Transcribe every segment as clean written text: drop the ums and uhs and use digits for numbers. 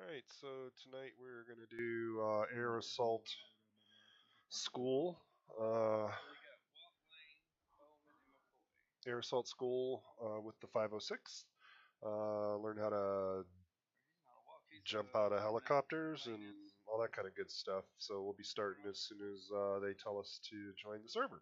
Alright, so tonight we're going to do Air Assault School. Air Assault School with the 506. Learn how to jump out of helicopters and all that kind of good stuff. So we'll be starting as soon as they tell us to join the server.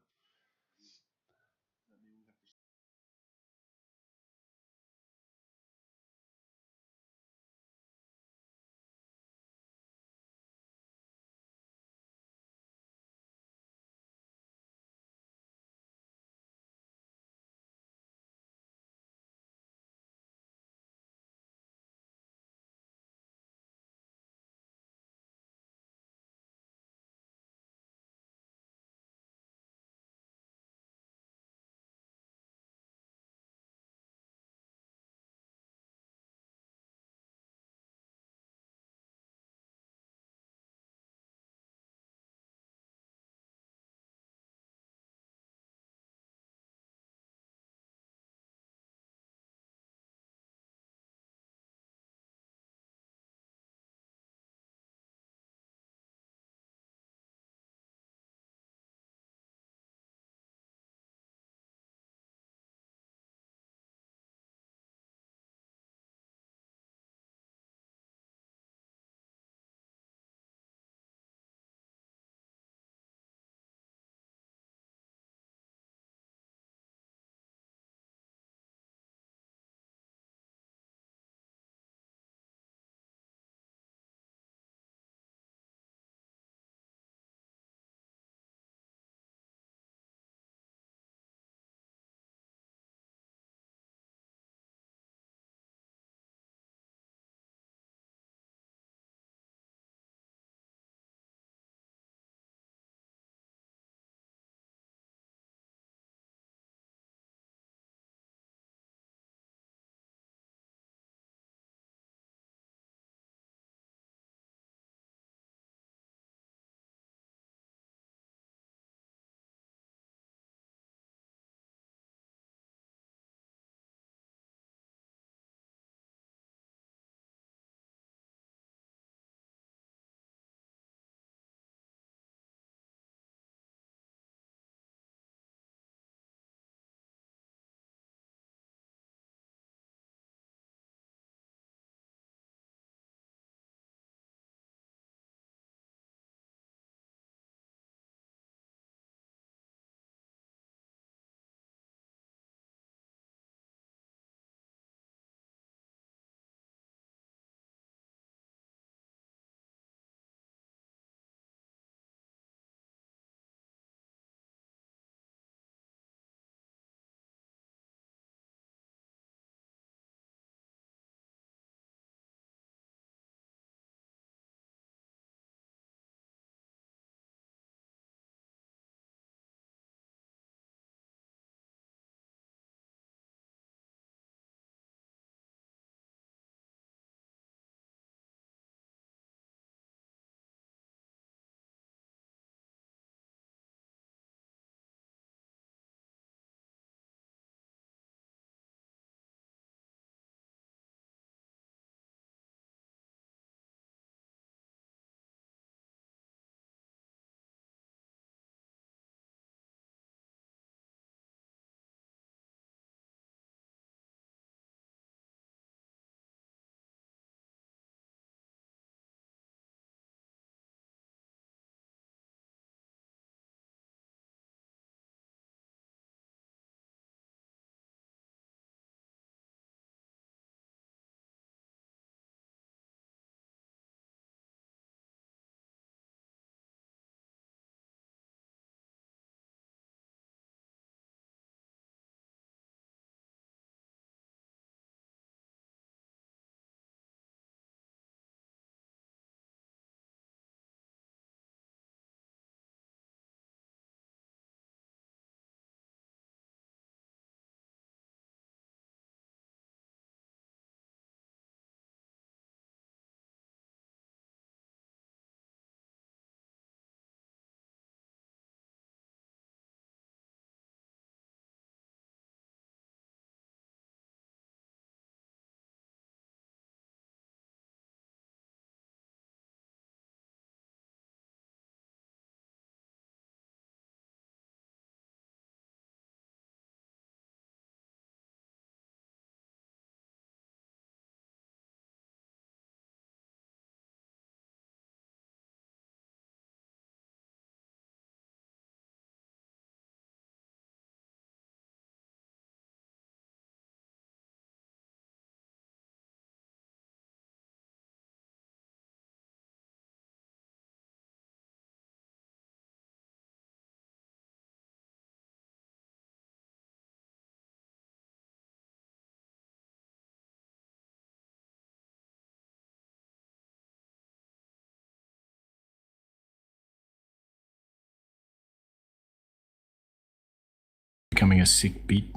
becoming a sick beat?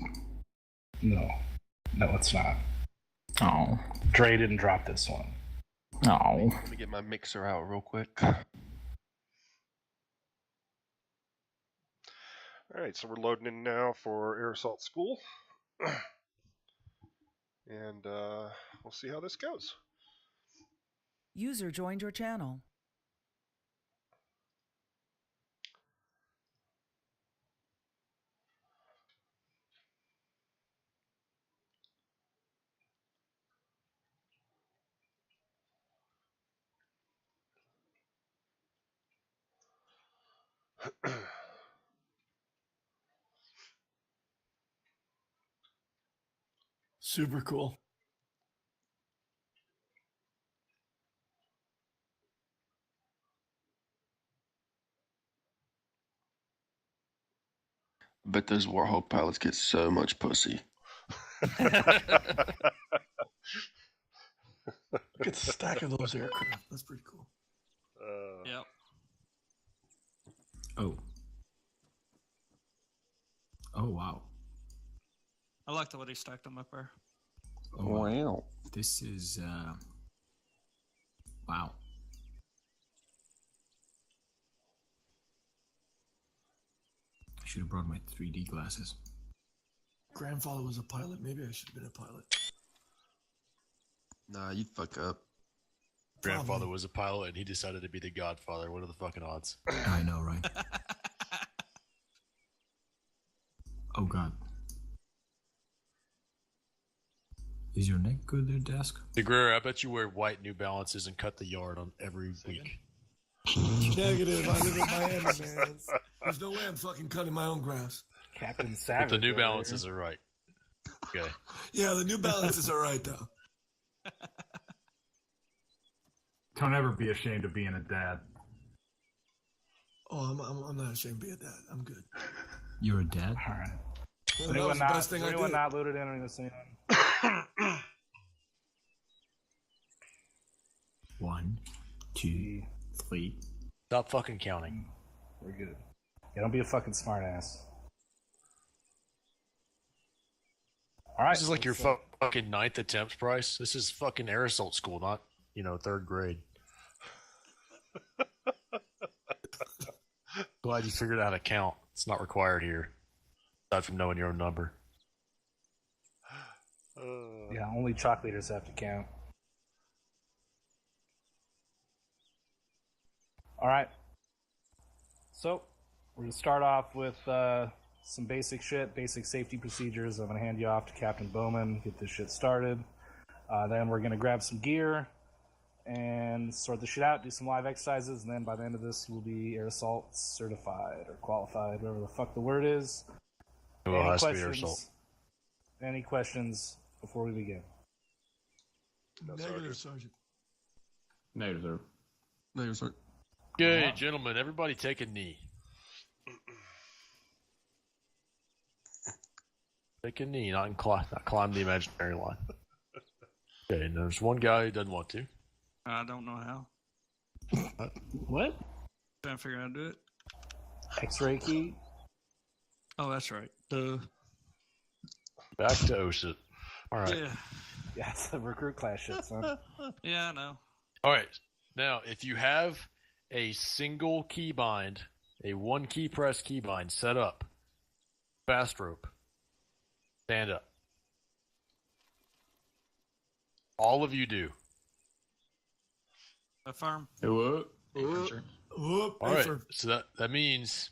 No, it's not. Oh. Dre didn't drop this one. Oh. Let me get my mixer out real quick. Alright, so we're loading in now for Air Assault School. And we'll see how this goes. User joined your channel. Super cool. Bet those Warhawk pilots get so much pussy. Look at the stack of those aircraft. That's pretty cool. Yep. Oh. Oh, wow. I like the way they stacked them up there. Oh, Wow. This is, wow. I should have brought my 3D glasses. Grandfather was a pilot. Maybe I should have been a pilot. Nah, you fuck up. Grandfather was a pilot and he decided to be the godfather. What are the fucking odds? I know, right? Oh, God. Is your neck good there, Desk? DeGrera, I bet you wear white New Balances and cut the yard on every week. Negative. I live in Miami, man. There's no way I'm fucking cutting my own grass. Captain Savage. But the New over Balances are right. Okay. Yeah, the New Balances are right, though. Don't ever be ashamed of being a dad. Oh, I'm not ashamed to be a dad. I'm good. You're a dad? All right. Well, that was the best thing I did. Not looted entering the scene? 1, 2, 3. Stop fucking counting. We're good. Yeah, don't be a fucking smartass. All right. This is like your fucking ninth attempt, Price. This is fucking air assault school, not, third grade. Glad you figured out how to count. It's not required here. Aside from knowing your own number. Yeah, only chalk leaders have to count. All right. So, we're going to start off with some basic shit, basic safety procedures. I'm going to hand you off to Captain Bowman, get this shit started. Then we're going to grab some gear and sort the shit out, do some live exercises, and then by the end of this, you'll be air assault certified or qualified, whatever the fuck the word is. Well, it has to be air assault. Any questions before we begin? No, Negative, Sergeant. Negative, sir. Negative, sir. Okay, gentlemen, everybody take a knee. Take a knee, not climb the imaginary line. Okay, and there's one guy who doesn't want to. I don't know how. What? Trying to figure out how to do it. X-ray key? Oh, that's right. The Back to OSIT. All right. yeah, Yeah, it's the recruit class shit, son. yeah, I know. All right. Now, if you have a single keybind, a one key press keybind set up, fast rope, stand up. All of you do. Affirm. Hey, what? Whoop, All right. So that means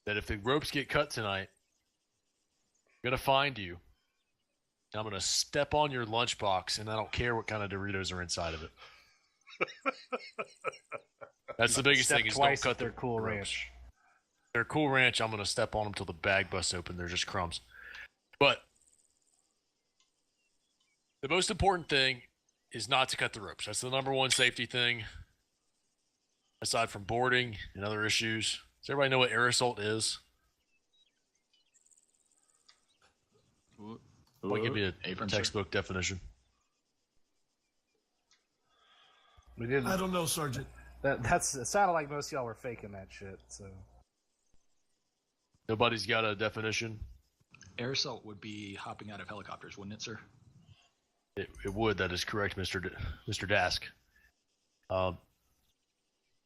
that if the ropes get cut tonight, I'm going to find you. And I'm going to step on your lunchbox, and I don't care what kind of Doritos are inside of it. That's the biggest thing is don't cut their the Cool ropes. Ranch. They're Cool Ranch. I'm going to step on them till the bag busts open. They're just crumbs. But the most important thing is not to cut the ropes. That's the number one safety thing. Aside from boarding and other issues. Does everybody know what air assault is? Well, give me a textbook definition. We didn't. I don't know, Sergeant. It sounded like most of y'all were faking that shit. So Nobody's got a definition. Air assault would be hopping out of helicopters, wouldn't it, sir? It would. That is correct, Mr. Dask.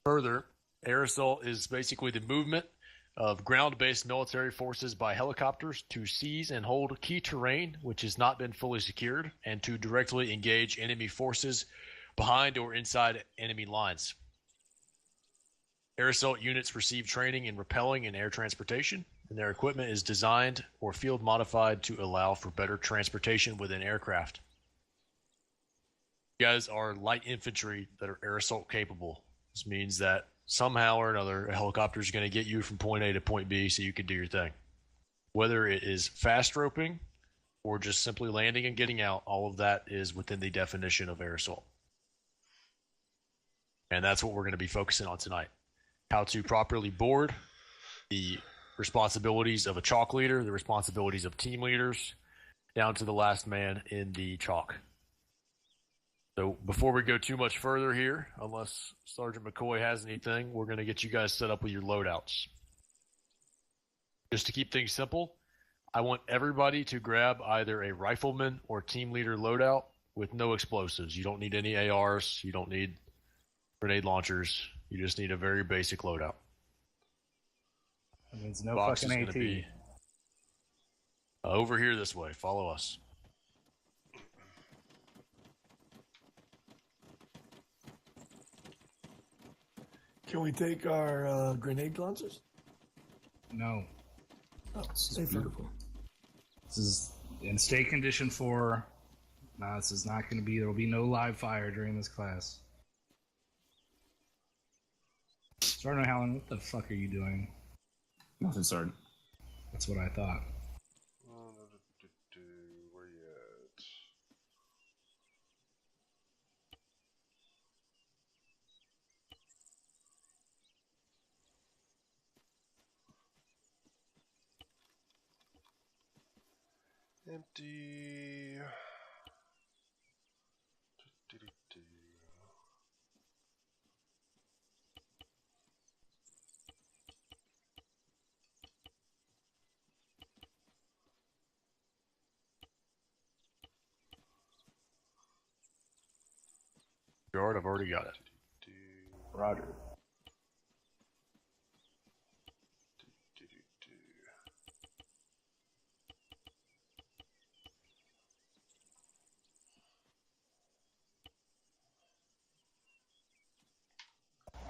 Further, air assault is basically the movement of ground-based military forces by helicopters to seize and hold key terrain which has not been fully secured, and to directly engage enemy forces behind or inside enemy lines. Air assault units receive training in rappelling and air transportation, and their equipment is designed or field modified to allow for better transportation within aircraft. You guys are light infantry that are air assault capable. This means that somehow or another, a helicopter is going to get you from point A to point B so you can do your thing. Whether it is fast roping or just simply landing and getting out, all of that is within the definition of air assault. And that's what we're going to be focusing on tonight. How to properly board, the responsibilities of a chalk leader, the responsibilities of team leaders, down to the last man in the chalk. So before we go too much further here, unless Sergeant McCoy has anything, we're going to get you guys set up with your loadouts. Just to keep things simple, I want everybody to grab either a rifleman or team leader loadout with no explosives. You don't need any ARs. You don't need grenade launchers. You just need a very basic loadout. That means no Box fucking is AT. gonna be over here this way. Follow us. Can we take our grenade launchers? No. Oh, This is safer. beautiful. This is in state condition 4. No, this is not going to be. There will be no live fire during this class. Sergeant Howland, what the fuck are you doing? Nothing, Sergeant. That's what I thought. Where you at? Empty. Guard, I've already got it. Roger.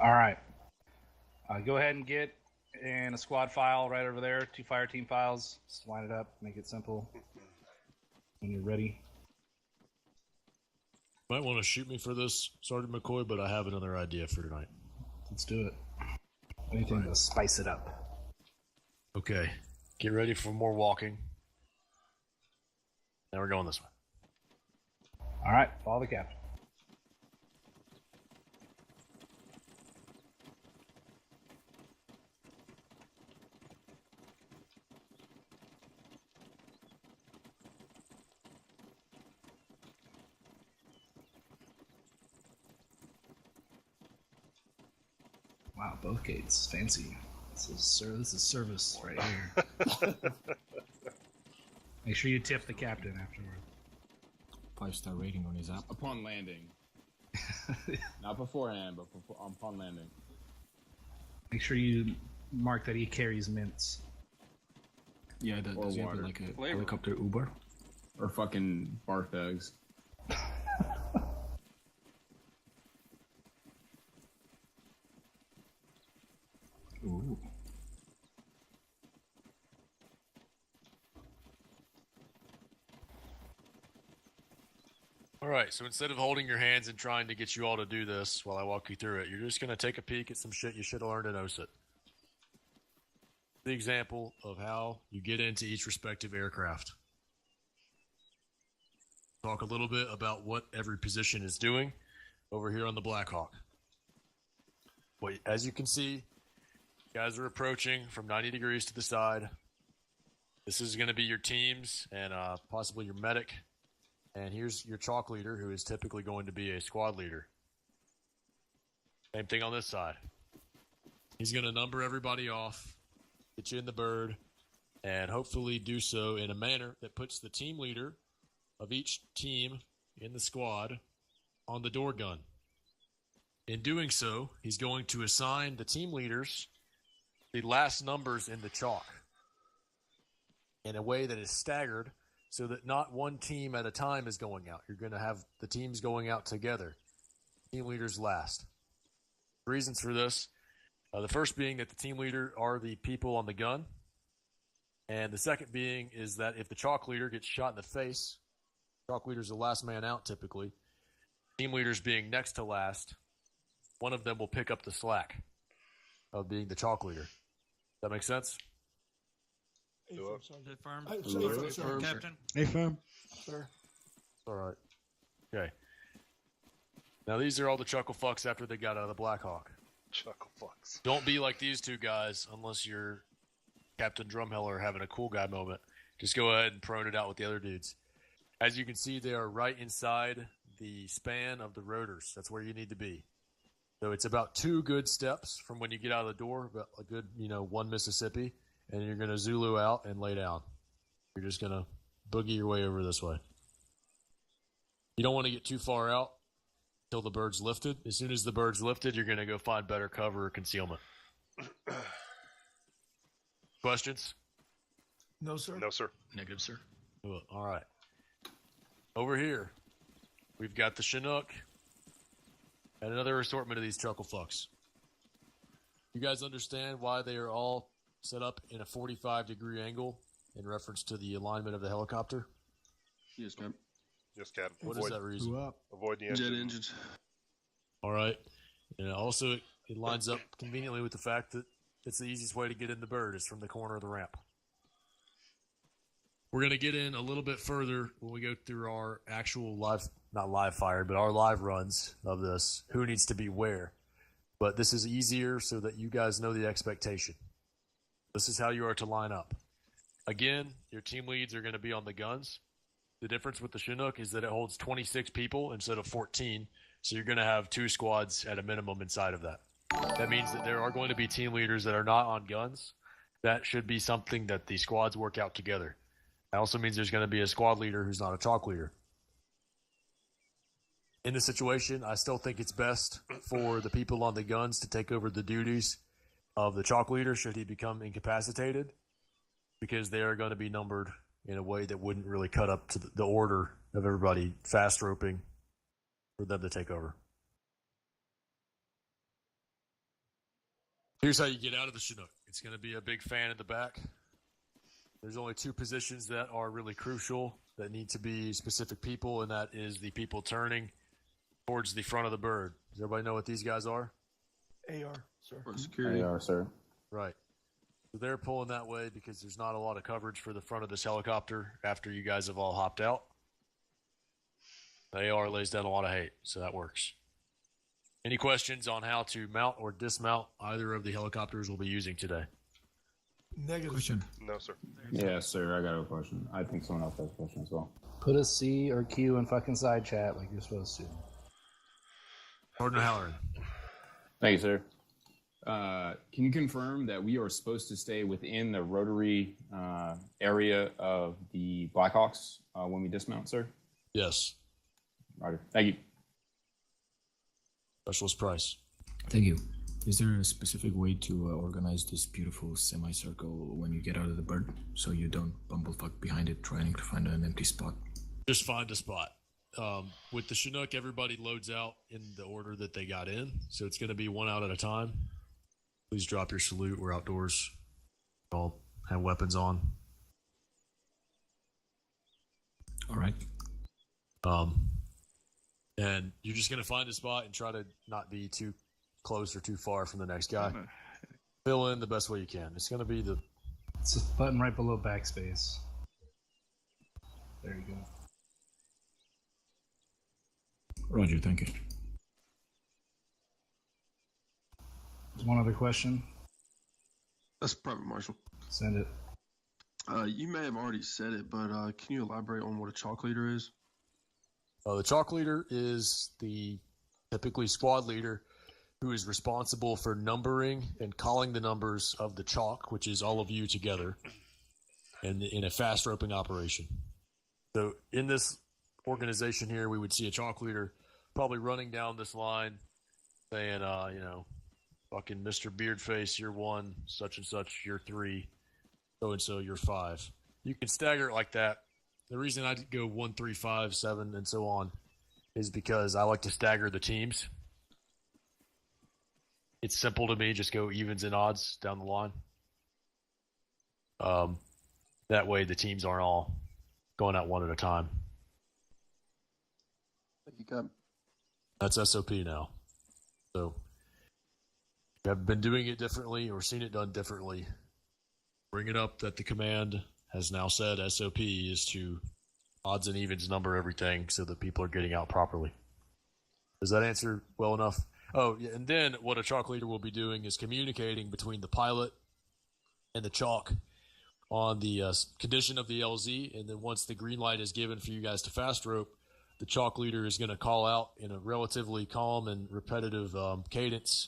All right. Go ahead and get in a squad file right over there. 2 fire team files. Just line it up. Make it simple. When you're ready. Might want to shoot me for this, Sergeant McCoy, but I have another idea for tonight. Let's do it. Anything to spice it up. Okay. Get ready for more walking. Now we're going this way. All right. Follow the captain. Wow, both gates. Fancy. This is service right here. Make sure you tip the captain afterward. 5-star rating on his app. Upon landing. Not beforehand, but upon landing. Make sure you mark that he carries mints. Yeah, Or does he have water. like a Flavor. helicopter Uber? Or fucking barf eggs. Ooh. All right, so instead of holding your hands and trying to get you all to do this while I walk you through it, you're just going to take a peek at some shit you should have learned in OSIT. The example of how you get into each respective aircraft. Talk a little bit about what every position is doing over here on the Black Hawk. Well, as you can see, guys are approaching from 90 degrees to the side. This is going to be your teams and possibly your medic. And here's your chalk leader, who is typically going to be a squad leader. Same thing on this side. He's going to number everybody off get you in the bird, and hopefully do so in a manner that puts the team leader of each team in the squad on the door gun. In doing so, he's going to assign the team leaders the last numbers in the chalk in a way that is staggered so that not one team at a time is going out. You're going to have the teams going out together. Team leaders last. Reasons for this, the first being that the team leader are the people on the gun. And the second being is that if the chalk leader gets shot in the face, chalk leader's the last man out typically, team leaders being next to last, one of them will pick up the slack of being the chalk leader. Does that make sense? Affirm, Is it firm? Affirm, sir. Captain? Affirm. Sir. All right. Okay. Now these are all the chuckle fucks after they got out of the Black Hawk. Chuckle fucks. Don't be like these two guys unless you're Captain Drumheller having a cool guy moment. Just go ahead and prone it out with the other dudes. As you can see, they are right inside the span of the rotors. That's where you need to be. So it's about 2 good steps from when you get out of the door, about a good, 1 Mississippi, and you're going to Zulu out and lay down. You're just going to boogie your way over this way. You don't want to get too far out until the bird's lifted. As soon as the bird's lifted, you're going to go find better cover or concealment. Questions? No, sir. No, sir. Negative, sir. Cool. All right. Over here, we've got the Chinook and another assortment of these chuckle fucks. You guys understand why they are all set up in a 45-degree angle in reference to the alignment of the helicopter? Yes, Cap. Yes, Captain. What is that reason? Avoid the Jet engine. engines. All right. And also, it lines up conveniently with the fact that it's the easiest way to get in the bird is from the corner of the ramp. We're going to get in a little bit further when we go through our actual not live fire, but our live runs of this. Who needs to be where? But this is easier so that you guys know the expectation. This is how you are to line up. Again, your team leads are going to be on the guns. The difference with the Chinook is that it holds 26 people instead of 14, so you're going to have 2 squads at a minimum inside of that. That means that there are going to be team leaders that are not on guns. That should be something that the squads work out together. That also means there's going to be a squad leader who's not a chalk leader. In this situation, I still think it's best for the people on the guns to take over the duties of the chalk leader should he become incapacitated, because they are going to be numbered in a way that wouldn't really cut up to the order of everybody fast roping for them to take over. Here's how you get out of the Chinook. It's going to be a big fan in the back. There's only 2 positions that are really crucial that need to be specific people, and that is the people turning towards the front of the bird. Does everybody know what these guys are? AR, sir. For security. AR, sir. Right. So they're pulling that way because there's not a lot of coverage for the front of this helicopter after you guys have all hopped out. The AR lays down a lot of hate, so that works. Any questions on how to mount or dismount either of the helicopters we'll be using today? Negative. Question. No, sir. Yes, sir. I got a question. I think someone else has a question as well. Put a C or Q in fucking side chat like you're supposed to. Gordon Halloran. Thank you, sir. Can you confirm that we are supposed to stay within the rotary area of the Blackhawks when we dismount, sir? Yes. Roger. Thank you. Specialist Price. Thank you. Is there a specific way to organize this beautiful semicircle when you get out of the bird so you don't bumblefuck behind it trying to find an empty spot? Just find a spot. With the Chinook, everybody loads out in the order that they got in, so it's going to be one out at a time. Please drop your salute. We're outdoors. All have weapons on. All right. And you're just going to find a spot and try to not be too close or too far from the next guy. Fill in the best way you can. It's going to be the... It's a button right below backspace. There you go. Roger, thank you. There's one other question. That's Private Marshal. Send it. You may have already said it, but can you elaborate on what a chalk leader is? The chalk leader is the typically squad leader who is responsible for numbering and calling the numbers of the chalk, which is all of you together, and in a fast roping operation. So in this organization here, we would see a chalk leader probably running down this line saying, fucking Mr. Beardface, you're 1, such and such, you're 3, so-and-so, you're 5. You can stagger it like that. The reason I go 1, 3, 5, 7, and so on is because I like to stagger the teams. It's simple to me, just go evens and odds down the line. That way the teams aren't all going out one at a time. You got That's SOP now. So if you have been doing it differently or seen it done differently, bring it up that the command has now said SOP is to odds and evens number everything so that people are getting out properly. Does that answer well enough? Oh, yeah, and then what a chalk leader will be doing is communicating between the pilot and the chalk on the condition of the LZ, and then once the green light is given for you guys to fast rope, the chalk leader is going to call out in a relatively calm and repetitive cadence,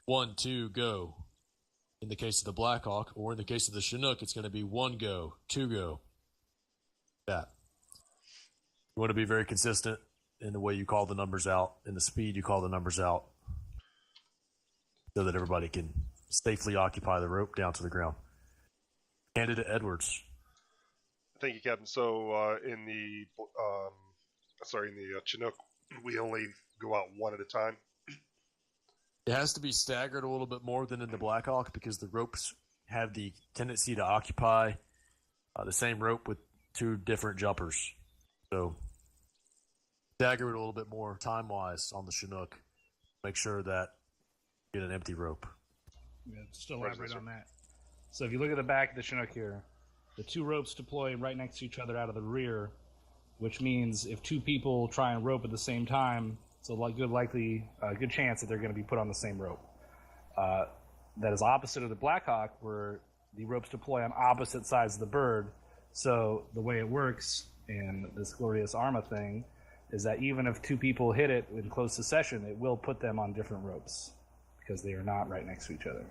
1, 2, go. In the case of the Blackhawk, or in the case of the Chinook, it's going to be 1 go, 2 go. That. You want to be very consistent in the way you call the numbers out, in the speed you call the numbers out, so that everybody can safely occupy the rope down to the ground. Candidate Edwards. Thank you, Captain. So in the Chinook, we only go out 1 at a time. It has to be staggered a little bit more than in the Blackhawk because the ropes have the tendency to occupy the same rope with 2 different jumpers. So stagger it a little bit more time-wise on the Chinook. Make sure that you get an empty rope. Yeah, just to elaborate on that. So if you look at the back of the Chinook here, the 2 ropes deploy right next to each other out of the rear, which means if 2 people try and rope at the same time, it's a good chance that they're going to be put on the same rope. That is opposite of the Blackhawk, where the ropes deploy on opposite sides of the bird. So the way it works in this glorious ArmA thing is that even if 2 people hit it in close succession, it will put them on different ropes because they are not right next to each other.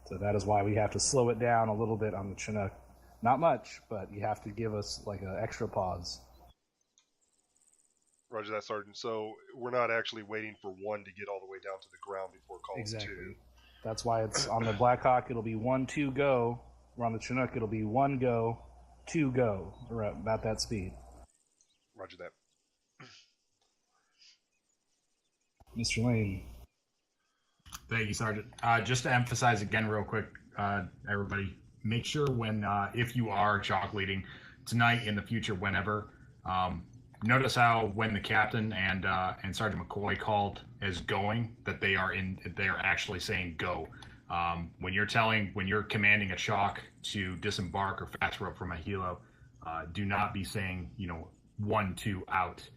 So that is why we have to slow it down a little bit on the Chinook. Not much, but you have to give us like an extra pause. Roger that, Sergeant. So we're not actually waiting for 1 to get all the way down to the ground before calling 2. Exactly. That's why it's on the Blackhawk, it'll be 1, 2, go. Where on the Chinook, it'll be 1 go, 2 go, or about that speed. Roger that. Mr. Lane. Thank you, Sergeant. Just to emphasize again real quick, everybody, make sure when, if you are chalk leading tonight, in the future, whenever, notice how when the captain and Sergeant McCoy called as going, that they are actually saying go. When you're commanding a chalk to disembark or fast rope from a helo, do not be saying 1, 2 out.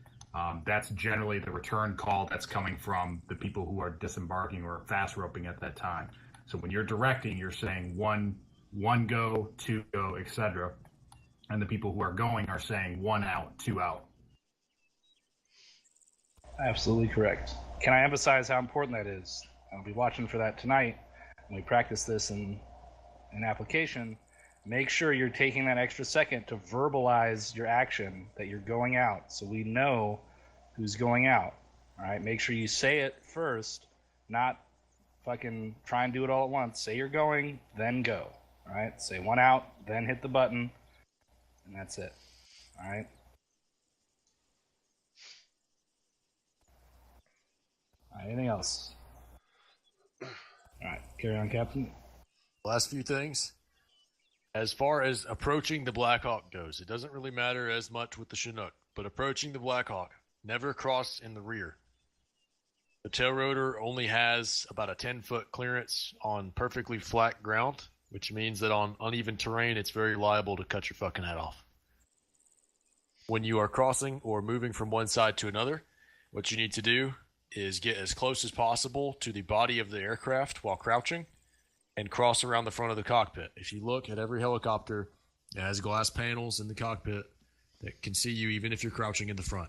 That's generally the return call that's coming from the people who are disembarking or fast roping at that time. So when you're directing, you're saying 1 go, 2 go, etc. And the people who are going are saying 1 out, 2 out. Absolutely correct. Can I emphasize how important that is? I'll be watching for that tonight when we practice this in application. Make sure you're taking that extra second to verbalize your action that you're going out so we know who's going out. All right, make sure you say it first, not fucking try and do it all at once. Say you're going, then go. All right, say 1 out, then hit the button, and that's it. All right. All right, anything else? All right, carry on, Captain. Last few things. As far as approaching the Blackhawk goes, it doesn't really matter as much with the Chinook, but approaching the Blackhawk, never cross in the rear. The tail rotor only has about a 10-foot clearance on perfectly flat ground, which means that on uneven terrain, it's very liable to cut your fucking head off. When you are crossing or moving from one side to another, what you need to do is get as close as possible to the body of the aircraft while crouching and cross around the front of the cockpit. If you look at every helicopter, it has glass panels in the cockpit that can see you even if you're crouching in the front.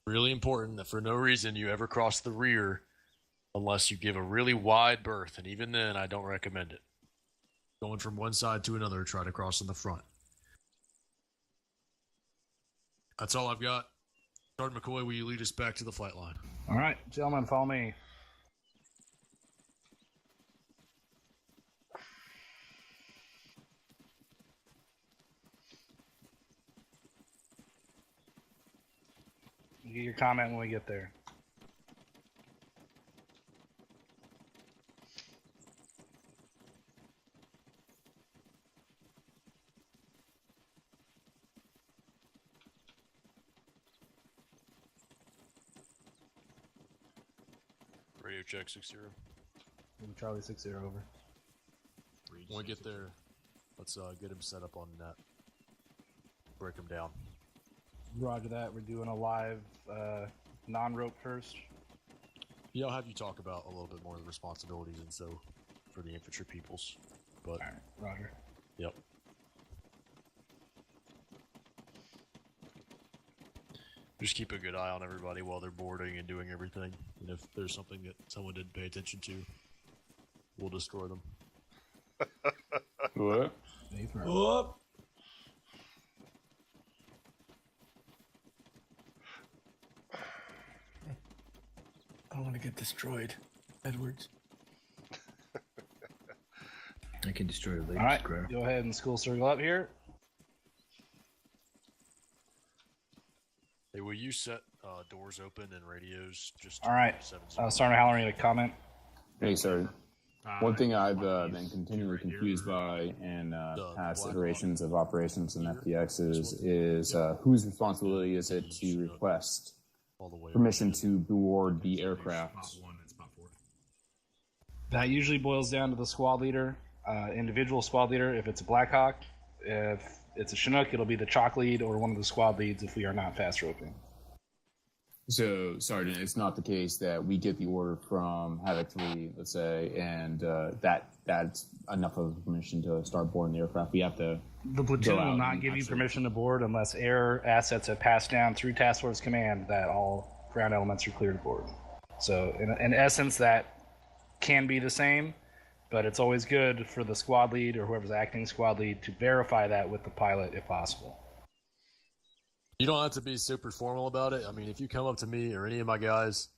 Really important that for no reason you ever cross the rear unless you give a really wide berth, and even then I don't recommend it. Going from one side to another, try to cross in the front. That's all I've got. Sergeant McCoy, will you lead us back to the flight line? All right, gentlemen, follow me. Get your comment when we get there. Radio check 6-0. Charlie 6-0 over. When we get there, let's get him set up on net. Break him down. Roger that. We're doing a live non-rope first. Yeah, I'll have you talk about a little bit more of the responsibilities and so for the infantry peoples. But all right, Roger. Yep. Just keep a good eye on everybody while they're boarding and doing everything. And if there's something that someone didn't pay attention to, we'll destroy them. What? What? I want to get destroyed, Edwards. I can destroy your latest All right, square. go ahead and school circle up here. Hey, will you set doors open and radios? Just All right, Sergeant Halloran, you have a comment? Hey, sir. One thing I've been continually confused by in past iterations of operations and FPXs is whose responsibility is it to request permission to board the aircraft? That usually boils down to the squad leader, individual squad leader. If it's a Black Hawk, if it's a Chinook, it'll be the chalk lead or one of the squad leads if we are not fast roping. So, Sergeant, it's not the case that we get the order from Havoc 3, let's say, and that's enough of permission to start boarding the aircraft. We have to. The platoon will not give you permission to board unless air assets have passed down through Task Force Command that all ground elements are cleared to board. So, in essence, that can be the same, but it's always good for the squad lead or whoever's acting squad lead to verify that with the pilot if possible. You don't have to be super formal about it. I mean, if you come up to me or any of my guys,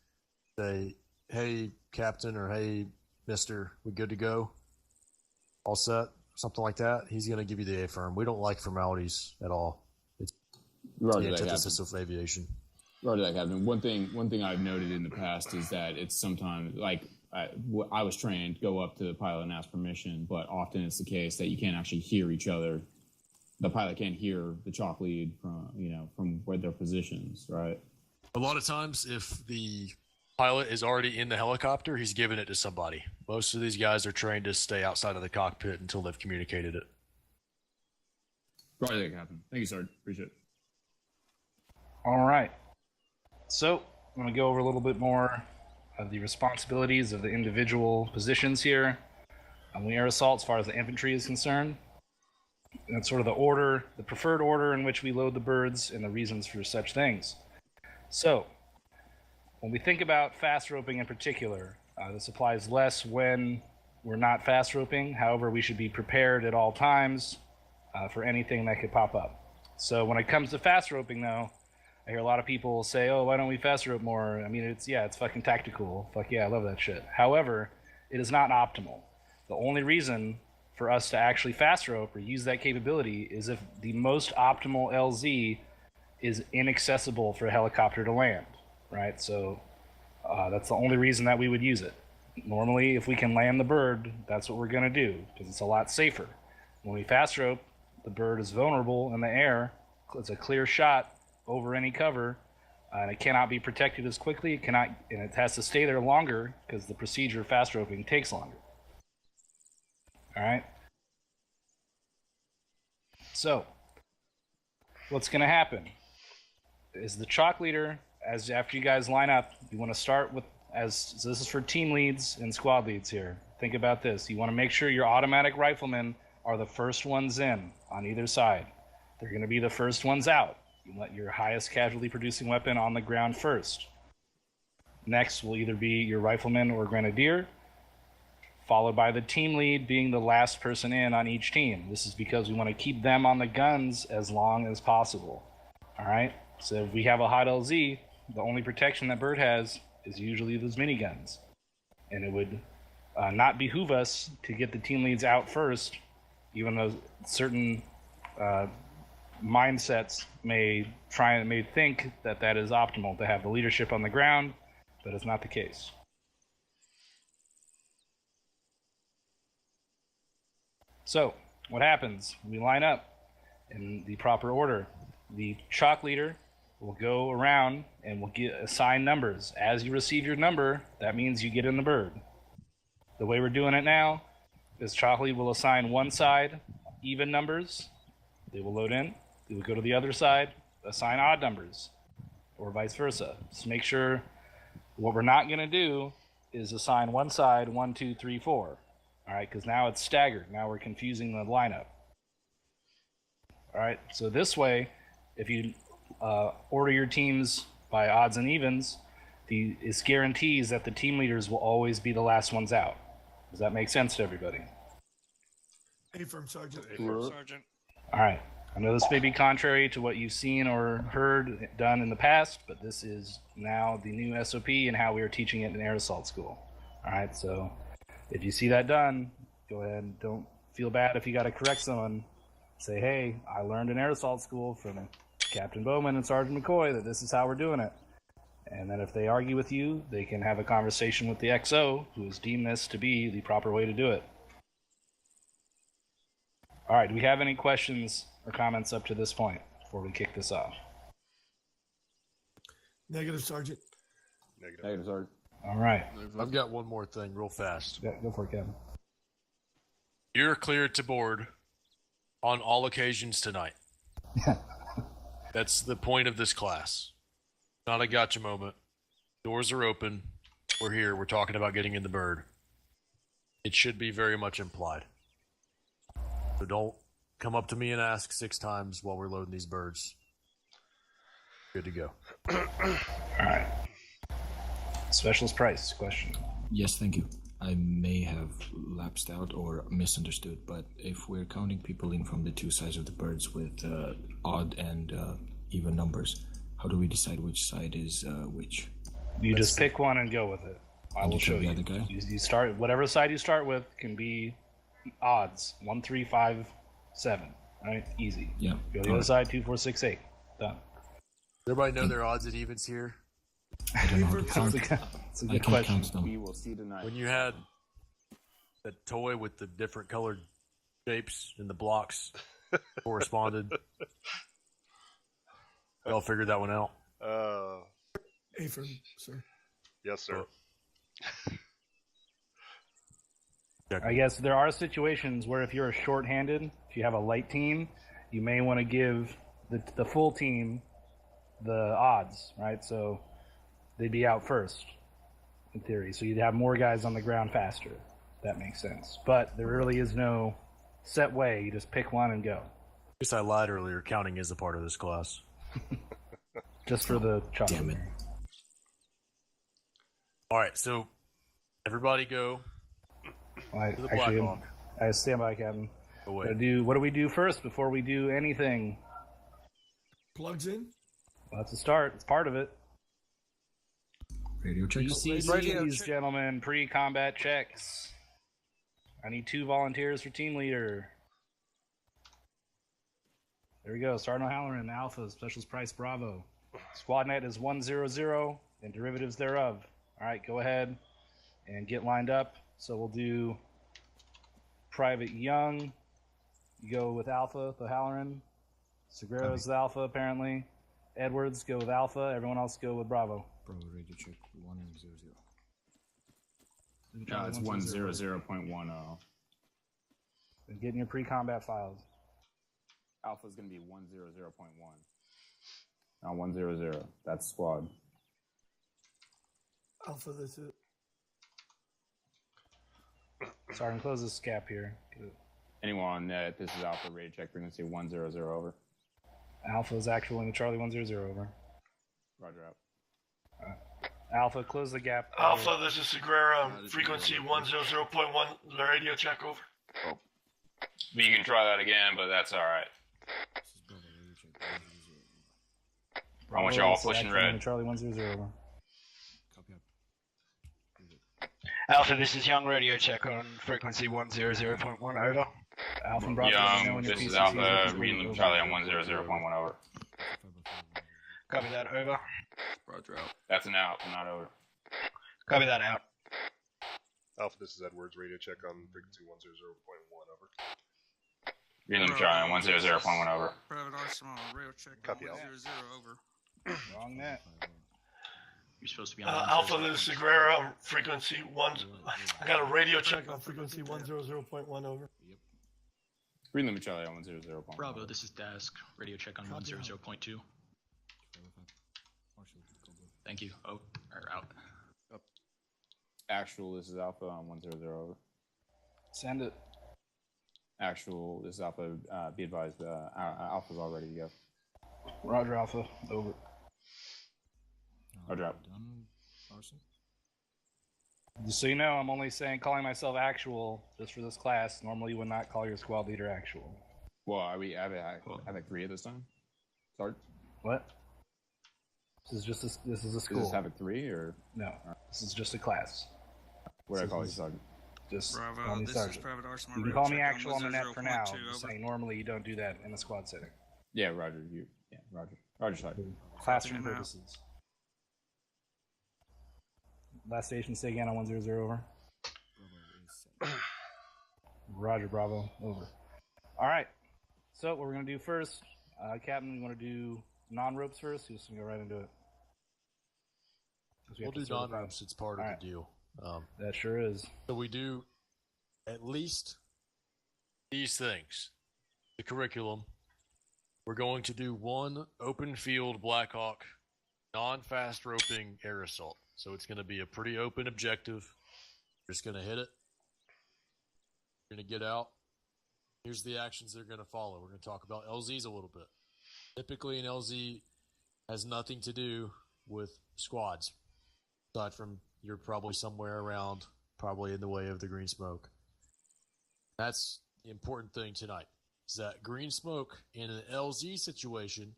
say, hey, Captain, or hey, Mister, we good to go? All set? Something like that. He's going to give you the A-firm. We don't like formalities at all. It's the antithesis of aviation. Roger that, Captain. One thing I've noted in the past is that it's sometimes, like, I was trained, go up to the pilot and ask permission, but often it's the case that you can't actually hear each other. The pilot can't hear the chalk lead from where their positions, right? A lot of times, if the pilot is already in the helicopter, he's giving it to somebody. Most of these guys are trained to stay outside of the cockpit until they've communicated it. Right there, Captain. Thank you, sir. Appreciate it. All right. So, I'm going to go over a little bit more of the responsibilities of the individual positions here. We are assault as far as the infantry is concerned. And that's sort of the order, the preferred order in which we load the birds and the reasons for such things. So, when we think about fast roping in particular, this applies less when we're not fast roping. However, we should be prepared at all times for anything that could pop up. So when it comes to fast roping, though, I hear a lot of people say, oh, why don't we fast rope more? I mean, it's fucking tactical. Fuck yeah, I love that shit. However, it is not optimal. The only reason for us to actually fast rope or use that capability is if the most optimal LZ is inaccessible for a helicopter to land, right? So that's the only reason that we would use it. Normally, if we can land the bird, that's what we're going to do because it's a lot safer. When we fast rope, the bird is vulnerable in the air. It's a clear shot over any cover, and it cannot be protected as quickly. It cannot, and it has to stay there longer because the procedure of fast roping takes longer. All right. So, what's going to happen is the chalk leader, after you guys line up, you want to start with, so this is for team leads and squad leads here. Think about this. You want to make sure your automatic riflemen are the first ones in on either side. They're going to be the first ones out. You let your highest casualty producing weapon on the ground first. Next will either be your rifleman or grenadier, followed by the team lead being the last person in on each team. This is because we want to keep them on the guns as long as possible. All right? So if we have a hot LZ, the only protection that Bird has is usually those miniguns. And it would not behoove us to get the team leads out first, even though certain mindsets may think that that is optimal to have the leadership on the ground, but it's not the case. So, what happens? We line up in the proper order. The chalk leader will go around and will assign numbers. As you receive your number, that means you get in the bird. The way we're doing it now is chalk lead will assign one side even numbers. They will load in. They will go to the other side, assign odd numbers, or vice versa. Just make sure what we're not going to do is assign one side 1, 2, 3, 4. All right, because now it's staggered. Now we're confusing the lineup. All right, so this way, if you order your teams by odds and evens, it guarantees that the team leaders will always be the last ones out. Does that make sense to everybody? A-firm, Sergeant. Sergeant. All right. I know this may be contrary to what you've seen or heard done in the past, but this is now the new SOP and how we are teaching it in Air Assault School. All right, so if you see that done, go ahead and don't feel bad if you got to correct someone. Say, hey, I learned in Air Assault School from Captain Bowman and Sergeant McCoy that this is how we're doing it. And then if they argue with you, they can have a conversation with the XO, who has deemed this to be the proper way to do it. All right, do we have any questions or comments up to this point before we kick this off? Negative, Sergeant. Negative, Sergeant. All right. I've got one more thing real fast. Yeah, go for it, Kevin. You're cleared to board on all occasions tonight. That's the point of this class. Not a gotcha moment. Doors are open. We're here. We're talking about getting in the bird. It should be very much implied. So don't come up to me and ask 6 times while we're loading these birds. Good to go. All right. Specialist price question. Yes, thank you. I may have lapsed out or misunderstood, but if we're counting people in from the two sides of the birds with odd and even numbers, how do we decide which side is which? You just pick one and go with it. I will show the you. other guy? You start whatever side you start with can be odds 1, 3, 5, 7. Right, easy. Yeah. Go to the other side 2, 4, 6, 8. Done. Everybody know their odds and evens here? I don't know how to count. It's a I good can't question. count them. We will see tonight. When you had that toy with the different colored shapes and the blocks corresponded, y'all figured that one out? A-firm, sir. Yes, sir. I guess there are situations where if you're short-handed, if you have a light team, you may want to give the full team the odds, right? So they'd be out first, in theory. So you'd have more guys on the ground faster. That makes sense. But there really is no set way. You just pick one and go. I guess I lied earlier. Counting is a part of this class. Just for the chocolate. Damn it. All right, so everybody go to the Black Hawk. I stand by, Captain. Oh, wait. What do we do first before we do anything? Plugs in. Well, that's a start. It's part of it. Radio checks. PCCs, gentlemen. Pre-combat checks. I need 2 volunteers for team leader. There we go. Sergeant O'Halloran, Alpha, Specialist Price, Bravo. Squad net is 100 and derivatives thereof. All right, go ahead and get lined up. So we'll do Private Young. You go with Alpha, the Halloran. Segrero's the Alpha, apparently. Edwards, go with Alpha. Everyone else go with Bravo. Bravo, radio check 100. No, it's 100.10. And getting your pre-combat files. Alpha's going to be 100.1. Not 100. That's squad. Alpha, that's it. Sergeant, close this gap here. Good. Anyone on net, this is Alpha radio check frequency 100 over. Alpha is actual in Charlie 100, over. Roger out. Alpha, close the gap. Alpha, this is Segura, frequency 100.1, the radio check over. Oh. You can try that again, but that's alright. I want you all pushing red. Charlie 100, over. Alpha, this is Young radio check on frequency 100.1, over. Alpha and Bravo. Young, this is Alpha, reading Charlie on 100.1, over. Copy that, over. Roger out. That's an out, not over. Copy that, out. Alpha, this is Edwards, radio check on frequency 100.1, over. Reading Charlie on 100.1, over. Private Arsenal, radio check Copy, on Alpha. 100, over. Wrong net. You're supposed to be on Alpha, this is Segura, frequency 1. I got a radio check on frequency 100.1, over. Reading Charlie on 100.1. Bravo, this is Dask. Radio check on 100.2. Thank you. Oh, or out. Actual, this is Alpha on 100, over. Send it. Actual, this is Alpha, be advised, Alpha's all ready to go. Roger, Alpha, over. Roger out. Just so you know, I'm only calling myself actual just for this class. Normally you would not call your squad leader actual. Well, are we having 3 at this time? Start? What? This is a school. Is this Havoc 3 or? No, this is just a class. What do I call you, Sergeant? Just Bravo, call me this Sergeant. is Private Arsenal, You can radio call me check on actual on the net for now. 100.2, I'm just over. saying normally you don't do that in a squad setting. Yeah, Roger. Roger. Roger, Sergeant. Classroom Copy, purposes. Last station, say again on 100, over. Roger, Bravo, over. All right. So what we're gonna do first, Captain, you want to do non-ropes first? Just gonna go right into it. We'll do non-ropes. It's part of the deal. That sure is. So we do at least these things. The curriculum. We're going to do 1 open field Blackhawk non-fast roping air assault. So it's going to be a pretty open objective. You're just going to hit it. You're going to get out. Here's the actions that are going to follow. We're going to talk about LZs a little bit. Typically, an LZ has nothing to do with squads, aside from you're probably somewhere around, probably in the way of the green smoke. That's the important thing tonight, is that green smoke in an LZ situation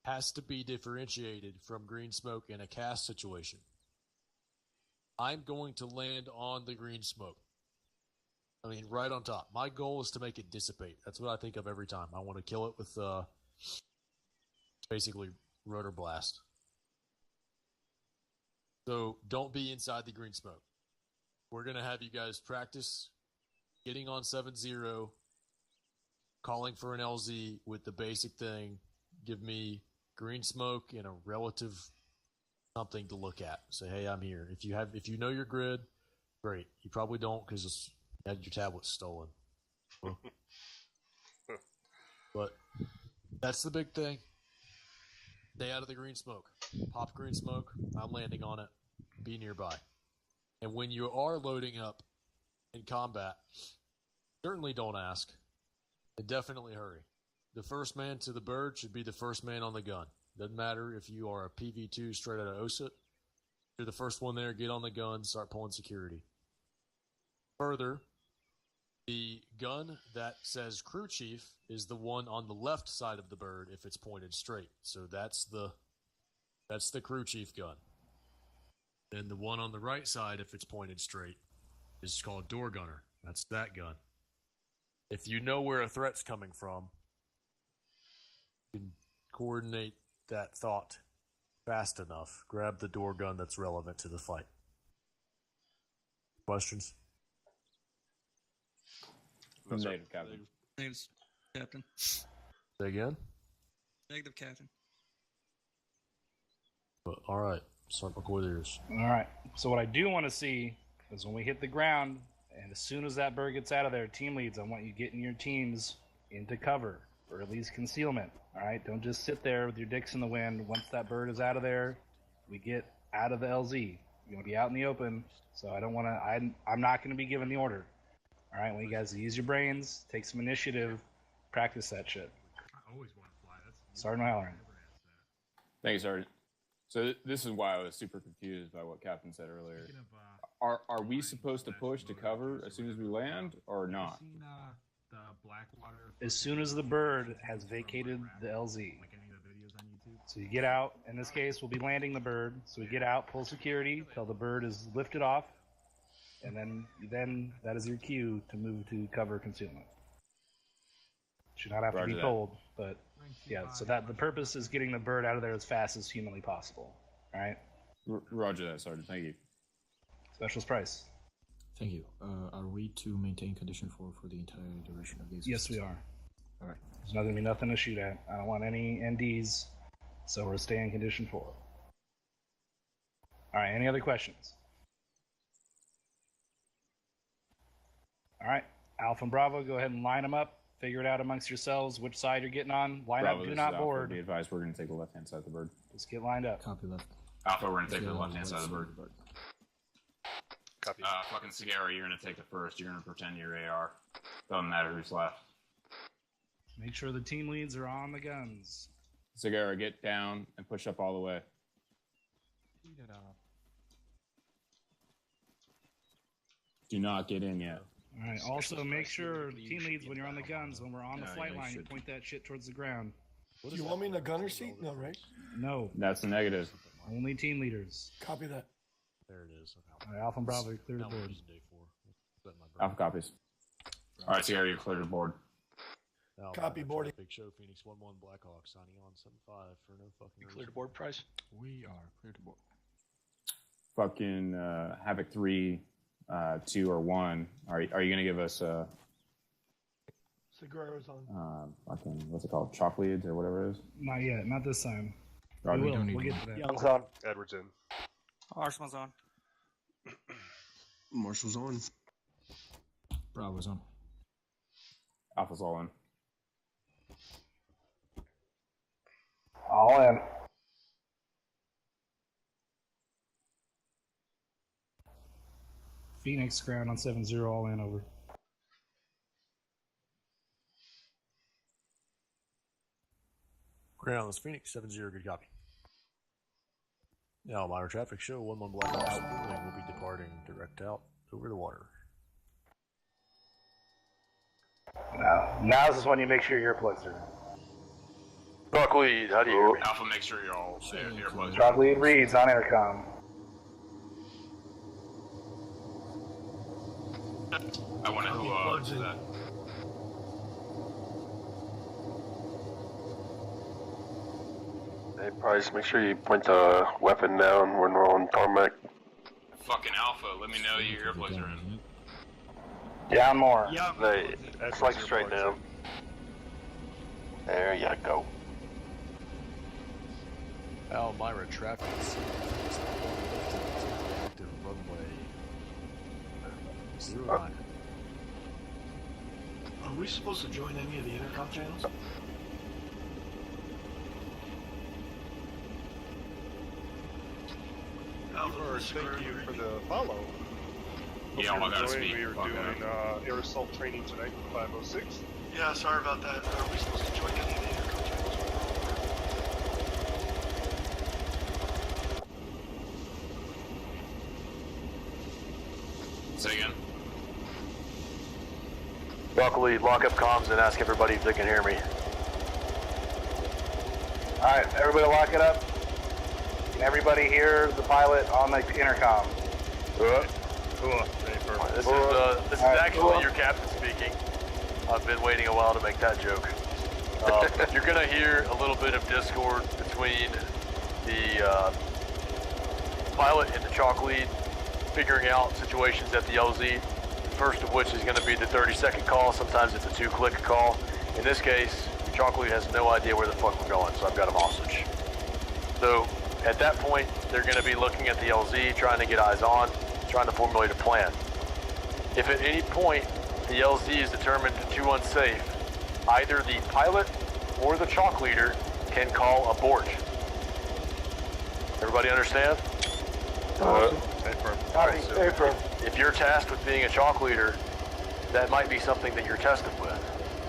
has to be differentiated from green smoke in a cast situation. I'm going to land on the green smoke. I mean, right on top. My goal is to make it dissipate. That's what I think of every time. I want to kill it with basically rotor blast. So don't be inside the green smoke. We're going to have you guys practice getting on 7-0, calling for an LZ with the basic thing. Give me green smoke and a relative something to look at. Say, hey, I'm here. If you know your grid, great. You probably don't because you had your tablet stolen. But that's the big thing. Stay out of the green smoke. Pop green smoke. I'm landing on it. Be nearby. And when you are loading up in combat, certainly don't ask. And definitely hurry. The first man to the bird should be the first man on the gun. Doesn't matter if you are a PV2 straight out of OSIT. You're the first one there. Get on the gun. Start pulling security. Further, the gun that says crew chief is the one on the left side of the bird if it's pointed straight. So that's the crew chief gun. And the one on the right side, if it's pointed straight, is called door gunner. That's that gun. If you know where a threat's coming from, you can coordinate that thought fast enough. Grab the door gun that's relevant to the fight. Questions? Negative, Captain. Name's Captain. Say again? Negative, Captain. But, all right. Sergeant McCoy. All right. So what I do want to see is when we hit the ground, and as soon as that bird gets out of there, team leads, I want you getting your teams into cover, or at least concealment. All right? Don't just sit there with your dicks in the wind. Once that bird is out of there, we get out of the LZ. You want to be out in the open, so I don't want to. I'm not going to be giving the order. All right? I want you guys to use your brains, take some initiative, practice that shit. I always want to fly. Sergeant O'Halloran. Thank you, Sergeant. So this is why I was super confused by what Captain said earlier. Are we supposed to push to cover as soon as we land, or not? As soon as the bird has vacated the LZ. So you get out. In this case, we'll be landing the bird. So we get out, pull security, till the bird is lifted off, and then that is your cue to move to cover concealment. Should not have to be told, but yeah. So that the purpose is getting the bird out of there as fast as humanly possible. All right. Roger that, Sergeant. Thank you. Specialist Price. Thank you. Are we to maintain condition 4 for the entire duration of these? Yes, we are. All right. There's going to be nothing to shoot at. I don't want any NDs, so we're staying condition 4. All right. Any other questions? All right. Alpha and Bravo, go ahead and line them up. Figure it out amongst yourselves which side you're getting on. Line Bravo, up. Do this not is Alpha. board. Be advised, we're going to take the left-hand side of the bird. Just get lined up. Copy left. Alpha, we're going to take the left-hand side of the bird. Copy. Fucking Sagara, you're going to take the first. You're going to pretend you're AR. Doesn't matter who's left. Make sure the team leads are on the guns. Sagara, get down and push up all the way. Do not get in yet. All right. Also, make sure team leads when you're on the guns. When we're on the flight line, you point that shit towards the ground. Do you want me in the gunner seat? No, right? No. That's the negative. Only team leaders. Copy that. There it is. All right, Alpha and Bravo, you're clear to board. Alpha copies. All right, Sagara, you're clear to board. Copy boarding. Big Show, Phoenix 1-1, Blackhawk, signing on 7-5 for no fucking reason. Clear to board, Price? We are clear to board. Fucking Havoc 3, 2, or 1. Are you going to give us Segura's on. fucking, what's it called? Chalk leads or whatever it is? Not yet. Not this time. Roger. We will. We'll get to that. Young's on. Edwards in. Arsenal's on. Marshall's on. Bravo's on. Alpha's all in. All in. Phoenix ground on 7-0, all in, over. Ground, this Phoenix 7-0, good copy. Now, minor traffic show 1-1 Blackhawk Schooling will be departing direct out over the water. Now this is when you make sure your earplugs are in. Buck lead, how do you hear me? Alpha, make sure you're all earplugs. Dog lead reads on intercom. I want to know that. Hey, Price, make sure you point the weapon down when we're on tarmac. Fucking Alpha, let me know your earplugs are in. Down more. It's like straight down. There you go. Elmira traffic is active runway 09. Are we supposed to join any of the intercom channels? First, thank you for the follow. Yeah, I gotta We speak. are doing air assault training tonight with 506. Yeah, sorry about that. Are we supposed to join any of the intercom channels? Say again. Buck lead, lock up comms and ask everybody if they can hear me. Alright, everybody lock it up. Can everybody hear the pilot on the intercom? This is actually your captain speaking. I've been waiting a while to make that joke. You're gonna hear a little bit of discord between the pilot and the chalk lead, figuring out situations at the LZ. First of which is going to be the 30-second call. Sometimes it's a 2-click call. In this case, chalk lead has no idea where the fuck we're going, so I've got him hostage. So at that point, they're going to be looking at the LZ, trying to get eyes on, trying to formulate a plan. If at any point the LZ is determined too unsafe, either the pilot or the chalk leader can call abort. Everybody understand? If you're tasked with being a chalk leader, that might be something that you're tested with.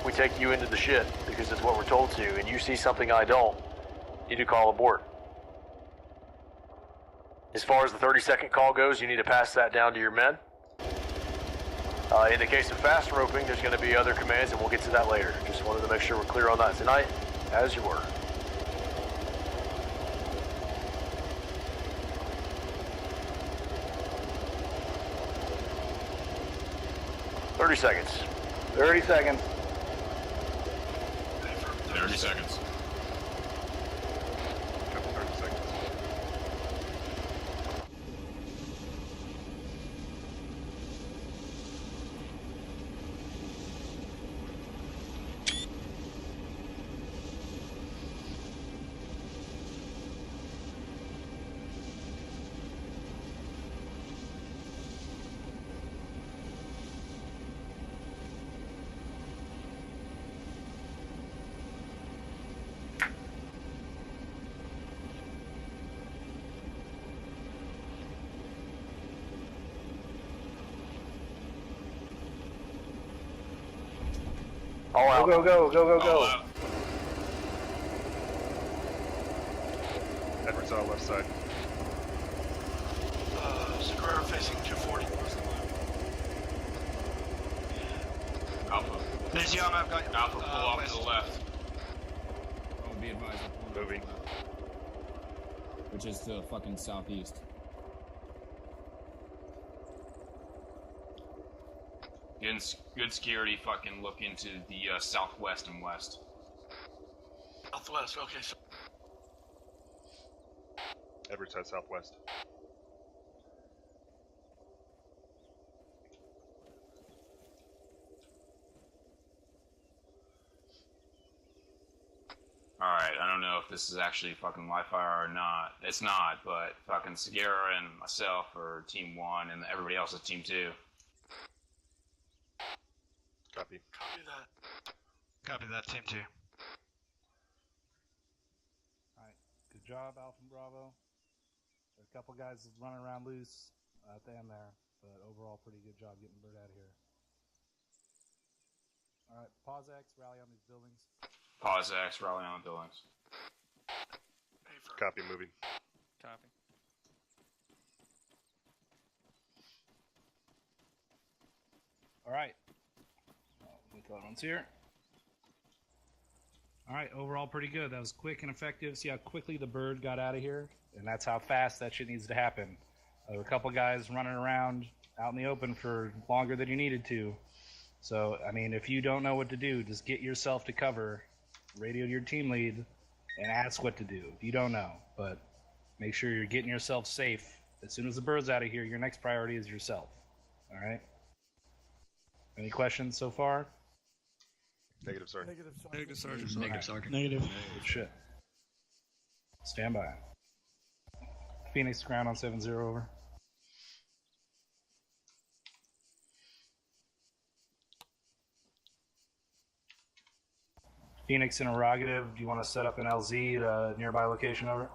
we take you into the shit because it's what we're told to, and you see something I don't, you need to call abort. As far as the 30-second call goes, you need to pass that down to your men. In the case of fast roping, there's going to be other commands, and we'll get to that later. Just wanted to make sure we're clear on that tonight, as you were. "30 seconds. 30 seconds. 30 seconds. Couple 30 seconds. All out. Go, go, go, go, go, go. Edwards on the left side. Segura facing 240. Alpha. This Young, I've got Alpha, pull off to the left. Oh, be advised. Moving. Which is to the fucking southeast. Good security, fucking look into the southwest and west. Southwest, okay. So Edwards side southwest. Alright, I don't know if this is actually fucking Wi-Fi or not. It's not, but fucking Segura and myself are Team 1 and everybody else is Team 2. Copy. copy that. Copy that, Team 2. Alright, good job, Alpha and Bravo. There are a couple guys running around loose at the end there, but overall, pretty good job getting Bird out of here. Alright, pause X, rally on these buildings. Pause X, rally on the buildings. Copy, moving. Copy. Alright. The other one's here. Alright, overall pretty good. That was quick and effective. See how quickly the Bird got out of here? And that's how fast that shit needs to happen. There were a couple guys running around out in the open for longer than you needed to. So, I mean, if you don't know what to do, just get yourself to cover, radio to your team lead, and ask what to do if you don't know. But make sure you're getting yourself safe. As soon as the Bird's out of here, your next priority is yourself. Alright? Any questions so far? Negative, Sergeant. Negative, Sergeant. Negative, Sergeant. Negative. Good shit. Stand by. Phoenix ground on 7-0, over. Phoenix interrogative, do you want to set up an LZ at a nearby location, over?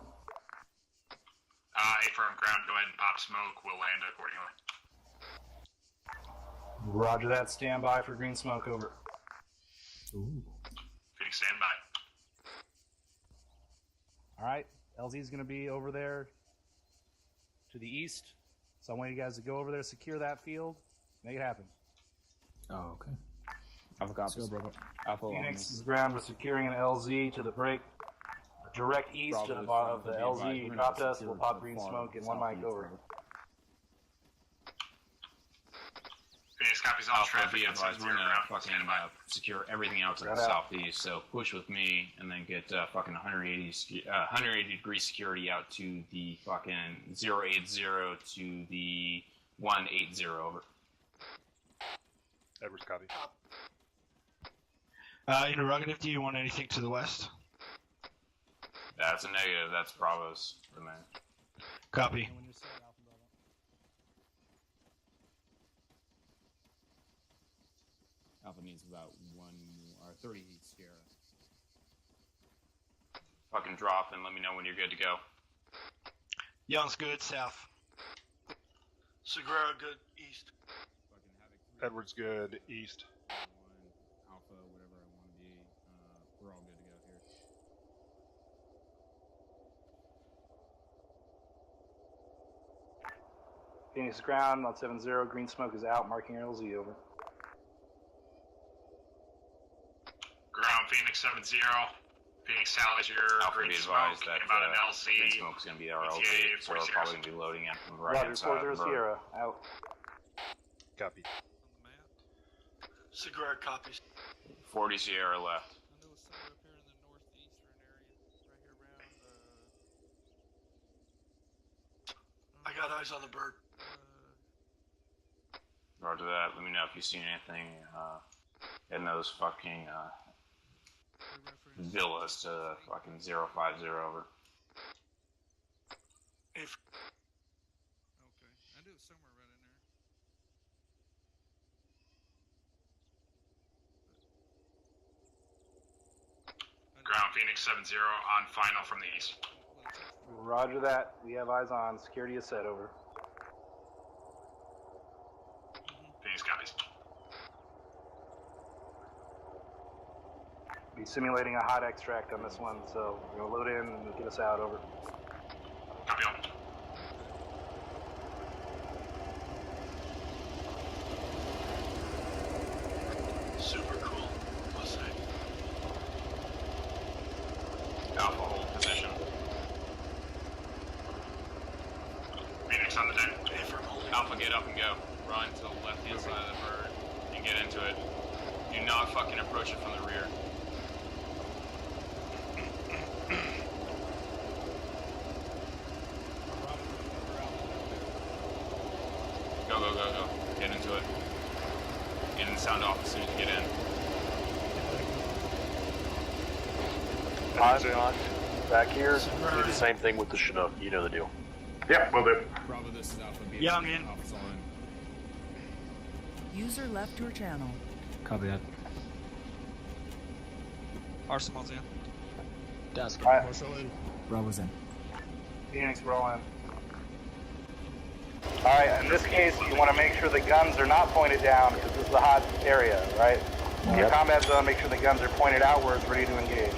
Affirm ground, go ahead and pop smoke, we'll land accordingly. Roger that, stand by for green smoke, over. Ooh. Phoenix, stand by. Alright, LZ is going to be over there to the east. So I want you guys to go over there, secure that field, make it happen. Oh, okay. Alpha copies. Alpha Phoenix is ground, we're securing an LZ to the break. Direct east Bravo, to the bottom of the Bravo, LZ. You Bravo, dropped us, Bravo, we'll pop Bravo, green Bravo, smoke and one mic over. Phoenix copies all traffic. Be advised, we're gonna fucking secure everything out to the southeast. So push with me, and then get fucking 180 degree security out to the fucking 080 to the 180. Over. Edwards, copy. Interrogative, do you want anything to the west? That's a negative. That's Bravo's domain. Copy. Alpha needs about 30 Sierra. Fucking drop and let me know when you're good to go. Young's good, south. Segura, good, east. Edwards, good, east. Alpha, whatever I Phoenix ground, 170, green smoke is out, marking LZ, over. Ground, Phoenix 70. Phoenix Tower is your green smoke, about an LC. Green smoke's going to be our LZ, so we're probably going to be loading it from the right-hand side. Roger, 40 Sierra, out. Copy. Cigar copies. 40 Sierra left. I got eyes on the bird. Roger that. Let me know if you see anything in those fucking villas to fucking 050 over. If okay, I knew it was somewhere right in there. Ground Phoenix 70 on final from the east. Roger that. We have eyes on. Security is set, over. Phoenix copies. Be simulating a hot extract on this one, so we're gonna load in and get us out, over. Copy on. super cool, must say. Alpha hold position. Phoenix on the deck. Alpha, get up and go. Run to the left-hand side of the bird and get into it. Do not fucking approach it from the rear. Go, go, go, go. Get into it. Get in the sound off as soon as you get in. On. Back here, do the same thing with the Chinook. You know the deal. Yep, will do. Bravo, this is Alpha. Young in. Alpha's on. User left your channel. Copy that. Arsenal's in. Desk. Alright. Bravo's in. Phoenix, roll in. Alright, in this case, you want to make sure the guns are not pointed down, because this is a hot area, right? In the combat zone, make sure the guns are pointed outwards, ready to engage.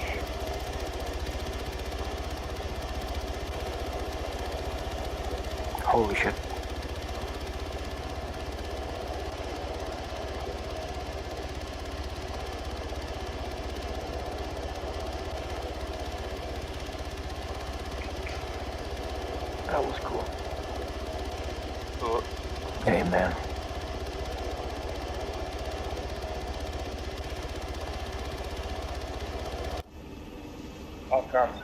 Holy shit. That was cool. Amen. Off comms.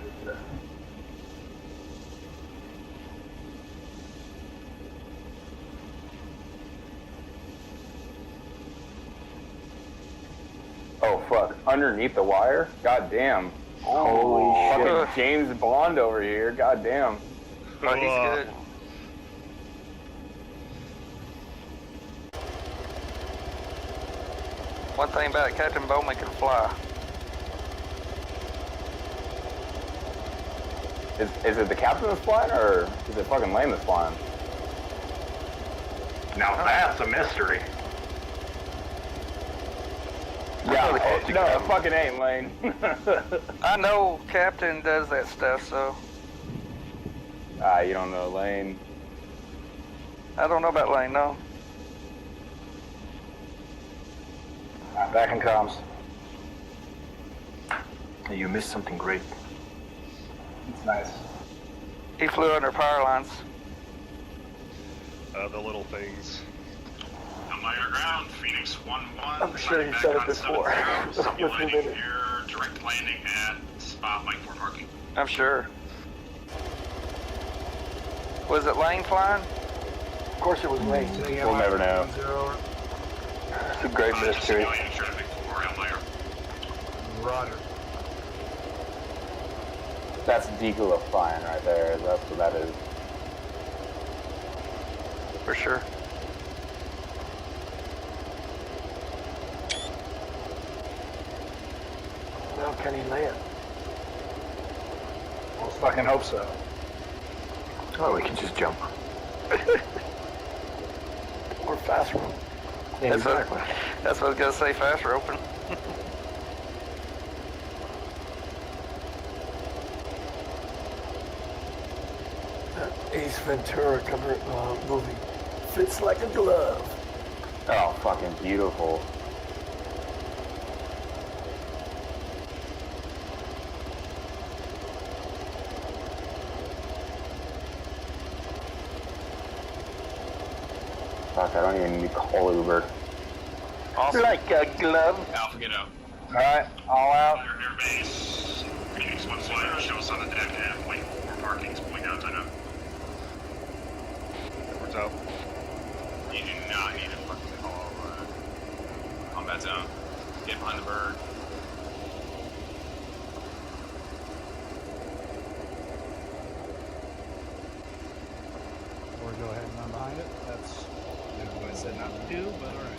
Oh fuck! Underneath the wire? God damn! Holy shit! Fucking James Bond over here! God damn! Oh, he's good. One thing about it, Captain Bowman can fly. Is it the captain that's flying, or is it fucking Lane that's flying? Now that's a mystery. Yeah, no, it fucking ain't Lane. I know Captain does that stuff, so You don't know Lane. I don't know about Lane, no. Back in comms. You missed something great. It's nice. He flew under power lines. The little things. On my ground, Phoenix 1-1. I'm sure you said it before. Simulating air direct landing at spot Mike 4 parking. I'm sure. Was it Lane flying? Of course it was Lane. We'll never know. It's a great mystery. Simulating traffic for Outlier. Roger. That's Decola flying right there. That's what that is. For sure. Well, can he land? Let's fucking hope so. Oh, we can just jump. Or fast rope. Yeah, exactly. That's what I was gonna say, fast roping. Ace Ventura movie. Fits like a glove. Oh, fucking beautiful. Fuck, I don't even need to call Uber. Awesome. Like a glove. Alpha, get out. Alright, all out. Airbase. Phoenix 1-2, show us on the deck and wait for parking's pulling out. I know. Edwards out. You do not need to fucking call combat zone. Get behind the bird. Or go ahead and run behind it. That's what I said not to do, but alright.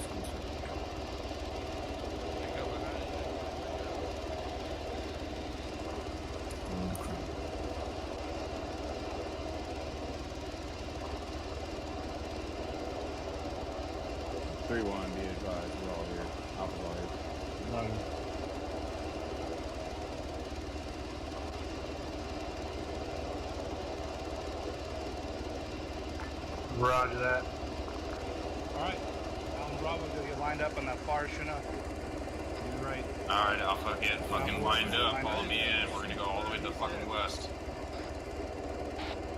Be advised, we're all here. Alpha's all here. Roger that. Alright. Alpha Bravo, go get lined up on that far Chinook. You're right. Alright, Alpha, get fucking lined up. Follow me in. We're gonna go all the way to the fucking west.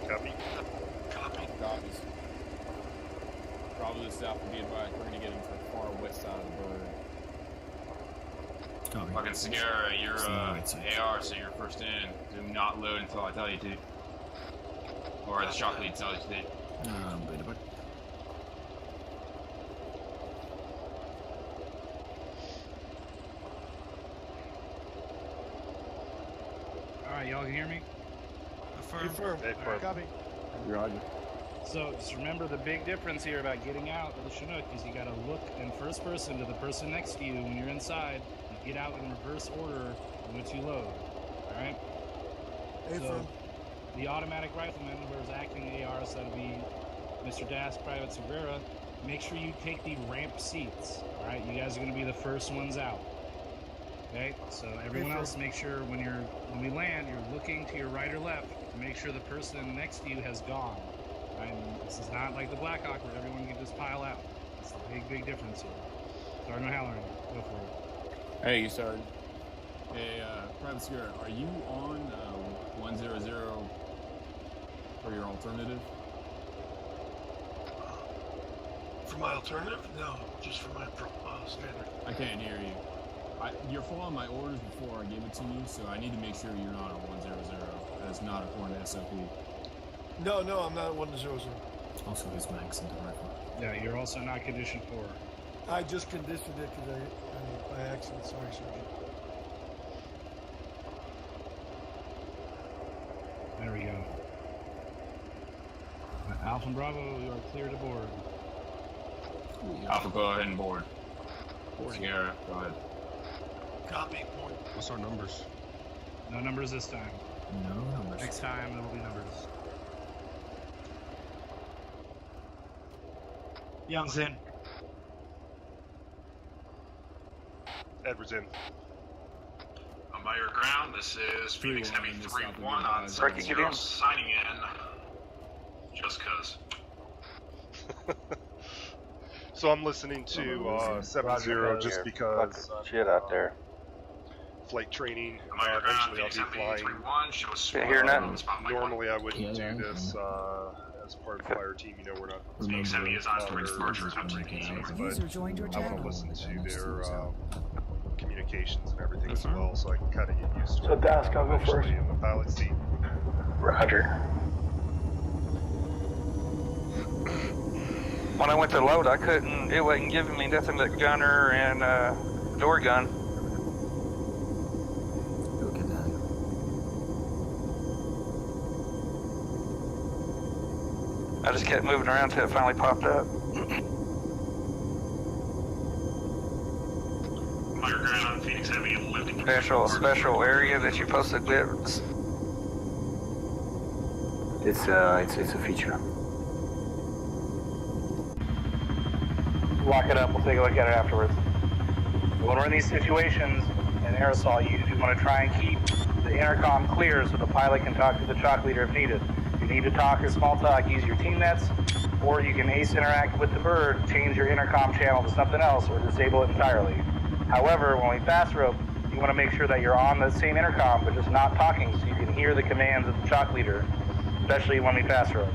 Copy. Copies. Probably south, be advised, we're gonna get into the far west side of the bird. Copy. Fucking Segura, you're right side. AR, so you're first in. Do not load until I tell you to. Or the shock lead tells you to. Wait a bit. Alright, y'all can hear me? Affirm. Copy. Roger. So just remember the big difference here about getting out of the Chinook is you gotta look in first person to the person next to you when you're inside. You get out in reverse order in which you load. Alright? So the automatic rifleman who is acting AR, so that'll be Mr. Das, Private Segura, make sure you take the ramp seats. Alright, you guys are gonna be the first ones out. Okay, so everyone else make sure when we land, you're looking to your right or left to make sure the person next to you has gone. Right? And this is not like the Blackhawk where everyone can just pile out. It's a big difference here. Sergeant O'Halloran, go for it. Hey, Sergeant. Hey, Private Segura, are you on 100 for your alternative? For my alternative? No, just for my standard. I can't hear you. You're following my orders before I gave it to you, so I need to make sure you're not on 100. That is not according to SOP. No, I'm not at 100. Also, his mags in the rifle. Yeah, you're also not condition 4. I just conditioned it because by accident. Sorry, Sergeant. There we go. Alpha and Bravo, you are clear to board. Alpha, go ahead and board. Sierra, go ahead. Copy. What's our numbers? No numbers this time. No numbers. Next time there will be numbers. Young's in. Edwards in. On by your ground, this is Phoenix Heavy 3-1 on Breaking it in. signing in. Just cuz. So I'm listening to 7-0 just because shit out there. flight training. On by your ground, Eventually Phoenix I'll Heavy be flying. 3-1, show us Hear nothing. Normally I wouldn't do this as part of the fire team. You know, we're not Phoenix Heavy is on towards departure. User joined your I want to channel. listen to their communications and everything as well, so I can kind of get used to So it. Das, I'll go Eventually first. in the pilot seat. Roger. When I went to load, it wasn't giving me nothing but gunner and door gun. Look at that. I just kept moving around until it finally popped up. On your ground, Phoenix Heavy lifting. Special area that you posted clips. It's a feature. Lock it up, we'll take a look at it afterwards. When we're in these situations in aerosol, you want to try and keep the intercom clear so the pilot can talk to the chalk leader if needed. If you need to talk or small talk, use your team nets or you can ace interact with the bird, change your intercom channel to something else, or disable it entirely. However, when we fast rope, you want to make sure that you're on the same intercom, but just not talking so you can hear the commands of the chalk leader, especially when we fast rope.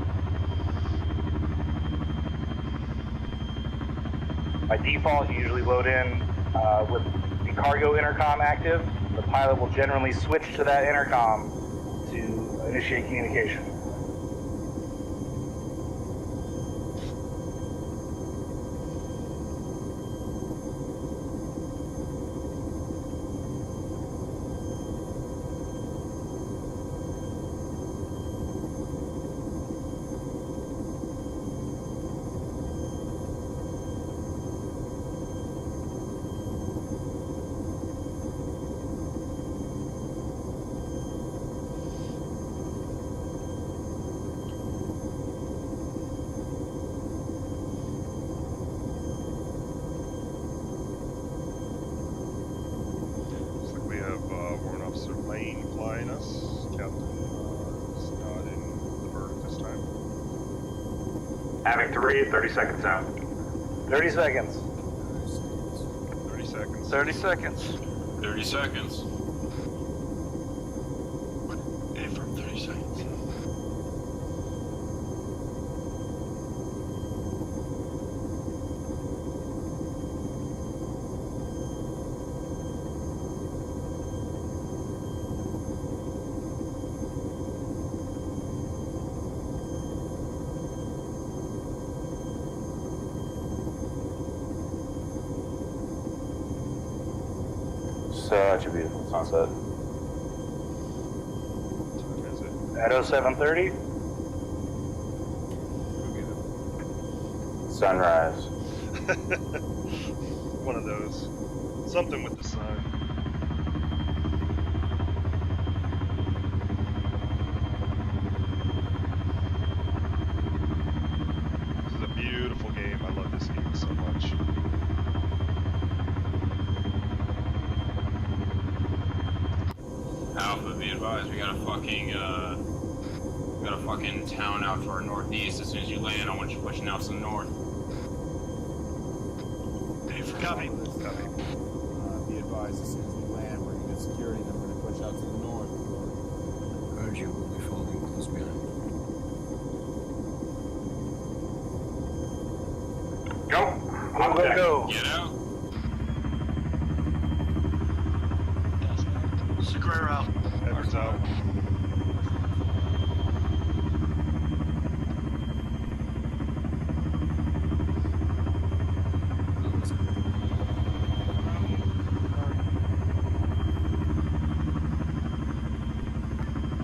By default, you usually load in with the cargo intercom active. The pilot will generally switch to that intercom to initiate communication. Looks like we have Warrant Officer Lane flying us. Captain is not in the bird at this time. Having to read, 30 seconds out. 30 seconds. 30 seconds. 30 seconds. 30 seconds. Affirm 30 seconds. Such a beautiful sunset. At 07:30, Sunrise. One of those. Something with the sun. This is a beautiful game. I love this game so much. Alpha, be advised, we got a fucking town out to our northeast. As soon as you land, I want you pushing out to the north. Copy. Be advised, as soon as we land, we're gonna get security, then we're gonna push out to the north. Urge you will be following close behind. Go. On deck. go. Get out. Square out. Edwards out.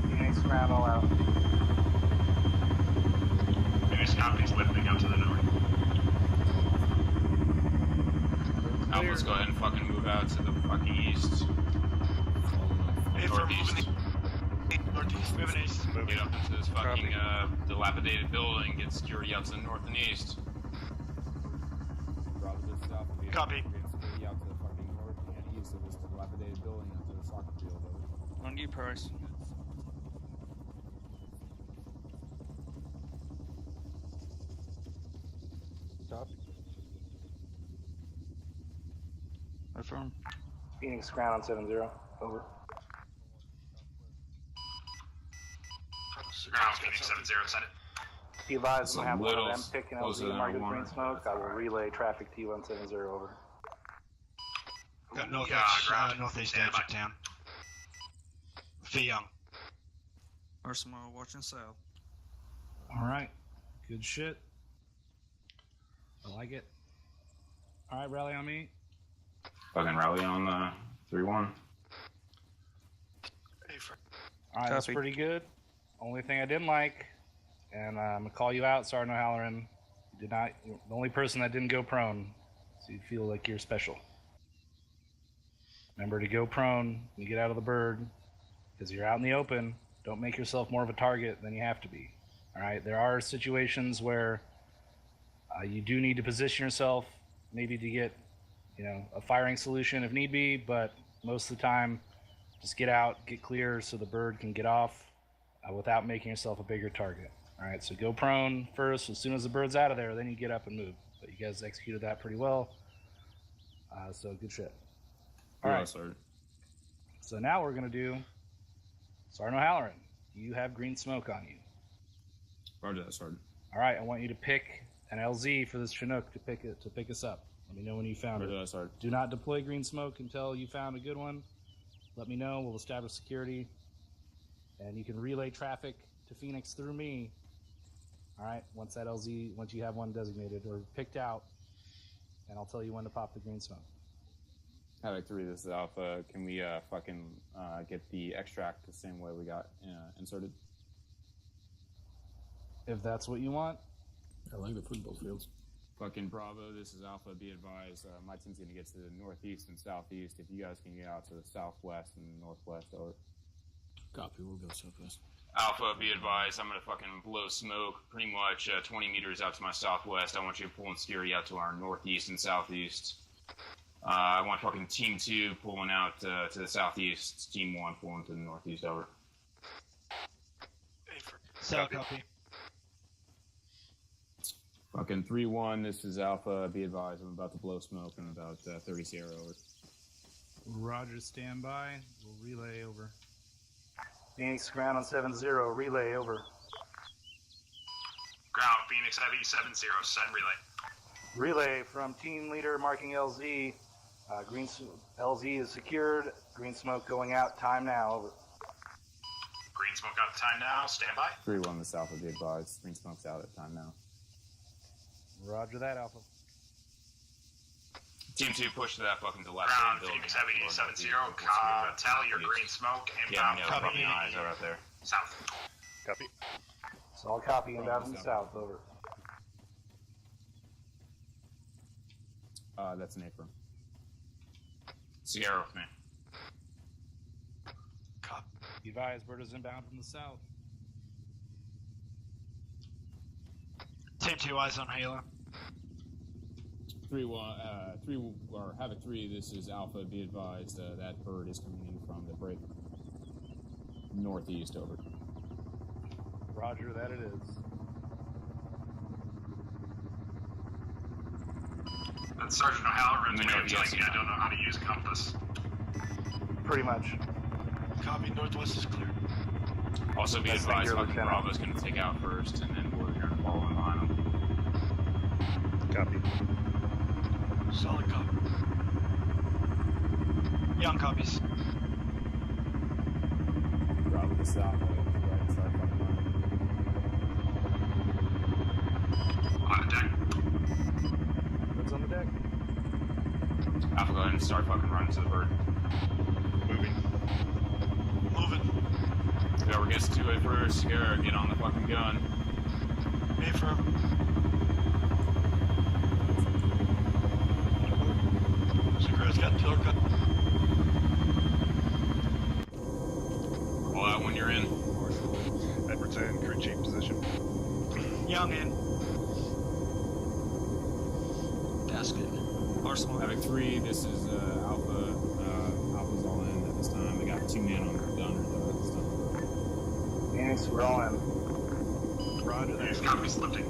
Phoenix ground all out. Phoenix County's lifting out to the north. Alpha, let's go ahead and fucking move out to the fucking east. Northeast. Northeast, moving east. Get up into this fucking dilapidated building, get security out to the north and east. Copy. Security out to the fucking north and east of this dilapidated building out to the soccer field. On you, Price. Copy. Affirm. Phoenix ground on 70. Over. Ground, Phoenix 70, send it. Be advised, I'm going to have one of them Littles picking closer LZ than marked I with green wanted. smoke. I will relay traffic to you on 70. Over. Got northeast edge of town. Fee Young. Arsenal watching south. Alright. Good shit. I like it. Alright, rally on me. Fucking rally on 3-1. Alright, that's Copy. pretty good. Only thing I didn't like, and I'm going to call you out, Sergeant O'Halloran. You're the only person that didn't go prone, so you feel like you're special. Remember to go prone when you get out of the bird, because you're out in the open. Don't make yourself more of a target than you have to be. Alright, there are situations where you do need to position yourself, maybe to get, a firing solution if need be, but most of the time, just get out, get clear so the bird can get off without making yourself a bigger target. All right, so go prone first. As soon as the bird's out of there, then you get up and move. But you guys executed that pretty well. So good shit. All right. So now we're going to do Sergeant O'Halloran. You have green smoke on you. Roger that, Sergeant. All right, I want you to pick an LZ for this Chinook to pick us up. Let me know when you found Roger it. that, Sergeant. Do not deploy green smoke until you found a good one. Let me know. We'll establish security. And you can relay traffic to Phoenix through me. All right, once you have one designated or picked out, and I'll tell you when to pop the green smoke. Havoc 3, this is Alpha. Can we get the extract the same way we got inserted? If that's what you want. I like the football fields. Fucking Bravo, this is Alpha. Be advised, my team's going to get to the northeast and southeast. If you guys can get out to the southwest and northwest, over. Copy, we'll go southwest. Alpha, be advised, I'm going to fucking blow smoke pretty much 20 meters out to my southwest. I want you pulling security out to our northeast and southeast. I want fucking Team 2 pulling out to the southeast, Team 1 pulling to the northeast, over. Copy. Fucking 3-1, this is Alpha. Be advised, I'm about to blow smoke in about 30 Sierra, over. Roger, stand by. We'll relay over. Phoenix, ground on 7-0. Relay, over. Ground, Phoenix Heavy 7-0. Send relay. Relay from team leader marking LZ. LZ is secured. Green smoke going out. Time now, over. Green smoke out the time now. Stand by. 3-1, this Alpha. Be advised, green smoke's out at time now. Roger that, Alpha. Team 2, push to that fucking left. Ground, Phoenix Heavy 7-0. Tell your green smoke. Inbound. Fucking eyes are out there. South. Copy. So I'll copy inbound from the south, over. That's an apron. Sierra with me. Copy. Advise, bird is inbound from the south. Team 2, eyes on Halo. 3-1, or Havoc 3, this is Alpha. Be advised, that bird is coming in from the break northeast, over. Roger, that it is. That's Sergeant O'Halloran's way of telling me I don't know how to use compass. Pretty much. Copy, northwest is clear. Also be advised, fucking Bravo's going to take out first, and then we're going to follow in behind him. Copy. Solid copy. Young copies. Bravo to south, right, start fucking running. On the deck. What's on the deck? Alpha, go ahead and start fucking running to the bird. Moving. Whoever gets to it first, Sierra, get on the fucking gun. Be firm. Sierra's got tiller cut. Call out when you're in. Edwardson, crew chief position. Young in. Gasket. Arsenal. Havoc 3, this is Alpha. Alpha's all in at this time. They got 2 men on the gun at this time. Phoenix, we're all in. Roger that. These copies lifting.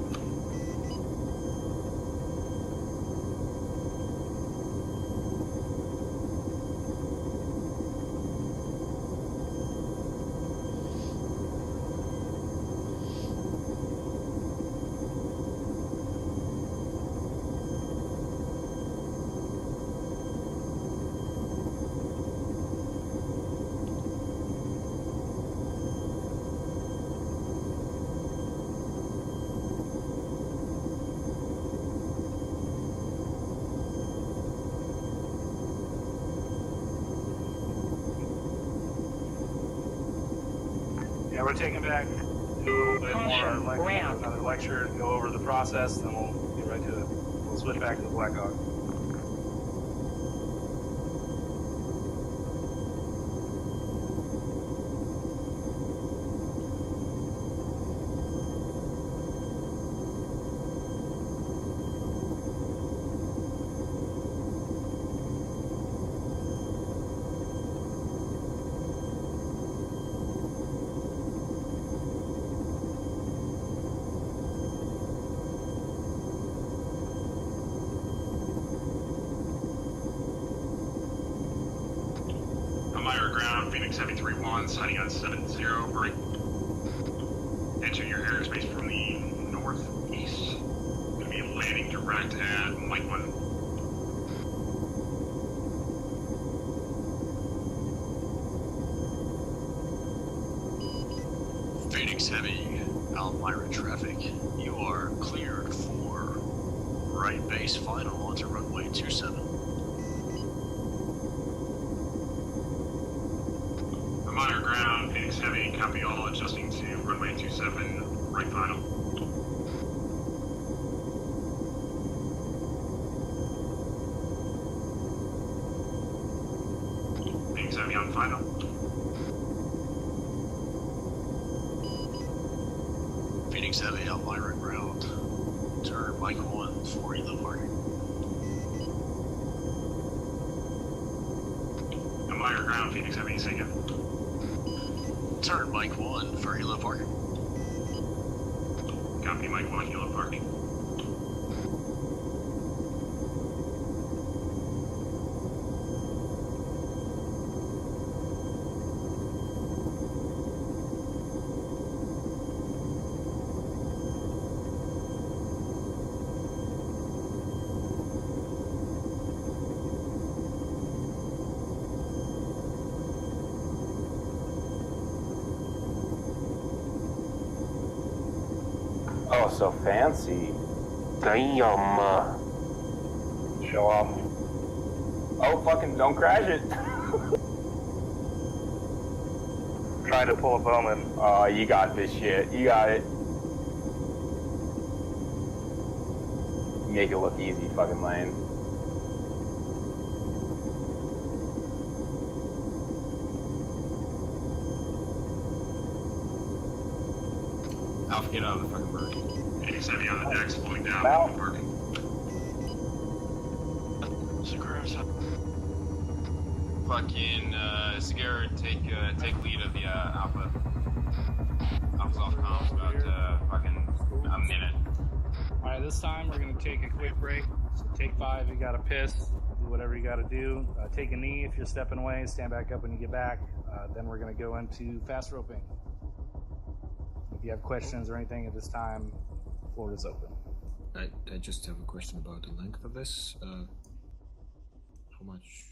Yeah, we're taking back a little bit more, another lecture, go over the process, then we'll get right to it. We'll switch back to the Black Hawk. Phoenix Heavy 3-1s, heading on 7-0, break. Enter your airspace from the northeast. Gonna be landing direct at Mike 1. Phoenix Heavy, Almira traffic. You are cleared for right base final onto runway 27. Almira ground, Phoenix Heavy, copy all, adjusting to runway 27, right final. Phoenix Heavy on final. Phoenix Heavy, Almira ground. Turn Mike 1 for Elo parking. Almira ground, Phoenix Heavy, say again. Turn Mike 1 for Elo parking. Copy Mike 1, Elo parking. Oh, so fancy. Damn. Show off. Oh, fucking don't crash it. Trying to pull a Bowman. Oh, you got this shit. You got it. Make it look easy, fucking lane. Alpha, get out of the fucking bird. Phoenix Heavy on the decks, pulling down Out. the parking. Fucking Segura, take lead of the Alpha. Alpha's off comms about fucking a minute. Alright, this time we're going to take a quick break. So take 5, you got to piss, do whatever you got to do. Take a knee if you're stepping away, stand back up when you get back. Then we're going to go into fast roping. If you have questions or anything at this time, the floor is open. I just have a question about the length of this. How much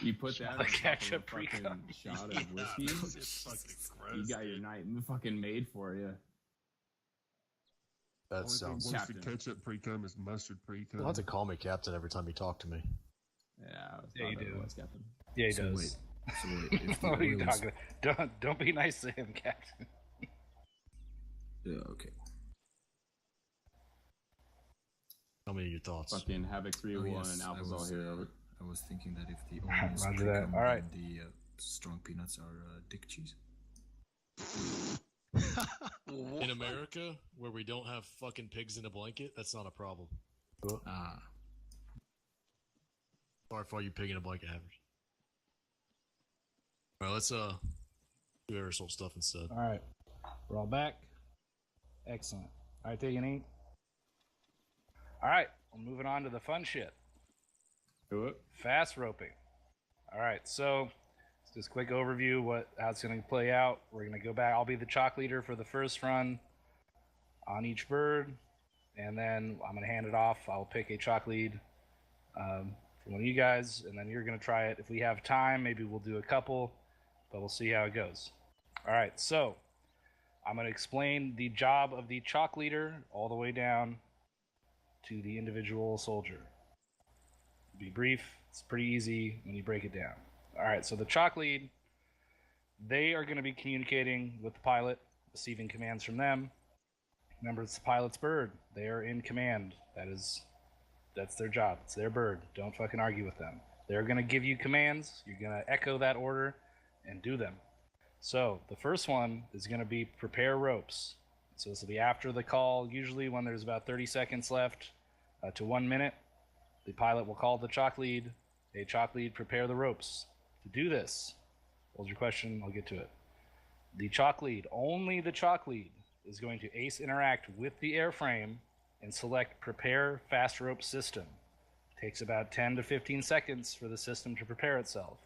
You put that on top of a ketchup fucking pre-cum. shot of whiskey. It's fucking gross. You got your night fucking made for you. That sounds. Worse than ketchup pre-cum is mustard pre-cum. You'll have to call me Captain every time you talk to me. Yeah, you do. Captain. Yeah, he So does. wait, if the What are you oil is- talking? Don't be nice to him, Captain. Yeah, okay. Tell me your thoughts. Fucking Havoc 301 yes, and I Alpha's all was, here. I was thinking that if the oil is Roger that. pre-cum, All right. then the strong peanuts are dick cheese. In America, where we don't have fucking pigs in a blanket, that's not a problem. Ah. Sorry for all you pig in a blanket havers. All right, let's do air assault stuff instead. All right, we're all back. Excellent. All right, take an eat. All right, we're moving on to the fun shit. Do it. Fast roping. All right, so just a quick overview how it's going to play out. We're going to go back. I'll be the chalk leader for the first run on each bird, and then I'm going to hand it off. I'll pick a chalk lead from one of you guys, and then you're going to try it. If we have time, maybe we'll do a couple, but we'll see how it goes. All right, so I'm going to explain the job of the chalk leader all the way down to the individual soldier. Be brief. It's pretty easy when you break it down. All right, so the chalk lead, they are going to be communicating with the pilot, receiving commands from them. Remember, it's the pilot's bird. They are in command. That's their job. It's their bird. Don't fucking argue with them. They're going to give you commands. You're going to echo that order and do them. So the first one is going to be prepare ropes. So this will be after the call, usually when there's about 30 seconds left to 1 minute. The pilot will call the chalk lead. Hey, chalk lead, prepare the ropes. To do this, what was your question? I'll get to it. The chalk lead, only the chalk lead, is going to ace interact with the airframe and select prepare fast rope system. It takes about 10 to 15 seconds for the system to prepare itself.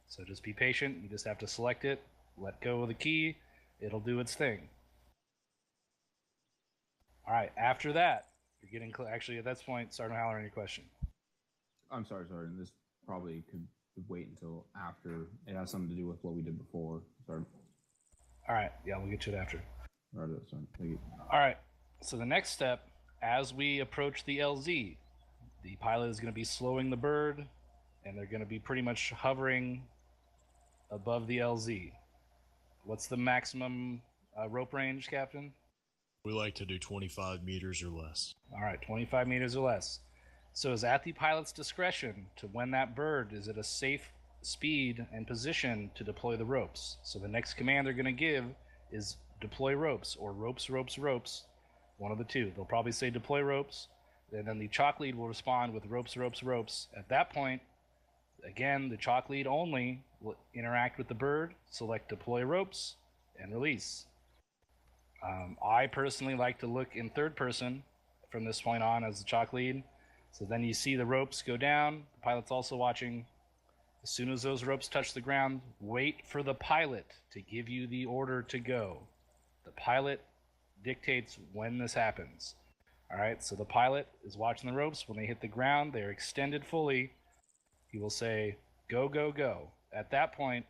So just be patient. You just have to select it, let go of the key, it'll do its thing. All right, after that, you're getting actually at that point, Sergeant Haller, on your question. I'm sorry, Sergeant. This probably could wait until after. It has something to do with what we did before. Sorry. All right, yeah, we'll get to it after. Right, sorry. Thank you. All right, so the next step, as we approach the LZ, the pilot is going to be slowing the bird, and they're going to be pretty much hovering above the LZ. What's the maximum rope range, Captain? We like to do 25 meters or less. All right, 25 meters or less. So it's at the pilot's discretion to when that bird is at a safe speed and position to deploy the ropes. So the next command they're going to give is deploy ropes or ropes, ropes, ropes. One of the two. They'll probably say deploy ropes, and then the chalk lead will respond with ropes, ropes, ropes. At that point, again, the chalk lead only will interact with the bird, select deploy ropes, and release. I personally like to look in third person from this point on as the chalk lead. So then you see the ropes go down. The pilot's also watching. As soon as those ropes touch the ground, wait for the pilot to give you the order to go. The pilot dictates when this happens. All right, so the pilot is watching the ropes. When they hit the ground, they're extended fully. He will say, go, go, go. At that point,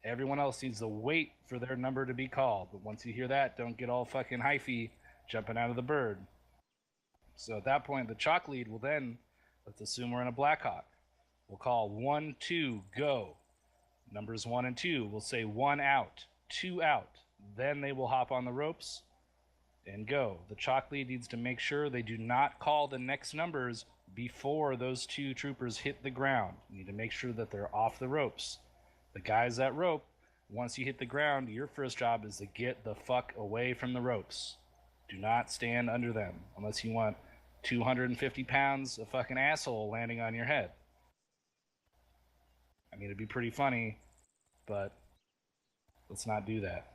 everyone else needs to wait for their number to be called. But once you hear that, don't get all fucking hyphy jumping out of the bird. So at that point, the chalk lead will then, let's assume we're in a Blackhawk. We'll call 1, 2, go. Numbers 1 and 2 will say 1 out, 2 out. Then they will hop on the ropes and go. The chalk lead needs to make sure they do not call the next numbers before those two troopers hit the ground. You need to make sure that they're off the ropes. The guys that rope, once you hit the ground, your first job is to get the fuck away from the ropes. Do not stand under them unless you want 250 pounds of fucking asshole landing on your head. I mean, it'd be pretty funny, but let's not do that.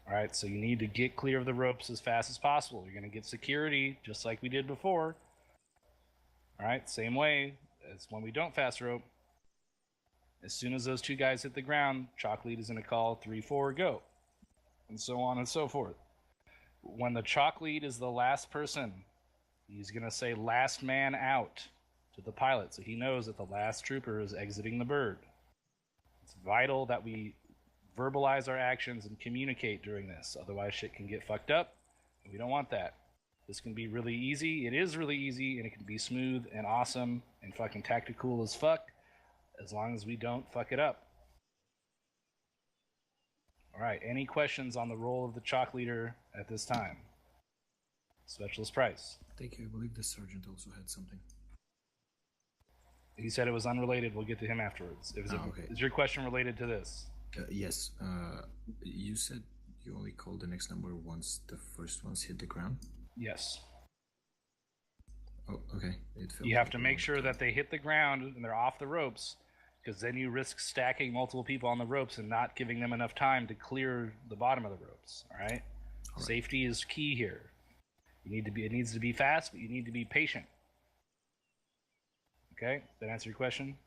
All right, so you need to get clear of the ropes as fast as possible. You're going to get security just like we did before. All right, same way as when we don't fast rope. As soon as those two guys hit the ground, chalk lead is going to call 3, 4, go, and so on and so forth. When the chalk lead is the last person, he's going to say last man out to the pilot, so he knows that the last trooper is exiting the bird. It's vital that we verbalize our actions and communicate during this. Otherwise, shit can get fucked up, and we don't want that. This can be really easy. It is really easy, and it can be smooth and awesome and fucking tactical as fuck, as long as we don't fuck it up. All right, any questions on the role of the chalk leader at this time? Specialist Price. Thank you. I believe the sergeant also had something. He said it was unrelated. We'll get to him afterwards. Okay. Is your question related to this? Yes. You said you only called the next number once the first ones hit the ground? Yes. Oh, okay. You have to make sure that they hit the ground and they're off the ropes, because then you risk stacking multiple people on the ropes and not giving them enough time to clear the bottom of the ropes. All right? Safety is key here. It needs to be fast, but you need to be patient. Okay? That answer your question?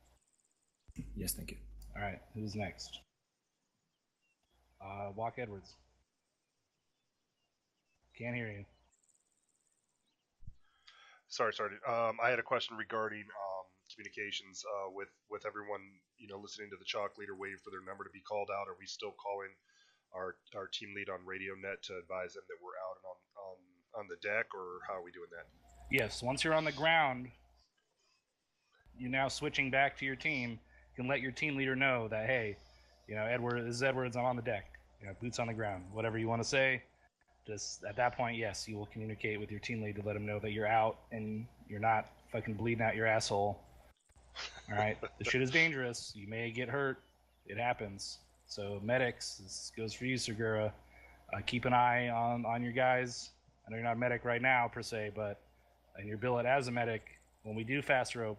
Yes, thank you. All right. Who's next? Walk Edwards. Can't hear you. Sorry, Sergeant. I had a question regarding communications with everyone, listening to the chalk leader waiting for their number to be called out. Are we still calling our team lead on radio net to advise them that we're out and on the deck, or how are we doing that? Yes, once you're on the ground, you're now switching back to your team. You can let your team leader know that, hey, this is Edwards, I'm on the deck. Boots on the ground. Whatever you want to say, just at that point, yes, you will communicate with your team lead to let them know that you're out and you're not fucking bleeding out your asshole. All right? The shit is dangerous. You may get hurt. It happens. So medics, this goes for you, Segura. Keep an eye on your guys. I know you're not a medic right now, per se, but in your billet as a medic, when we do fast rope,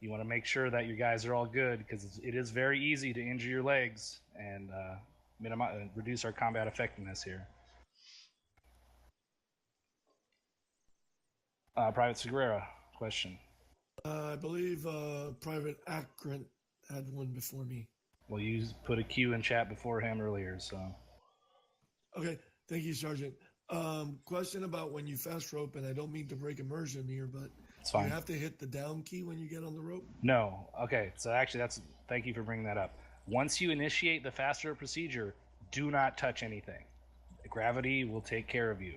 you want to make sure that your guys are all good, because it is very easy to injure your legs and reduce our combat effectiveness here. Private Segura, question. I believe Private Akron had one before me. Well, you put a Q in chat before him earlier, so. Okay, thank you, Sergeant. Question about when you fast rope, and I don't mean to break immersion here, but it's fine. You have to hit the down key when you get on the rope? No. Okay, so actually thank you for bringing that up. Once you initiate the fast rope procedure, do not touch anything. Gravity will take care of you.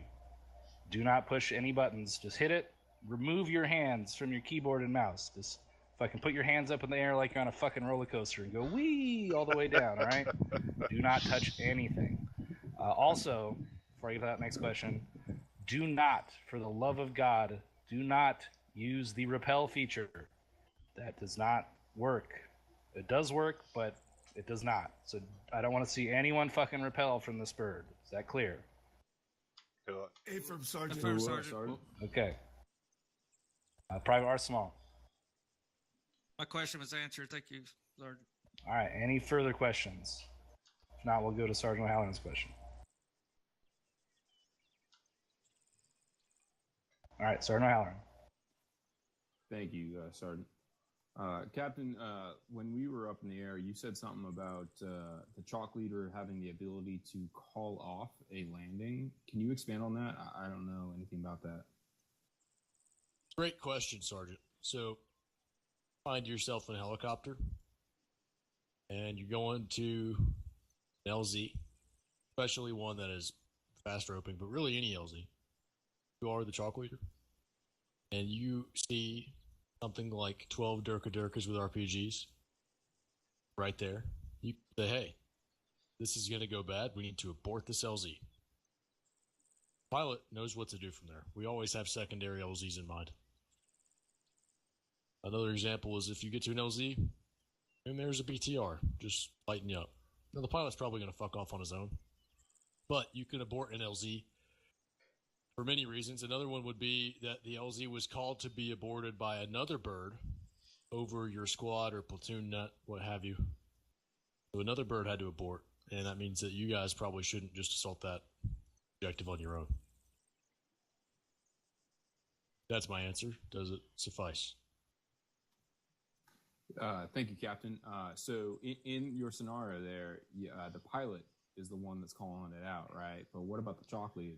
Do not push any buttons. Just hit it. Remove your hands from your keyboard and mouse. Just fucking put your hands up in the air like you're on a fucking roller coaster and go wee all the way down, all right? Do not touch anything. Also, before I get to that next question, do not, for the love of God, do not use the repel feature. That does not work. It does work, but it does not. So I don't want to see anyone fucking repel from this bird. Is that clear? A from Sergeant. Affirm, Sergeant. Okay. Private Arsenal. My question was answered. Thank you, Sergeant. All right. Any further questions? If not, we'll go to Sergeant O'Halloran's question. All right, Sergeant O'Halloran. Thank you, Sergeant. Captain, when we were up in the air, you said something about the chalk leader having the ability to call off a landing. Can you expand on that? I don't know anything about that. Great question, Sergeant. So, find yourself in a helicopter, and you're going to an LZ, especially one that is fast roping, but really any LZ. You are the chalk leader, and you see something like 12 Durkas with RPGs right there. You say, hey, this is going to go bad. We need to abort this LZ. Pilot knows what to do from there. We always have secondary LZs in mind. Another example is if you get to an LZ and there's a BTR, just lighten you up. Now, the pilot's probably going to fuck off on his own, but you can abort an LZ for many reasons. Another one would be that the LZ was called to be aborted by another bird over your squad or platoon net, what have you. So another bird had to abort, and that means that you guys probably shouldn't just assault that objective on your own. That's my answer. Does it suffice? Thank you, Captain. So in your scenario there, the pilot is the one that's calling it out, right? But what about the chalk lead?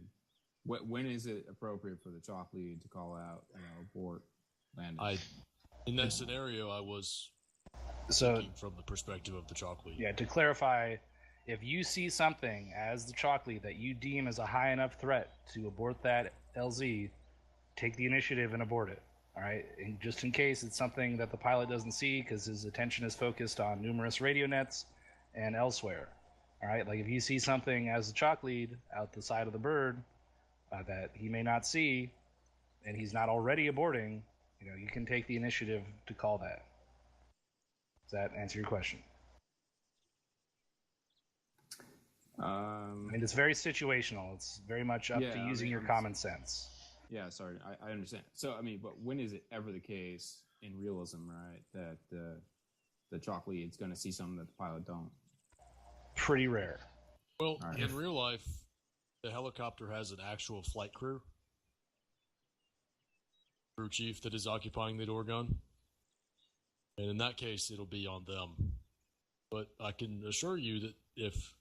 When is it appropriate for the chalk lead to call out, abort landing? In that scenario, I was So, Thinking from the perspective of the chalk lead. yeah, to clarify, if you see something as the chalk lead that you deem as a high enough threat to abort that LZ, take the initiative and abort it. All right, and just in case it's something that the pilot doesn't see because his attention is focused on numerous radio nets and elsewhere. All right, like if you see something as the chalk lead out the side of the bird that he may not see, and he's not already aborting, you can take the initiative to call that. Does that answer your question? I mean, it's very situational. It's very much up to using your common sense. Yeah, sorry, I understand. So, I mean, but when is it ever the case in realism, right, that the chalk lead's going to see something that the pilot don't? Pretty rare. Well, in real life, the helicopter has an actual flight crew chief that is occupying the door gun. And in that case, it'll be on them. But I can assure you that if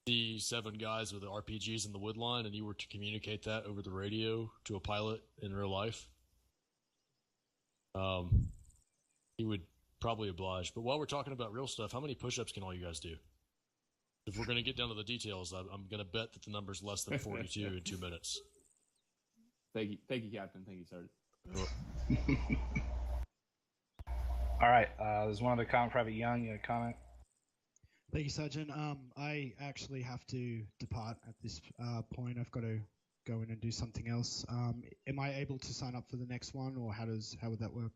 the 7 guys with the RPGs in the wood line and you were to communicate that over the radio to a pilot in real life, he would probably oblige. But while we're talking about real stuff, how many push-ups can all you guys do? If we're going to get down to the details, I'm going to bet that the number's less than 42 in 2 minutes. Thank you, Captain. Thank you, Sergeant. All right, there's one other comment, Private Young. You had a comment? Thank you, Sergeant. I actually have to depart at this point. I've got to go in and do something else. Am I able to sign up for the next one, or how would that work?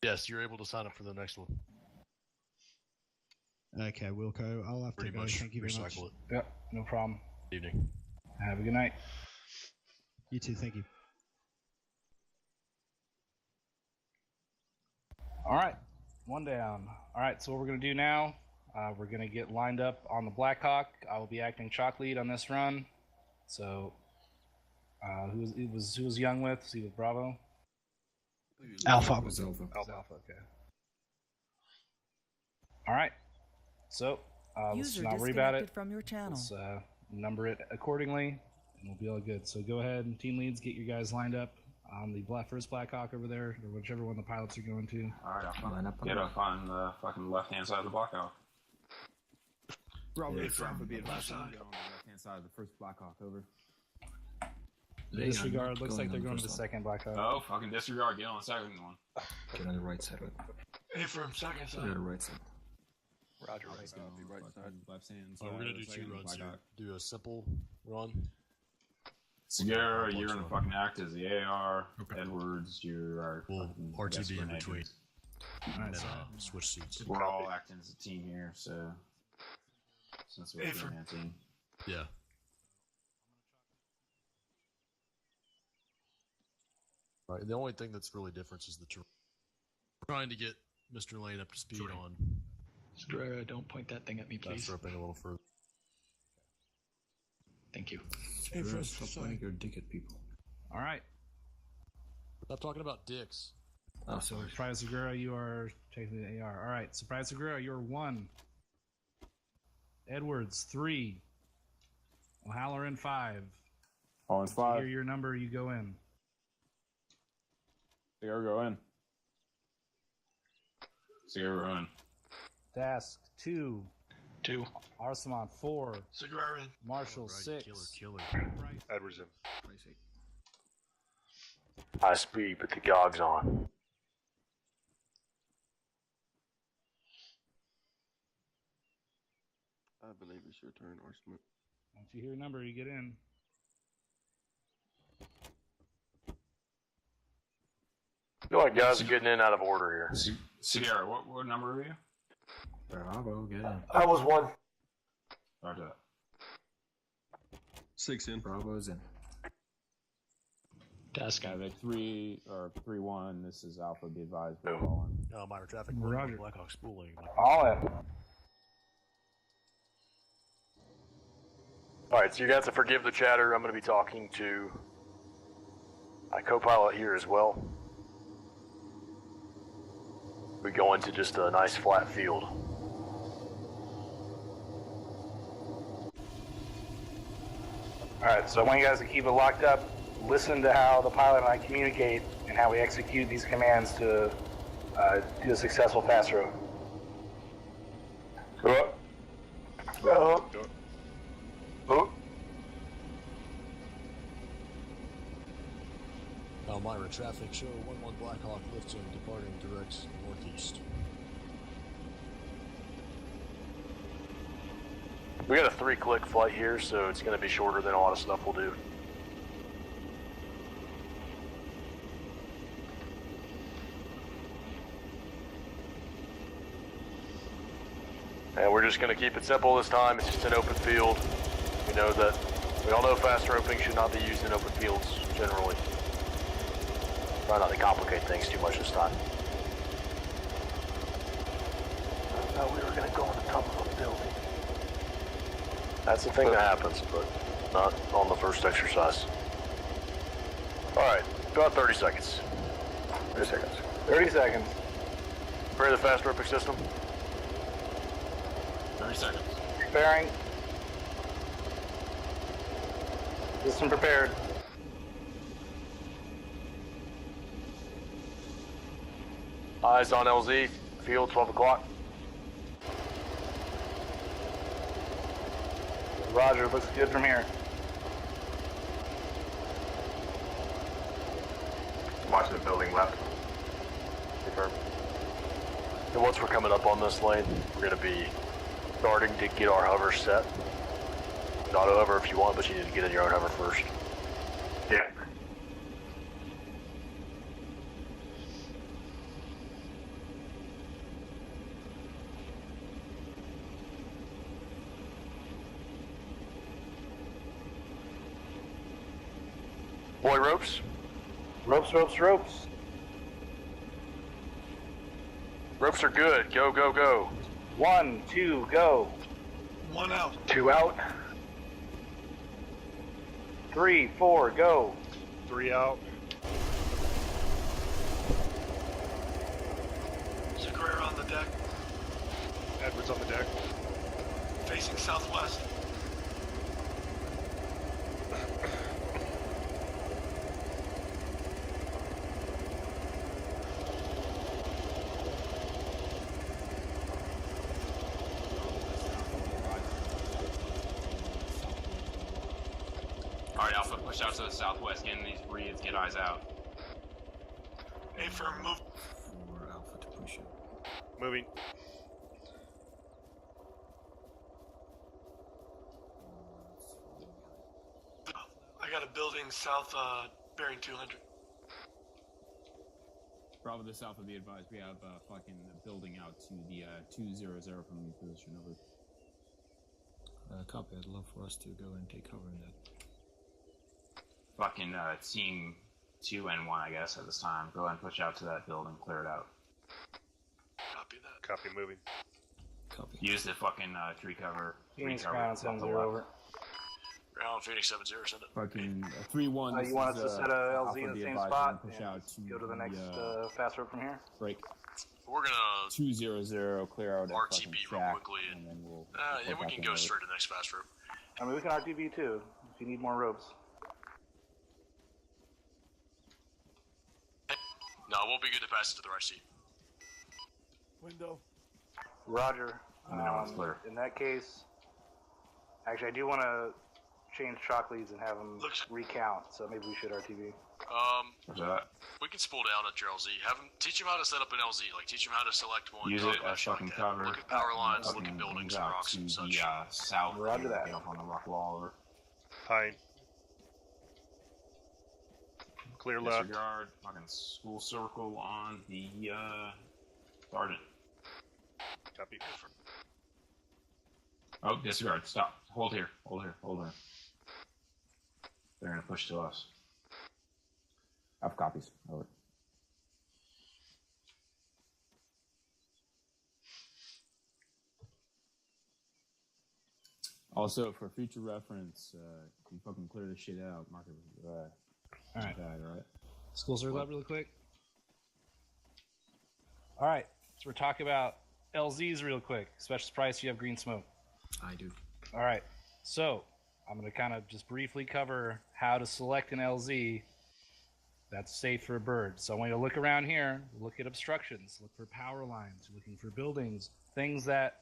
Yes, you're able to sign up for the next one. Okay, Wilco. I'll have to go. Thank you very much. It. Yep, no problem. Evening. Have a good night. You too. Thank you. All right, one down. All right, so what we're going to do now, we're going to get lined up on the Blackhawk. I will be acting chalk lead on this run. So, who was Young with? Was he with Bravo? Alpha. Alpha, okay. All right. So, let's not worry about it. From your channel. Let's number it accordingly, and we'll be all good. So go ahead and team leads, get your guys lined up on the first Blackhawk over there, or whichever one the pilots are going to. Alright, I'll get up on the fucking left-hand side of the Blackhawk. Bravo, Alpha be advised. On the left-hand side of the first Blackhawk, over. Disregard, looks like they're going to the second Blackhawk. Oh, fucking disregard, get on the second one. Get on the right side of it. Affirm, second side. Get on the right side. Roger, right side. right side. Left hand we're going to do 2 runs here. Do a simple run. Sierra, you're going to fucking act as the AR. Okay. Edwards, you're our RTB in between. And then switch seats. We're all acting as a team here, so since we're doing that team. Yeah. Right. The only thing that's really different is the terrain. We're trying to get Mr. Lane up to speed on. Square, don't point that thing at me, please. That's roping a little further. Thank you. Stop pointing your dick at people. All right. Stop talking about dicks. Oh, so Surprise Segura, you are taking the AR. All right, Surprise Segura, you're 1. Edwards, 3. O'Halloran, 5. All in 5. Hear your number, you go in. Sierra, go in. Sierra, go in. Dask, 2. 2. Arsamon, 4. Segura in. Marshall, 6. Killer. Edwards in. High speed, put the gogs on. I believe it's your turn, Arsenal. Once you hear your number, you get in. I feel like guys are getting in out of order here. Sierra, what number are you? Bravo, get in. I was 1. Roger. 6 in. Bravo's in. Task Havoc 3-1. This is Alpha. Be advised. We're all in. Minor traffic. Roger. Blackhawk spooling. All in. Alright, so you guys have forgive the chatter. I'm going to be talking to my co-pilot here as well. We go into just a nice flat field. Alright, so I want you guys to keep it locked up. Listen to how the pilot and I communicate and how we execute these commands to Do a successful fast rope. Go up. Go up. Oh. Elmira traffic show 11 Blackhawk lifting departing direct northeast. We got a 3-click flight here, so it's going to be shorter than a lot of stuff we'll do. And we're just going to keep it simple this time. It's just an open field. We all know fast roping should not be used in open fields generally. Try not to complicate things too much this time. I thought we were going to go on the top of a building. That's the thing that happens, but not on the first exercise. Alright, about 30 seconds. 30 seconds. 30 seconds. Prepare the fast roping system. 30 seconds. Preparing. System prepared. Eyes on LZ, field 12 o'clock. Roger, looks good from here. Watching the building left. Confirm. And once we're coming up on this lane, we're going to be starting to get our hover set. Auto hover if you want, but you need to get in your own hover first. Yeah. Boy ropes. Ropes, ropes, ropes. Ropes are good. Go, go, go. 1, 2, go. 1 out. 2 out. 3, 4, go. 3 out. Segura on the deck. Edwards on the deck. Facing southwest. Alright, Alpha, push out to the southwest, get in these reeds, get eyes out. A firm move. For Alpha to push it. Moving. I got a building south, bearing 200. Bravo to south of the advised. We have fucking building out to the 200 from the position over. Copy. I'd love for us to go and take cover in that. Fucking team 2 and 1, I guess, at this time. Go ahead and push out to that building, clear it out. Copy that. Copy moving. Copy. Use the fucking tree cover. Phoenix cover ground, off 7 the 0 left. over. Ground Phoenix 7-0, send it. Fucking 3-1. You want us to set a LZ in the same spot push and out to go to the next the, fast rope from here? break. We're gonna 200, clear out RTB real shack, quickly, and then we'll yeah, we can go straight to the next fast rope. I mean, we can RTB too, if you need more ropes. No, we'll be good to pass it to the right seat. Window. Roger. It's clear. In that case, actually, I do want to change chalk leads and have them recount, so maybe we should RTB. What's that? We can spool down at your LZ. Teach them how to set up an LZ. Like, teach them how to select one. Use go it to a as shot fucking like cover. that. Look at power lines, look Fucking at buildings move and out rocks to and the such. south. Roger that. Get up on the rock wall over. Pine. Clear left. Disregard. Fucking school circle on the sergeant. Copy. Oh, disregard. Stop. Hold here. Hold here. Hold here. They're gonna push to us. Up copies. Over. Also, for future reference, you fucking clear this shit out. Mark it. Alright. Right. School circle up really quick. Alright, so we're talking about LZs real quick. Special price, you have green smoke. I do. Alright, so I'm going to kind of just briefly cover how to select an LZ That's safe for a bird. So I want you to look around here, look at obstructions, look for power lines, looking for buildings, things that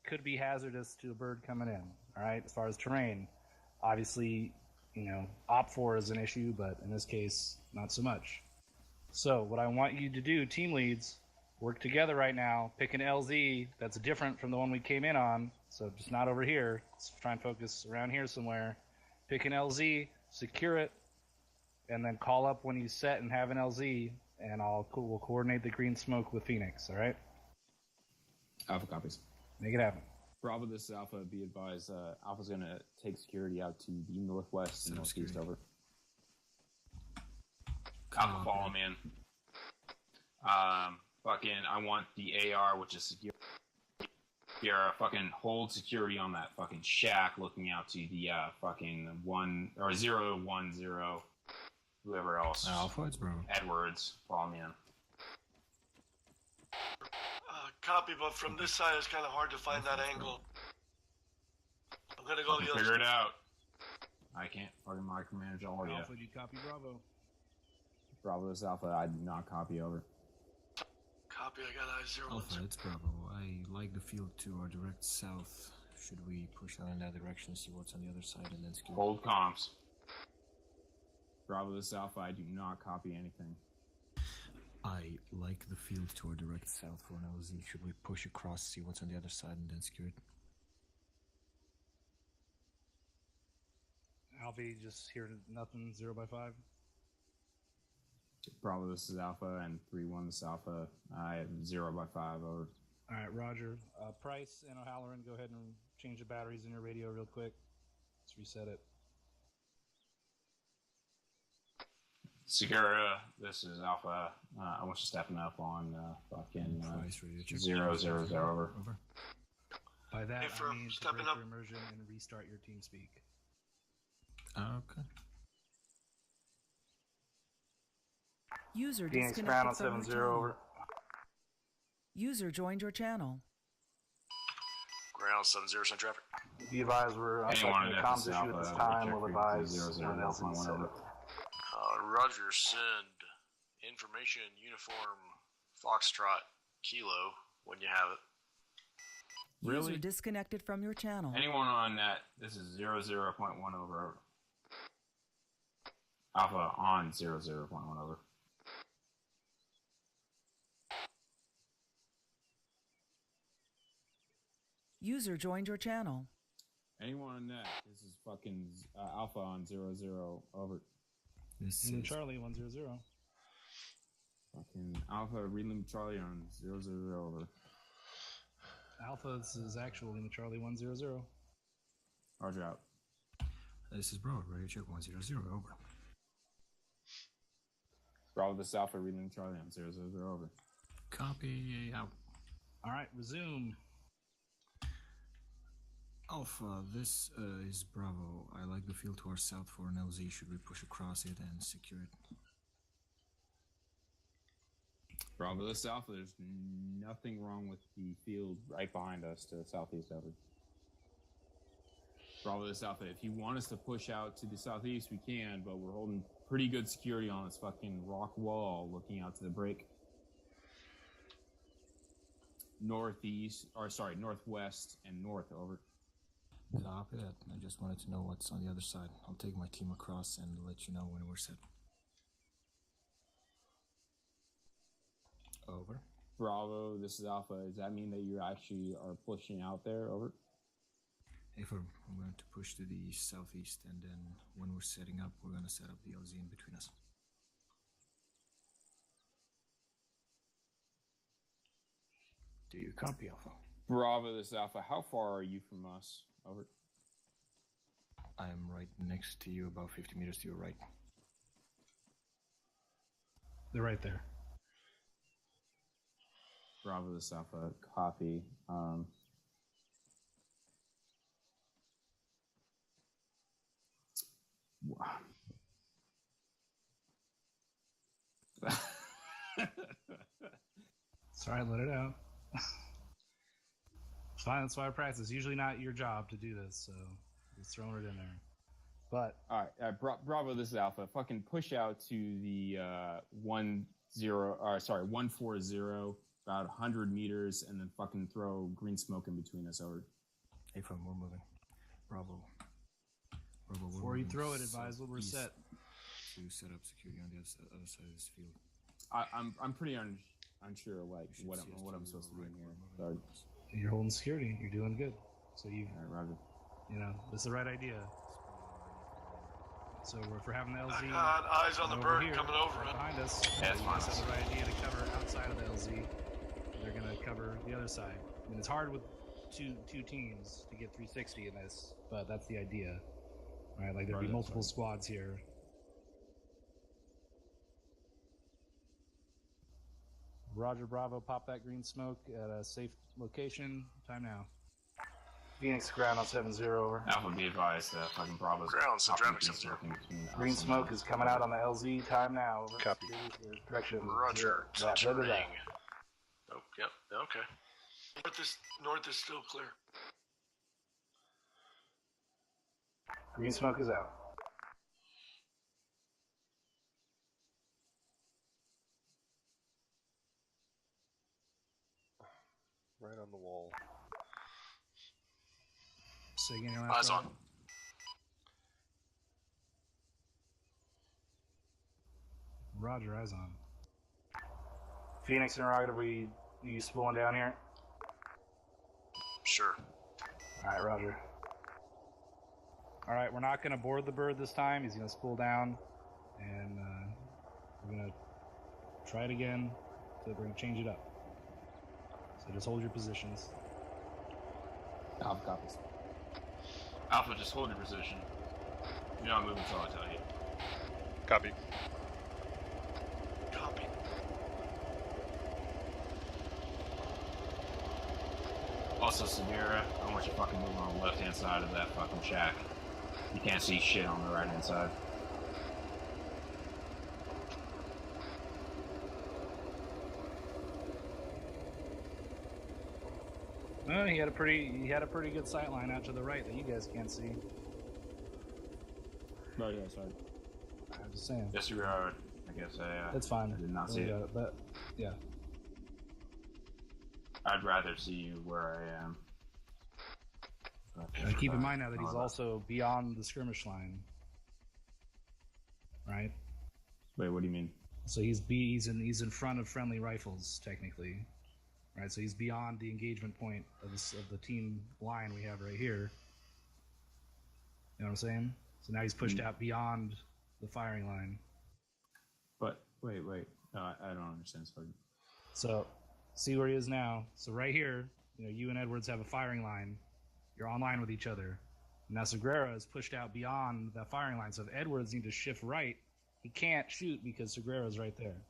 could be hazardous to a bird coming in. All right, as far as terrain, obviously, OP4 is an issue, but in this case, not so much. So what I want you to do, team leads, work together right now. Pick an LZ that's different from the one we came in on, so just not over here. Let's try and focus around here somewhere. Pick an LZ, secure it, and then call up when you set and have an LZ, and we'll coordinate the green smoke with Phoenix. All right? Alpha copies. Make it happen. Bravo, this is Alpha. Be advised, Alpha's going to take security out to the northwest and northeast. Over. Alpha, follow me in. I want the AR, which is secure. Here, fucking hold security on that fucking shack, looking out to the fucking 010, whoever else. Alpha, it's Bravo. Edwards, follow me in. Copy, but from this side it's kind of hard to find that angle. I'm gonna go the other figure it out. I can't fucking micromanage all of you. Alpha, do you copy Bravo? Bravo, this is Alpha. I do not copy. Over. Copy, I got I-0. Alpha, it's Bravo. I like the field to our direct south. Should we push out in that direction, see what's on the other side, and then skew? Hold comms. Bravo, this is Alpha. I do not copy anything. I like the field to our direct south for an LZ. Should we push across, see what's on the other side, and then skew it? Alfie, just hear nothing, 0 by 5. Bravo, this is Alpha, and 3-1, this is Alpha. I have 0 by 5, over. All right, Roger. Price and O'Halloran, go ahead and change the batteries in your radio real quick. Let's reset it. Segura, this is Alpha. I want you stepping up on fucking 000, over. By that, Hey, I mean to break your immersion and restart your team speak. Okay. User Phoenix disconnected ground on from your 7-0, channel. over. User joined your channel. Ground 70, send traffic. Be advised we're unchecking the comms issue at this time. We'll advise when else is set up. Roger, send information uniform Foxtrot Kilo when you have it. Really? User disconnected from your channel. Anyone on that? This is 00.1, over. Alpha on 00.1, over. User joined your channel. Anyone on that? This is fucking Alpha on 00, over. This And is Charlie 100. Fucking Alpha, reading Charlie on 00, over. Alpha, this is actual Lima Charlie 100. Roger out. This is Bravo, radio check 100, over. Bravo, this is Alpha, reading Charlie on 000, over. Copy, out. All right, resume. Alpha, this is Bravo. I like the field to our south for an LZ. Should we push across it and secure it? Bravo, this is Alpha. There's nothing wrong with the field right behind us to the southeast, over. Bravo, this is Alpha. If you want us to push out to the southeast, we can, but we're holding pretty good security on this fucking rock wall looking out to the break. Northwest and north, over. Copy that. I just wanted to know what's on the other side. I'll take my team across and let you know when we're set. Over. Bravo, this is Alpha. Does that mean that you actually are pushing out there, over? If I'm going to push to the southeast, and then when we're setting up, we're going to set up the LZ in between us. Do you copy, Alpha? Bravo, this is Alpha. How far are you from us? Over. I'm right next to you, about 50 meters to your right. They're right there. Bravo, this is Alpha. Copy. Sorry, let it out. It's fine, that's why I practice. It's usually not your job to do this, so just throwing it in there. But all right, Bravo. This is Alpha. Fucking push out to the 140, about 100 meters, and then fucking throw green smoke in between us. Over. A-Firm, we're moving. Bravo. Before you throw it, advise what we're set. To set up security on the other side of this field. I'm pretty unsure like what I'm supposed to do in here. Sorry. You're holding security. You're doing good. So you, all right, Roger. You know, this is the right idea. So if we're having the LZ, I got eyes on the bird here, coming over. right behind us. Yeah, you guys have the right idea to cover outside of the LZ. They're gonna cover the other side. I mean, it's hard with two teams to get 360 in this, but that's the idea, right? Like there'd be multiple squads here. Roger, Bravo, pop that green smoke at a safe location. Time now. Phoenix ground on 7-0 over. Alpha, be advised, fucking Bravo's Ground, so traffic 7-0. Green smoke is coming out on the LZ. Time now. Over. Copy. Correction. Roger. Yeah, Touching. that. Oh, yep. Okay. North is still clear. Green smoke is out. Right on the wall. So you getting Eyes on. Roger, eyes on. Phoenix interrogative, you spooling down here? Sure. Alright, Roger. Alright, we're not going to board the bird this time. He's going to spool down. And we're going to try it again. So we're going to change it up. So just hold your positions. Alpha copies. Alpha, just hold your position. You're not moving until I tell you. Copy. Copy. Also, Samira, I want you fucking moving on the left-hand side of that fucking shack. You can't see shit on the right-hand side. Well, he had a pretty good sight line out to the right that you guys can't see. Right, yeah, sorry. I'm just saying. Disregard. I guess That's fine. I did not see it. But yeah. I'd rather see you where I am. And keep in mind now that he's also beyond the skirmish line, right? Wait, what do you mean? So he's in front of friendly rifles technically, right? So he's beyond the engagement point of the team line we have right here. You know what I'm saying? So now he's pushed out beyond the firing line. But wait, no, I don't understand. Sorry. So see where he is now. So right here, you and Edwards have a firing line. You're online with each other. Now Segura is pushed out beyond that firing line. So if Edwards needs to shift right, he can't shoot because Segura is right there.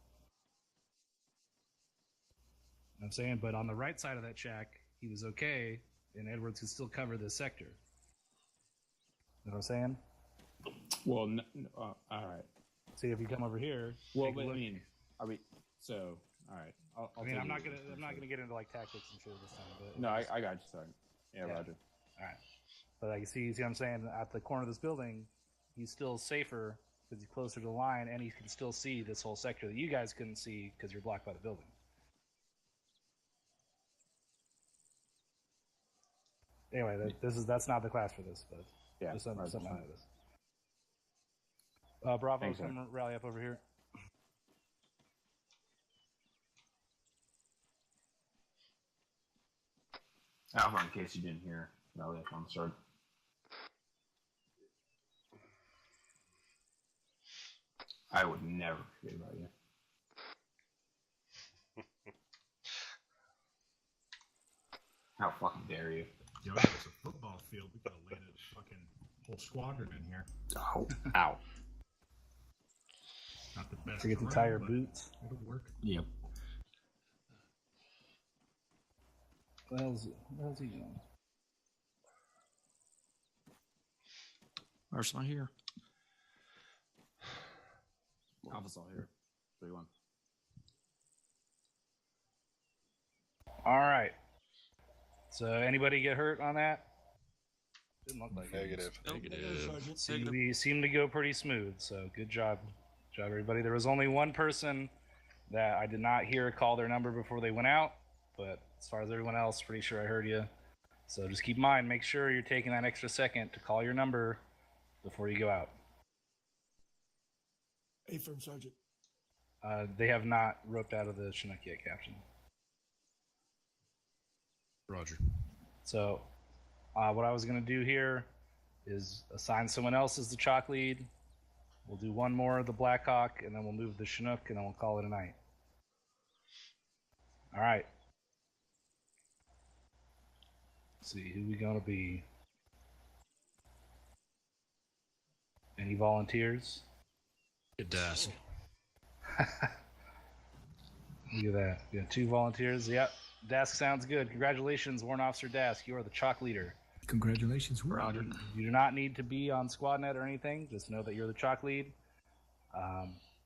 You know what I'm saying? But on the right side of that shack, he was okay, and Edwards could still cover this sector. You know what I'm saying? Well, all right. See if you come over here. Well, but I mean, so all right. I'll I'm not gonna get into like tactics and shit this time. But no, I got you. Sorry. Yeah, Roger. All right. But like, see what I'm saying? At the corner of this building, he's still safer because he's closer to the line, and he can still see this whole sector that you guys couldn't see because you're blocked by the building. Anyway, that's not the class for this, but yeah, just something out of this. Bravo, Thanks, come rally up over here. Alpha, in case you didn't hear, rally up on the sword. I would never forget about you. How fucking dare you? Yo, it's a football field. We could have landed a fucking whole squadron in here. Oh, ow. Not the best. Forget to tie your boots. It'll work. Yep. What the hell's he doing? Arsenal here. Alpha's all here. 3-1. All right. So anybody get hurt on that? Didn't look like Negative. it. We seem to go pretty smooth, so good job. Good job, everybody. There was only one person that I did not hear call their number before they went out, but as far as everyone else, pretty sure I heard you. So just keep in mind, make sure you're taking that extra second to call your number before you go out. Affirm, Sergeant. They have not roped out of the Chinook yet, Captain. Roger. So what I was going to do here is assign someone else as the chalk lead. We'll do one more of the Blackhawk, and then we'll move the Chinook, and then we'll call it a night. All right. Let's see, who we going to be? Any volunteers? Good Dask. Look at that. We got 2 volunteers. Yep. Dask sounds good. Congratulations, Warrant Officer Dask. You are the chalk leader. Congratulations, Roger. You do not need to be on SquadNet or anything. Just know that you're the chalk lead.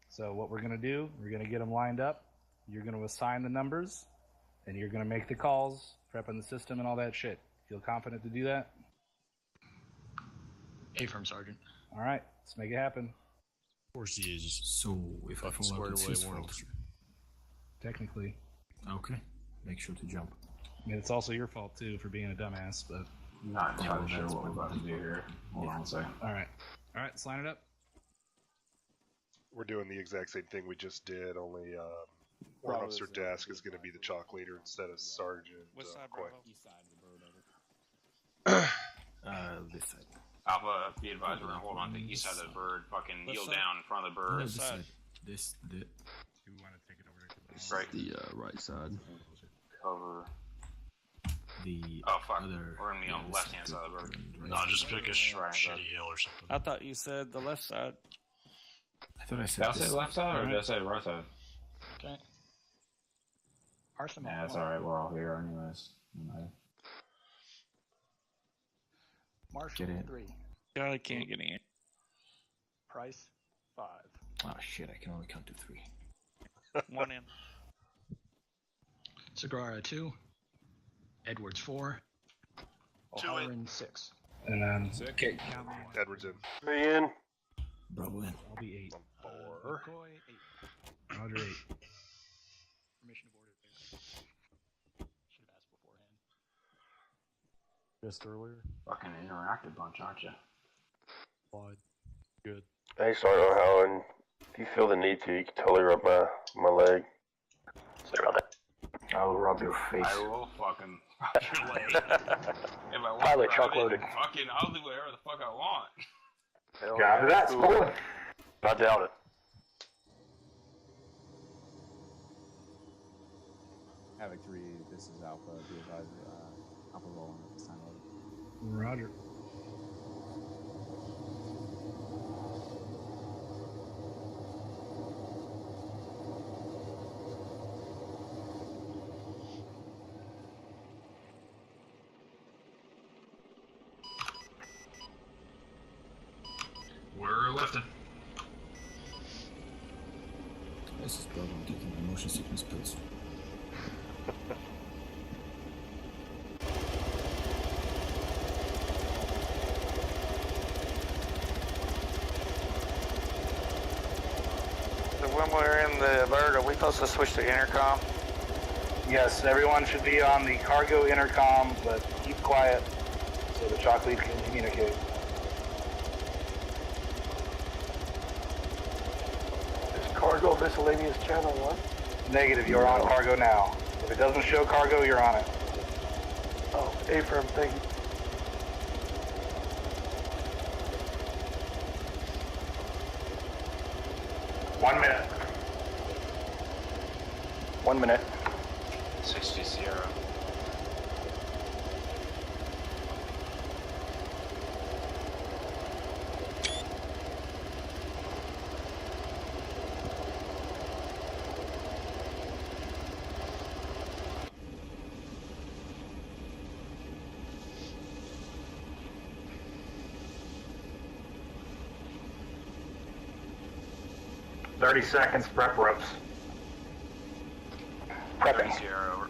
So what we're going to do, we're going to get them lined up. You're going to assign the numbers, and you're going to make the calls, prepping the system and all that shit. Feel confident to do that? Affirm, Sergeant. All right. Let's make it happen. Of course he is. So if I fall out, squared it's away, his Warrant fault. Officer. Technically. Okay. Make sure to jump. I mean, it's also your fault, too, for being a dumbass, but... Not entirely sure what we're about to do here. Hold on a second. All right. All right, let's line it up. We're doing the exact same thing we just did, only Warrant Officer Dask is going to be the chalk leader instead of Sergeant. What side, Quay. This side. Alpha, be advised, we're gonna hold on to the east side of the bird. Fucking kneel down in front of the bird. No, this side. This. Do we want to take it over to Right. The right side. Cover. The Oh fuck. other. We're gonna be on the left hand side of the bird. No, just pick a shitty hill or something. I thought you said the left side. I thought I said Did I this say left side or did I say right side? Okay. Arsenal. Yeah, that's alright. We're all here anyways. Marshall, Get in. 3. God, I can't get in. Price, 5. Oh shit! I can only count to 3. 1 in. Segarra 2. Edwards 4. 2 in. O'Halloran 6. And then... Okay. Edwards in. 3 in. Bravo in. I'll be 8. 4. McCoy, 8. Roger 8. Permission of order. Should have asked beforehand. Just earlier. Fucking interactive bunch, aren't you? Slide. Good. Hey, Sergeant O'Halloran. If you feel the need to, you can totally rub my leg. Sorry about that. I will rub your face. I will fucking rub your leg. If I want Pilot to truck rub it, loaded. Fucking, I'll do whatever the fuck I want. Copy that, Spoiler. I doubt it. Havoc 3, this is Alpha. Be advised, Alpha rolling at this time. Roger. We're lifting. This is Bravo. I'm taking my motion sickness pills. So when we're in the bird, are we supposed to switch to intercom? Yes, everyone should be on the cargo intercom, but keep quiet so the chalk lead can communicate. Is cargo miscellaneous channel 1? Negative, you're on cargo now. If it doesn't show cargo, you're on it. Oh, affirm, thank you. One minute. 1 minute. 60 Sierra. Seconds, prep ropes. Prepping. Sierra over.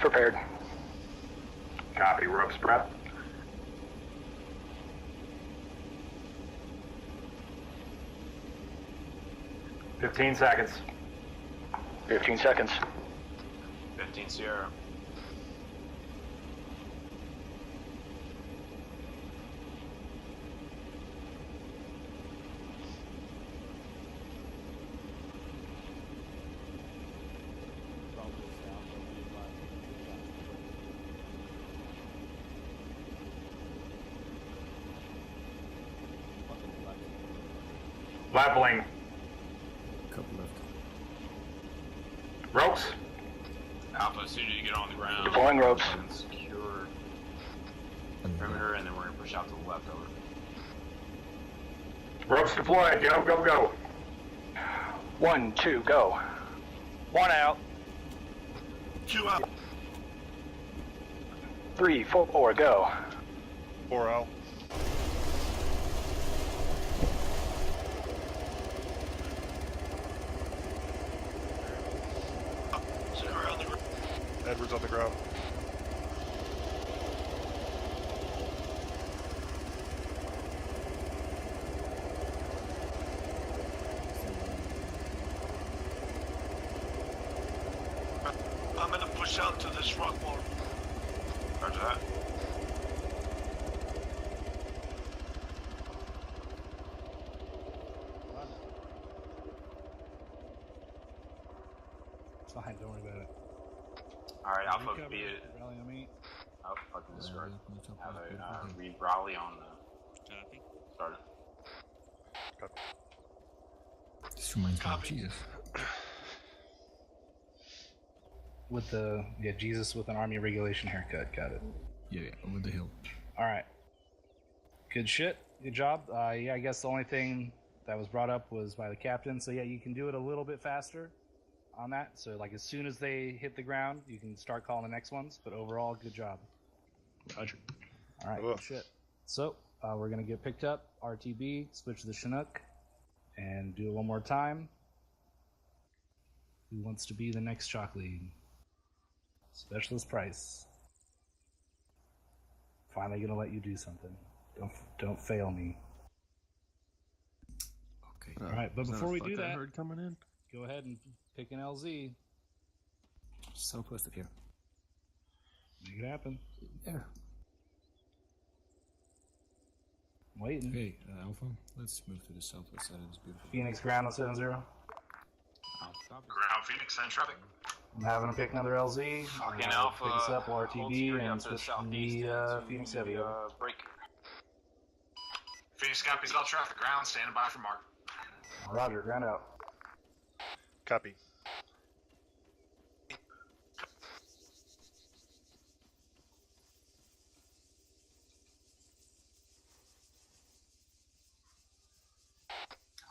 prepared. Copy. Ropes prep. "15 seconds. 15 seconds. 15 Sierra. Leveling. Couple left. Ropes. Alpha, as soon as you get on the ground, Deploying ropes. Secure perimeter, and then we're gonna push out to the left over. Ropes deployed. Go, go, go. 1, 2, go. 1 out. 2 out. 3, 4, go. 4 out. Zero on the ground. Edwards on the ground. I'm gonna push out to this rock wall. Roger that. It's fine, don't worry about it. Alright, Alpha, Recover, be it. rally on me. Oh, fucking discard. Have a read Raleigh on the. Copy. Start it. This reminds me of Jesus. With the Jesus with an Army regulation haircut. Got it. Yeah, with the hill. All right. Good shit. Good job. Yeah, I guess the only thing that was brought up was by the captain. So yeah, you can do it a little bit faster on that. So like as soon as they hit the ground, you can start calling the next ones. But overall, good job. Roger. All right. Good shit. So we're gonna get picked up. RTB. Switch to the Chinook, and do it one more time. Who wants to be the next Chalk Lead? Specialist Price. Finally gonna let you do something. Don't fail me. Okay. All right, but before we do that, herd coming in? go ahead and pick an LZ. Southwest of here. Make it happen. Yeah. I'm waiting. Hey, Alpha, let's move to the southwest side of this beautiful. Phoenix ground on 7-0. Ground Phoenix, send traffic. I'm having to pick another LZ. Fucking Alpha. Pick us up hold RTB straight and up to the switch to southeast the to Phoenix the, Heavy. break. Phoenix copies all traffic. Ground, standing by for mark. Roger, ground out. Copy.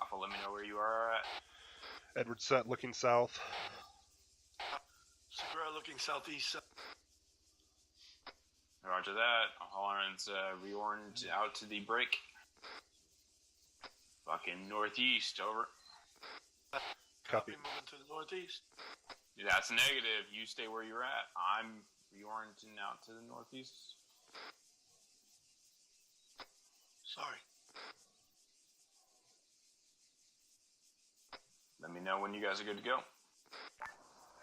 Alpha, let me know where you are at. Edwards set looking south. Segura looking southeast. Roger that. Horns reorient out to the break. Fucking northeast, over. Copy. Moving to the northeast. That's negative. You stay where you're at. I'm reorienting out to the northeast. Sorry. Let me know when you guys are good to go.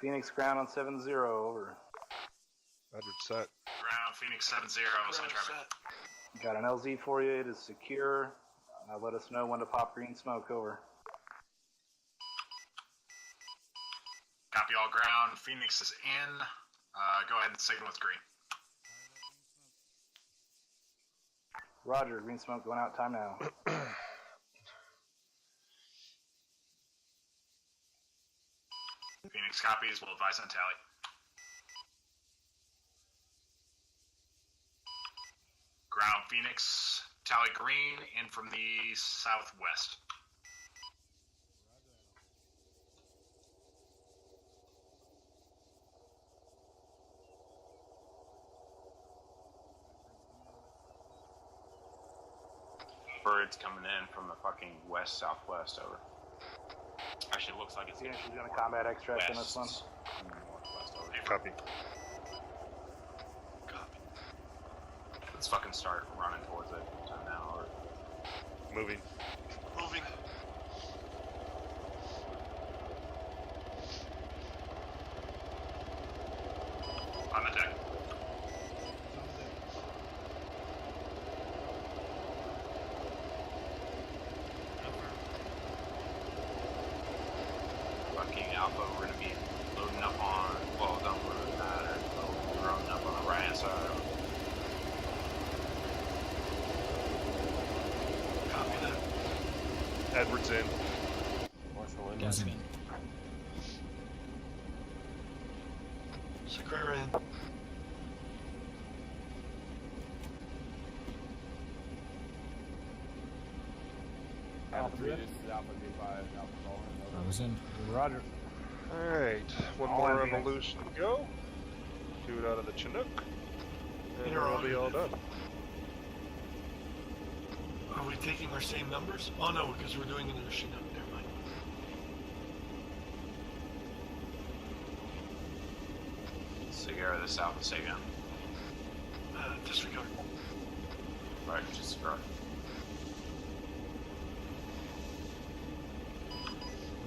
Phoenix ground on 7-0, over. Edwards set. Ground Phoenix 7-0, send traffic. Got an LZ for you. It is secure. Let us know when to pop green smoke, over. Copy all ground. Phoenix is in. Go ahead and signal with green. Roger, green smoke going out, time now. Phoenix copies. We'll advise on tally. Ground Phoenix, tally green, in from the southwest. Birds coming in from the fucking west-southwest, over. Actually, it looks like it's Phoenix is doing a combat extract on this one. northwest, over. Copy. Let's fucking start running towards it now. Or... Moving. Moving. On the deck. Fucking Alpha, we're gonna be loading up on, well, don't load that, or loading up on the right hand side. Copy that. Edwards in. Marshall in. Gas in. Secure in. Alpha 3, this is Alpha 5, Alpha calling. I was in. Roger. Alright, one All more empty. revolution to go. Do it out of the Chinook. And You're we'll on be it. all done. Are we taking our same numbers? Oh no, because we're doing it in a Chinook. Never mind. Segura, this Alpha, say again. Disregard. Right, disregard.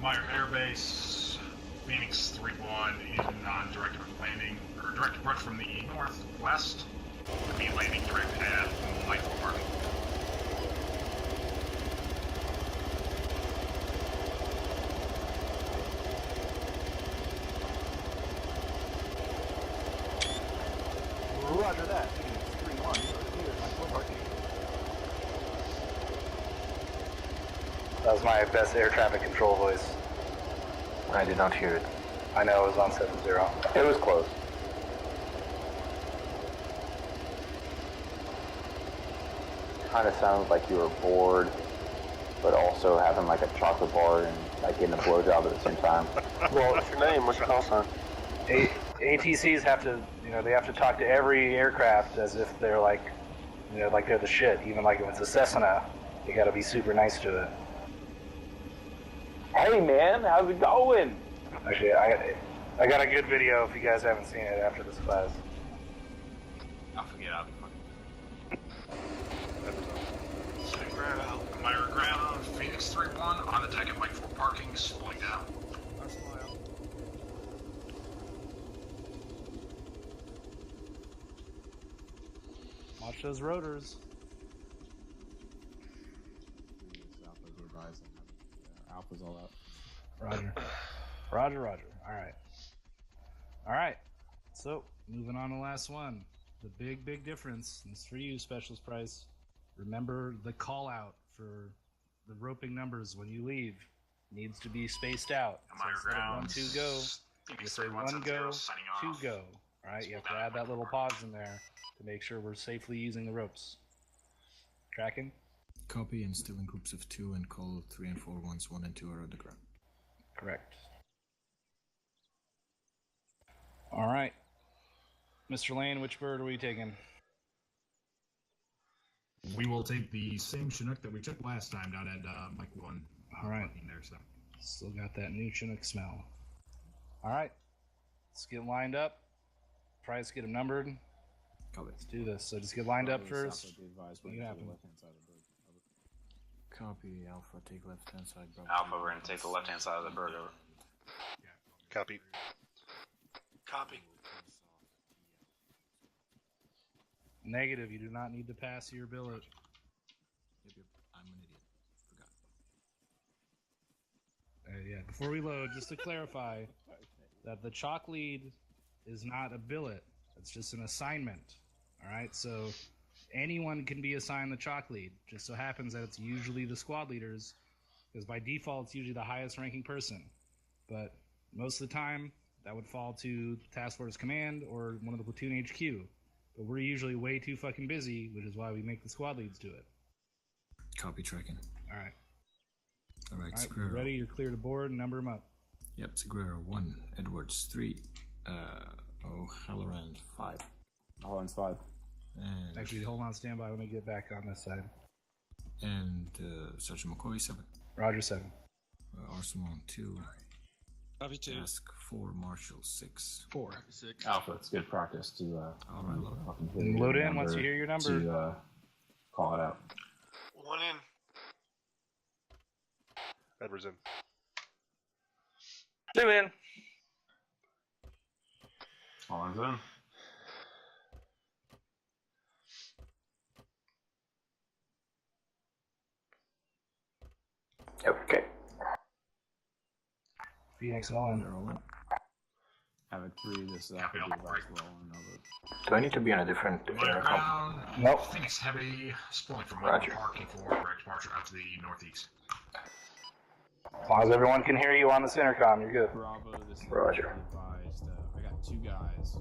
Meyer Air Base, Phoenix 3-1 in non-direct landing, or direct approach from the northwest. We'll be landing direct at Lightful Park. Roger that. Phoenix 3-1. Lightful Park. That was my best air traffic control voice. I did not hear it. I know it was on 7-0. It was close. Kind of sounds like you were bored, but also having like a chocolate bar and like getting a blowjob at the same time. Well, what's your name? What's your call sign? ATCs have to, they have to talk to every aircraft as if they're like, like they're the shit. Even like if it's a Cessna, you gotta be super nice to it. Hey man, how's it going? Actually, I got a good video if you guys haven't seen it after this class. I'll forget, I'll be Secure out. Meyer ground, Phoenix 3-1 on the deck at Lightful Parking, slowing down. Watch those rotors. Alpha's all out. Roger. Roger, roger. Alright. Alright. So, moving on to the last one. The big difference, and it's for you, Specialist Price. Remember the call out for the roping numbers when you leave. Needs to be spaced out. So instead of 1, 2, go, you say 1 go, 2 go. Alright, you have to add that little pause in there to make sure we're safely using the ropes. Tracking? Copy, and still in groups of 2 and call 3 and 4 once 1 and 2 are on the ground. Correct. Alright. Mr. Lane, which bird are we taking? We will take the same Chinook that we took last time down at Mike 1. Alright. There, so. Still got that new Chinook smell. Alright. Let's get lined up. Price, get them numbered. Copy. Let's do this. So just get lined up first. What happened? Copy, Alpha, take left hand side. Bravo. Alpha, we're gonna take the left hand side of the bird over. Copy. Copy. Negative, you do not need to pass your billet. Yep, I'm an idiot. Forgot. Yeah, before we load, just to clarify that the chalk lead is not a billet. It's just an assignment. Alright, so anyone can be assigned the chalk lead. Just so happens that it's usually the squad leaders, because by default it's usually the highest ranking person. But most of the time, that would fall to Task Force Command or one of the platoon HQ. But we're usually way too fucking busy, which is why we make the squad leads do it. Copy, tracking. Alright. Alright, Alright, Segura. ready? You're clear to board. Number them up. Yep, Segura 1, Edwards 3, O'Halloran 5. O'Halloran's 5. And Actually, hold on standby. Let me get back on this side. And Sergeant McCoy 7. Roger 7. Arsenal 2. Copy 2. Task 4, Marshal 6. 4. 6. Alpha, it's good practice to All right, load. fucking hear your Load in number once you hear your number. to call it out. 1 in. Edwards in. 2 in. All in. Okay. Phoenix all in. Havoc 3, this is Alpha device rolling over. Do I need to be on a different Ground. Nope. Phoenix Heavy, spawning from Roger. parking for direct departure out to the northeast. As long as everyone can hear you on this intercom, you're good. Bravo, this is Roger. advised. I got 2 guys.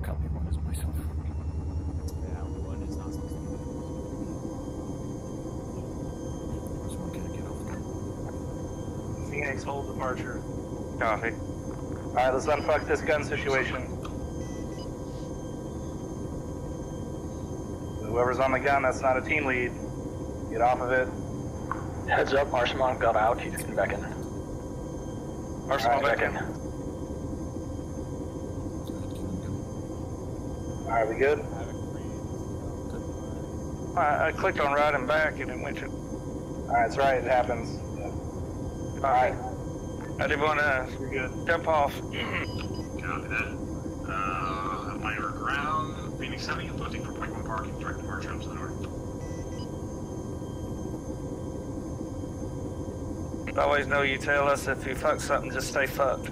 Copy 1 is myself. Yeah, 1 is not supposed to be there. Someone can get off the gun. Phoenix, hold departure. Copy. Alright, let's unfuck this gun situation. Whoever's on the gun, that's not a team lead. Get off of it. Heads up, Arsenal got out. He's getting back in. Arsenal back in. Alright, we good? I clicked on right and back and it went to... Alright, that's right, it happens. Alright. I didn't want to jump off. Copy that. IR ground. Phoenix Heavy, lifting for point 1 parking, direct departure up to the north. Always know you tell us if you fuck something, just stay fucked.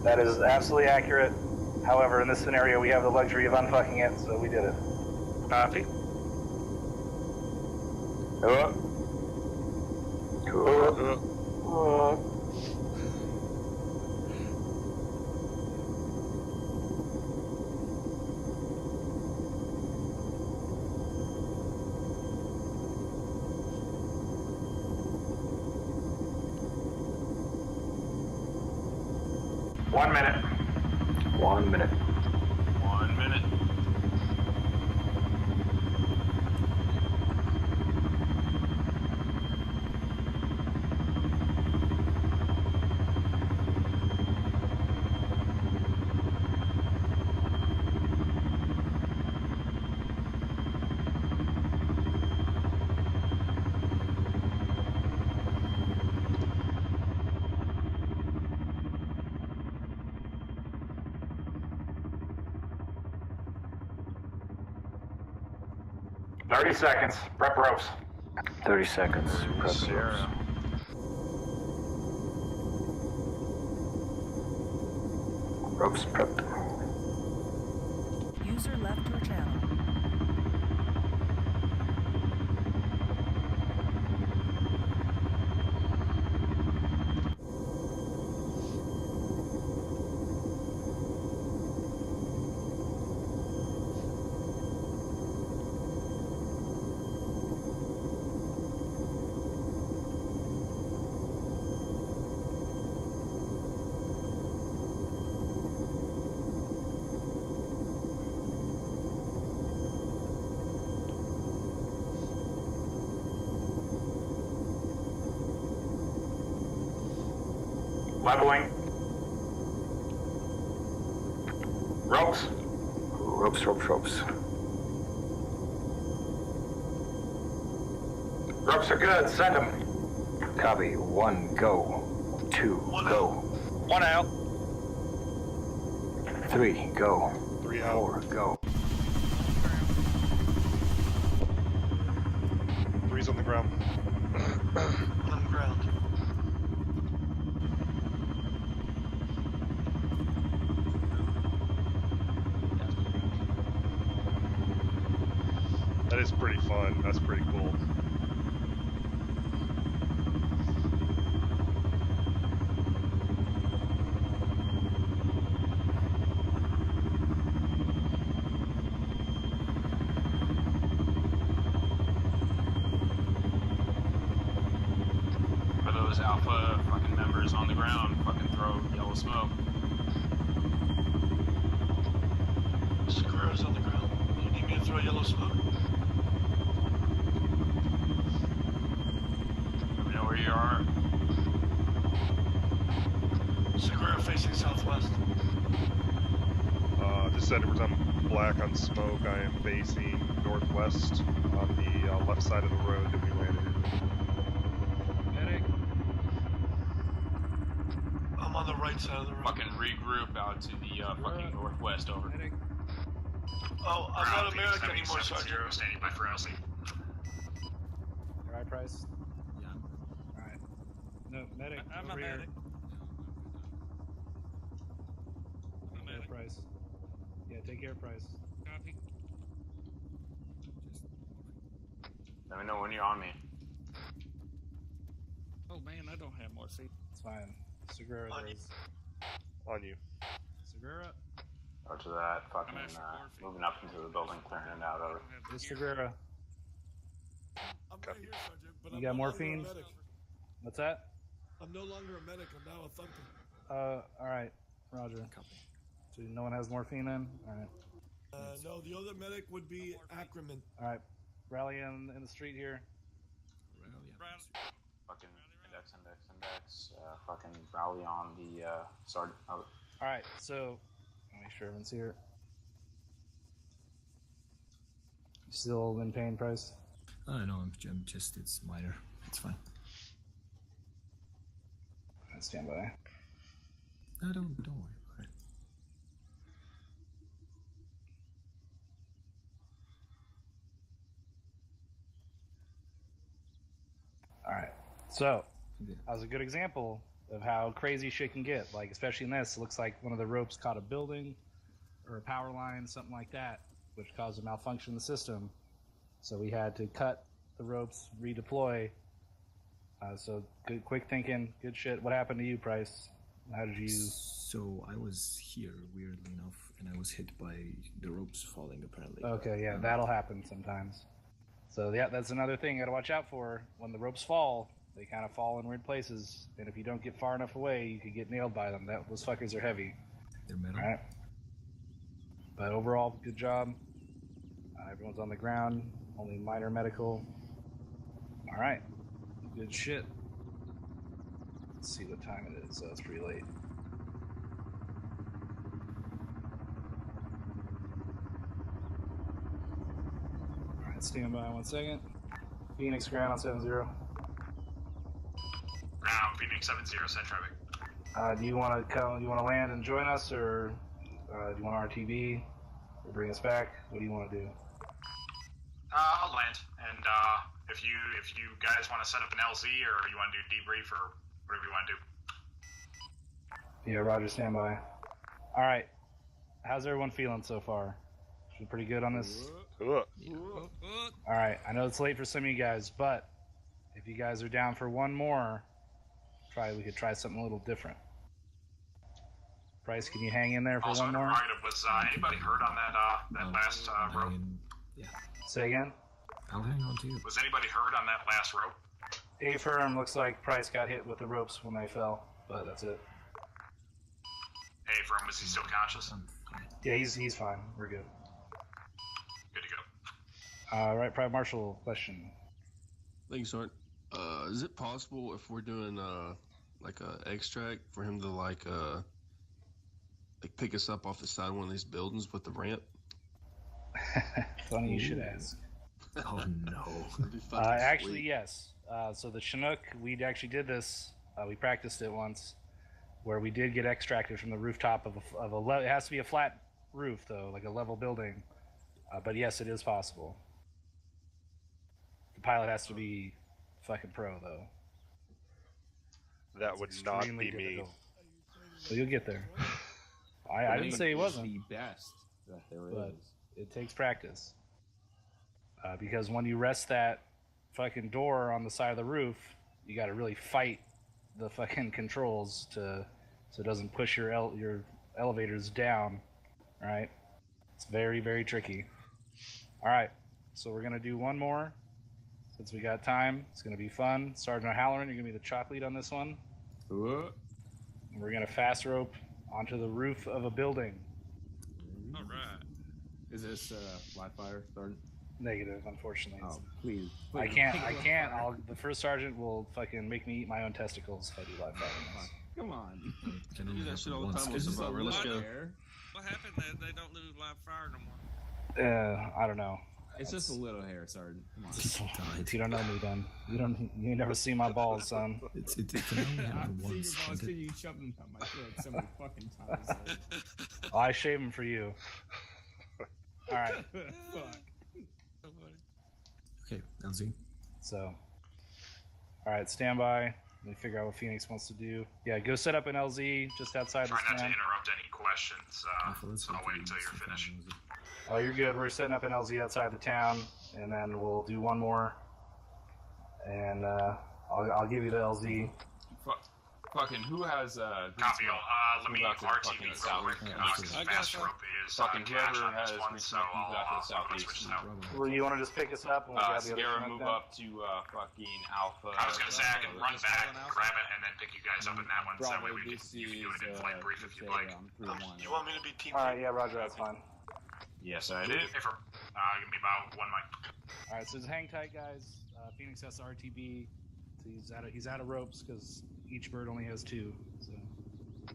That is absolutely accurate. However, in this scenario, we have the luxury of unfucking it, so we did it. Copy. Hello? One minute. 1 minute. 1 minute. Seconds. Prep ropes. 30 seconds. Prep the ropes. Ropes prepped. User left your channel. Leveling. Ropes. Ropes. Ropes are good. Send them. Copy. 1, go. 2, go. 1 out. 3, go. 3 out. 4, go. 3's on the ground. On the ground. That is pretty fun. That's pretty cool. For those Alpha fucking members on the ground, fucking throw yellow smoke. Screws on the ground. You need me to throw yellow smoke? facing southwest? Just Edwards, I'm black on smoke. I am facing northwest on the left side of the road that we landed in. Medic. I'm on the right side of the road. Fucking regroup out to the fucking northwest. Over. Medic. Oh, I'm not a medic anymore, Sergeant. Standing by for LC. All right, Price. Yeah. All right. No, medic. I'm over a here. medic. I'm a Take care, medic. Price. Yeah, take care, Price. Copy. Let me know when you're on me. Oh man, I don't have more seat. It's fine. Segura does. On you. Segura. Out to that fucking moving up into the building, clearing it out. Over. This Segura. I'm right here, Sergeant, but You I'm got no morphine? longer a medic. What's that? I'm no longer a medic. I'm now a thunker. All right. Roger. So no one has morphine then? All right. No, the other medic would be Ackerman. All right. Rally in the street here. Fucking index. Fucking rally on the sergeant. Oh. All right. So make sure everyone's here. You still in pain, Price? No, I'm just, it's minor. It's fine. Stand by. No, don't worry about it. All right. So that was a good example of how crazy shit can get. Like, especially in this, it looks like one of the ropes caught a building or a power line, something like that, which caused a malfunction in the system. So we had to cut the ropes, redeploy. So good, quick thinking, good shit. What happened to you, Price? How did you? So I was here, weirdly enough, and I was hit by the ropes falling, apparently. Okay, yeah, that'll happen sometimes. So yeah, that's another thing you gotta watch out for. When the ropes fall, they kind of fall in weird places, and if you don't get far enough away, you could get nailed by them. Those fuckers are heavy. They're metal. All right. But overall, good job. Everyone's on the ground. Only minor medical. All right. Good shit. Let's see what time it is. It's pretty late. All right, stand by 1 second. Phoenix ground on 70. Ground, Phoenix 70, send traffic. Do you want to come? Do you want to land and join us, or do you want RTV or bring us back? What do you want to do? I'll land, and if you guys want to set up an LZ or you want to do debrief or whatever you want to do. Yeah, Roger, stand by. All right. How's everyone feeling so far? Feeling pretty good on this? Good. All right. I know it's late for some of you guys, but if you guys are down for one more, we could try something a little different. Price, can you hang in there for Also, one more? was anybody hurt on that last rope? Yeah. Say again? I'll hang on to you. Was anybody hurt on that last rope? A-firm looks like Price got hit with the ropes when they fell, but that's it. A-firm, was he still conscious? Yeah, he's fine. We're good. Good to go. All right, Private Marshal, question. Thanks, Sergeant. Is it possible if we're doing like a extract for him to like pick us up off the side of one of these buildings with the ramp? Funny you should ask. Oh no. Actually, yes. So the Chinook, we actually did this. We practiced it once, where we did get extracted from the rooftop of a it has to be a flat roof though, like a level building. But yes, it is possible. The pilot has to be fucking pro though. That would not be me. So you'll get there. I didn't say he wasn't. The best that there But is. it takes practice. Because when you rest that fucking door on the side of the roof, you got to really fight the fucking controls so it doesn't push your elevators down. All right, it's very, very tricky. All right, so we're gonna do one more since we got time. It's gonna be fun. Sergeant O'Halloran, you're gonna be the chalk lead on this one. What? And we're gonna fast rope onto the roof of a building. All right. Is this live fire, Sergeant? Negative, unfortunately. Oh, please. I can't. The first sergeant will fucking make me eat my own testicles if I do live fire. Come on. Can You only do that shit all the happen time. once. What's about? Let's go. What happened? They don't lose live fire no more. I don't know. It's just a little hair, Sergeant. Come on. You don't know me, then. You never see my balls, son. It can only happen I've seen once. your balls and till you shove them down my throat so many fucking times. I shave them for you. All right. Fuck. Okay, LZ. So, all right, stand by. Let me figure out what Phoenix wants to do. Yeah, go set up an LZ just outside Try the not to stand. interrupt any questions, so I'll wait until you're finished. Oh, you're good. We're setting up an LZ outside the town, and then we'll do one more. And I'll give you the LZ. Fucking who has Copy all. Let me RTV real quick. Fast rope is fucking cash whoever on this has one, so I'll switch this out. Well, you want to just pick us up and we'll grab the other Sierra, one move then? up to fucking Alpha. I was gonna say I can run back, grab it, and then pick you guys up in that one. So that way you can do it in flight brief if you'd like. You want me to be team? All right, yeah, Roger, that's fine. Yes, I do. Hey, for give me about 1 mic. All right, so just hang tight, guys. Phoenix has RTB. So he's out of ropes because each bird only has 2. So.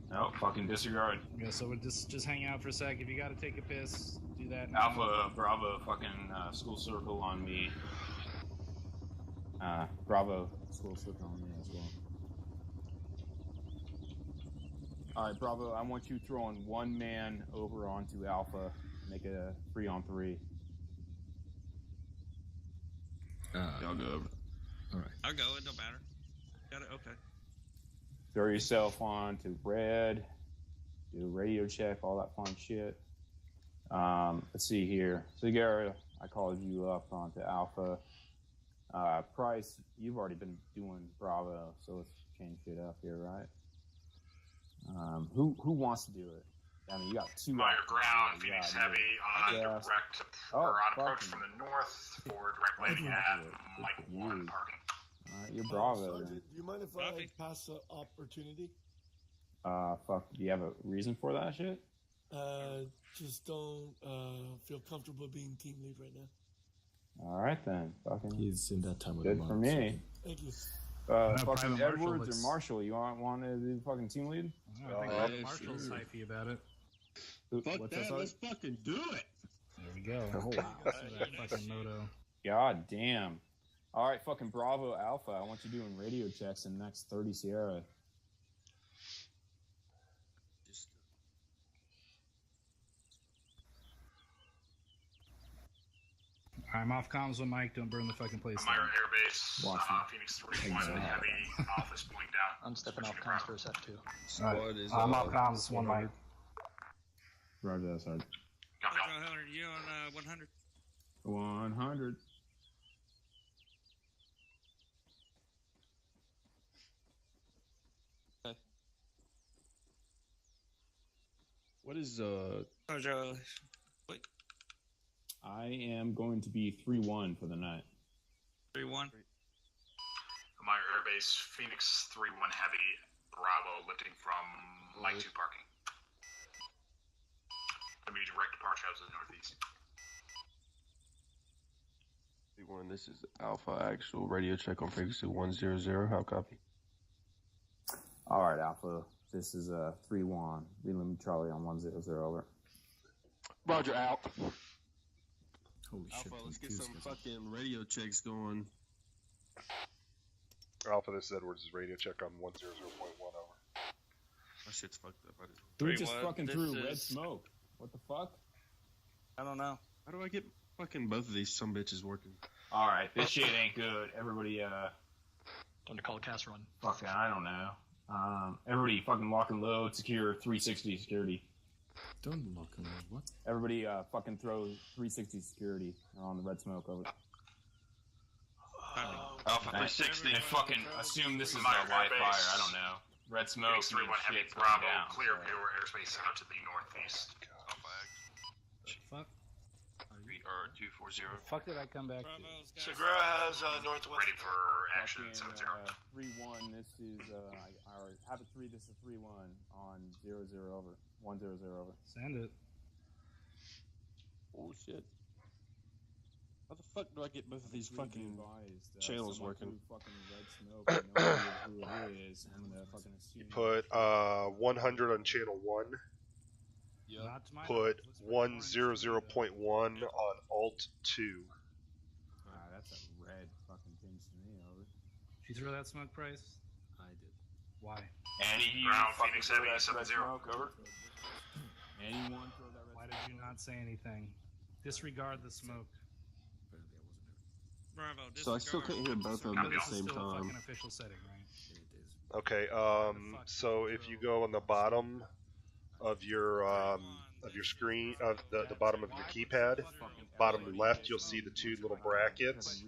No, fucking disregard. Yeah, so we'll just hang out for a sec. If you got to take a piss, do that. Now. Alpha, Bravo, fucking school circle on me. Bravo, school circle on me as well. All right, Bravo, I want you throwing one man over onto Alpha. Make it a 3-on-3. Y'all go over. All right. I'll go. It don't matter. Got it. Okay. Throw yourself on to Red. Do a radio check, all that fun shit. Let's see here. So, Gary, I called you up onto Alpha. Price, you've already been doing Bravo, so let's change shit up here, right? Who wants to do it? I mean, you got 2. Fire ground, Phoenix Heavy on direct or on approach from the north for direct landing at Mike 1 parking. Alright, you're Bravo then. Sergeant, do you mind if I pass the opportunity? Fuck, do you have a reason for that shit? Just don't feel comfortable being team lead right now. Alright then, fucking. He's in that time of good the month. for me. Thank you. Fucking Edwards or Marshall, you want to do fucking team lead? I think Marshall's hypey about it. Fuck that, let's fucking do it. There we go. Oh, That fucking moto. God damn. All right, fucking Bravo Alpha. I want you doing radio checks in the next 30 Sierra. I'm off comms with Mike. Don't burn the fucking place down. Myra Air Base, Phoenix 3-1 Heavy, office point down. I'm stepping off comms for a sec, too. All right. I'm off comms, 1 Mike. Roger that, Sergeant. You on 100? 100. What is Wait. I am going to be 3-1 for the night. 3-1. Myra Air Base, Phoenix 3-1 Heavy, Bravo, lifting from Mike 2 parking. Gonna be direct departure out to the northeast. 3-1, this is Alpha Actual radio check on frequency 100. How copy? All right, Alpha. This is 3-1. Reland Charlie on 100 over. Roger, out. Holy shit. Alpha, let's get some fucking radio checks going. Alpha, this is Edwards' radio check on 100.1 over. My shit's fucked up. I didn't... Who just fucking threw red smoke? What the fuck? I don't know. How do I get fucking both of these some bitches working? All right, this shit ain't good. Everybody, Time to call a cast run. fucking, I don't know. Everybody fucking lock and load, secure 360 security. Don't lock and load, what? Everybody fucking throw 360 security on the red smoke over. Alpha 360. And fucking assume this is a live fire. I don't know. Red smoke. Phoenix 3-1 Heavy, shit's Bravo, going down, clear so. pure airspace out to the northeast. Fuck. Or 240. Fuck did I come back? Segura has northwest. Ready for action, 7-0. 3-1. This is I have a 3. This is 3-1 on 0-0 over. 1-0 over. Send it. Oh shit. How the fuck do I get both of these fucking channels working? You put 100 on channel 1. Put 100.1 on alt 2. That's a red fucking thing to me, over. Did you throw that smoke, Price? I did. Why? Ground Phoenix Heavy 70 over. Anyone throw that red? Why did you not say anything? Disregard the smoke. Bravo. So I still couldn't hear both of them at the same Still a time. fucking official setting, right? Okay. So if you go on the bottom of your screen, of the bottom of your keypad, bottom left, you'll see the two little brackets.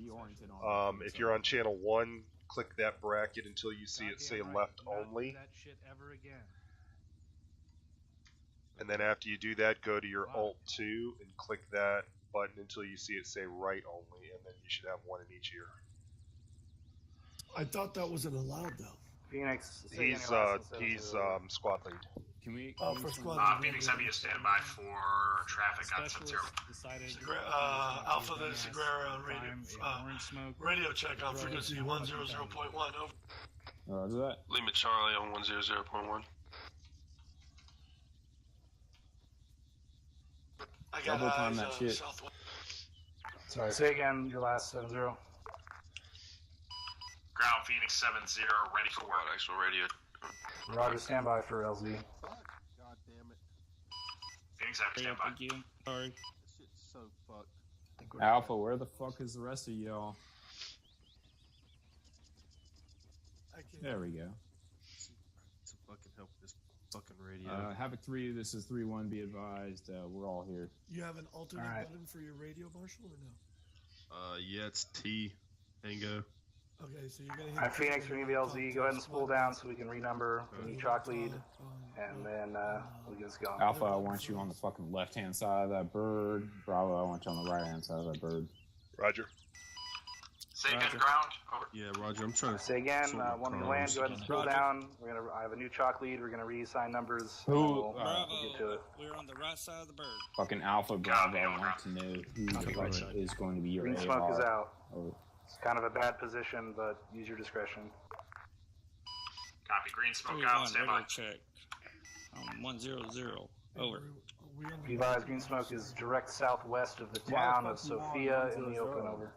If you're on channel 1, click that bracket until you see it say left only. That shit ever again. And then after you do that, go to your alt 2 and click that button until you see it say right only, and then you should have one in each ear. I thought that wasn't allowed though. Phoenix. He's squad lead. Can we? For squad. Phoenix Heavy is standby for traffic on 70. Alpha, this is Sagrera on radio. Radio check on frequency 100.1. Over. Roger that. Lima Charlie on 100.1. I got Double time that shit. Southwest. Sorry, say again your last 70. Ground Phoenix 70, ready for work. Actual radio. Roger, standby for LZ. God damn it. Phoenix Heavy standby. Thank you. Sorry. This shit's so fucked. Alpha, where the fuck is the rest of y'all? There we go. To fucking help this fucking radio. Havoc 3, this is 3-1, be advised. We're all here. You have an alternate button for your radio, Marshall, or no? Yeah, it's T. Tango. Okay, so you're gonna hit. Alright, Phoenix, we need the LZ. Go ahead and spool down so we can renumber. We need chalk lead, and then we can just go. Alpha, I want you on the fucking left-hand side of that bird. Bravo, I want you on the right-hand side of that bird. Roger. Say again, ground. Over. Yeah, Roger, I'm trying to Say again, sort of one in the comms. land, go ahead and spool down. I have a new chalk lead, we're gonna reassign numbers. Who? Bravo. We'll get to it. We're on the right side of the bird. Fucking Alpha, Bravo, I want to know who is going to be your Green AR. smoke is out. Over. It's kind of a bad position, but use your discretion. Copy. Green smoke 3-1, out. Standby. radio check. 100. Over. Be advised, green smoke is direct southwest of the town of Sophia in the open. Over.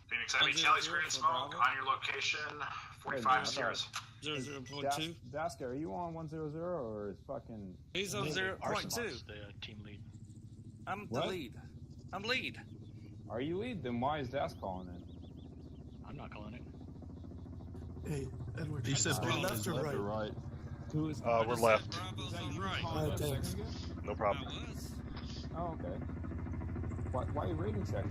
Phoenix Heavy, Charlie's green smoke on your location. 45 zeros. 0.2. Daska, are you on 100 or is fucking? He's on 0.2. The team lead. I'm What? the lead. I'm lead. Are you lead? Then why is Das calling in? I'm not calling it. Hey, Edward. You said Bravo left is or left right? or right? Who is? We're left. Bravo's on right. Alright, thanks. No problem. I was. Oh, okay. Why are you rating checking?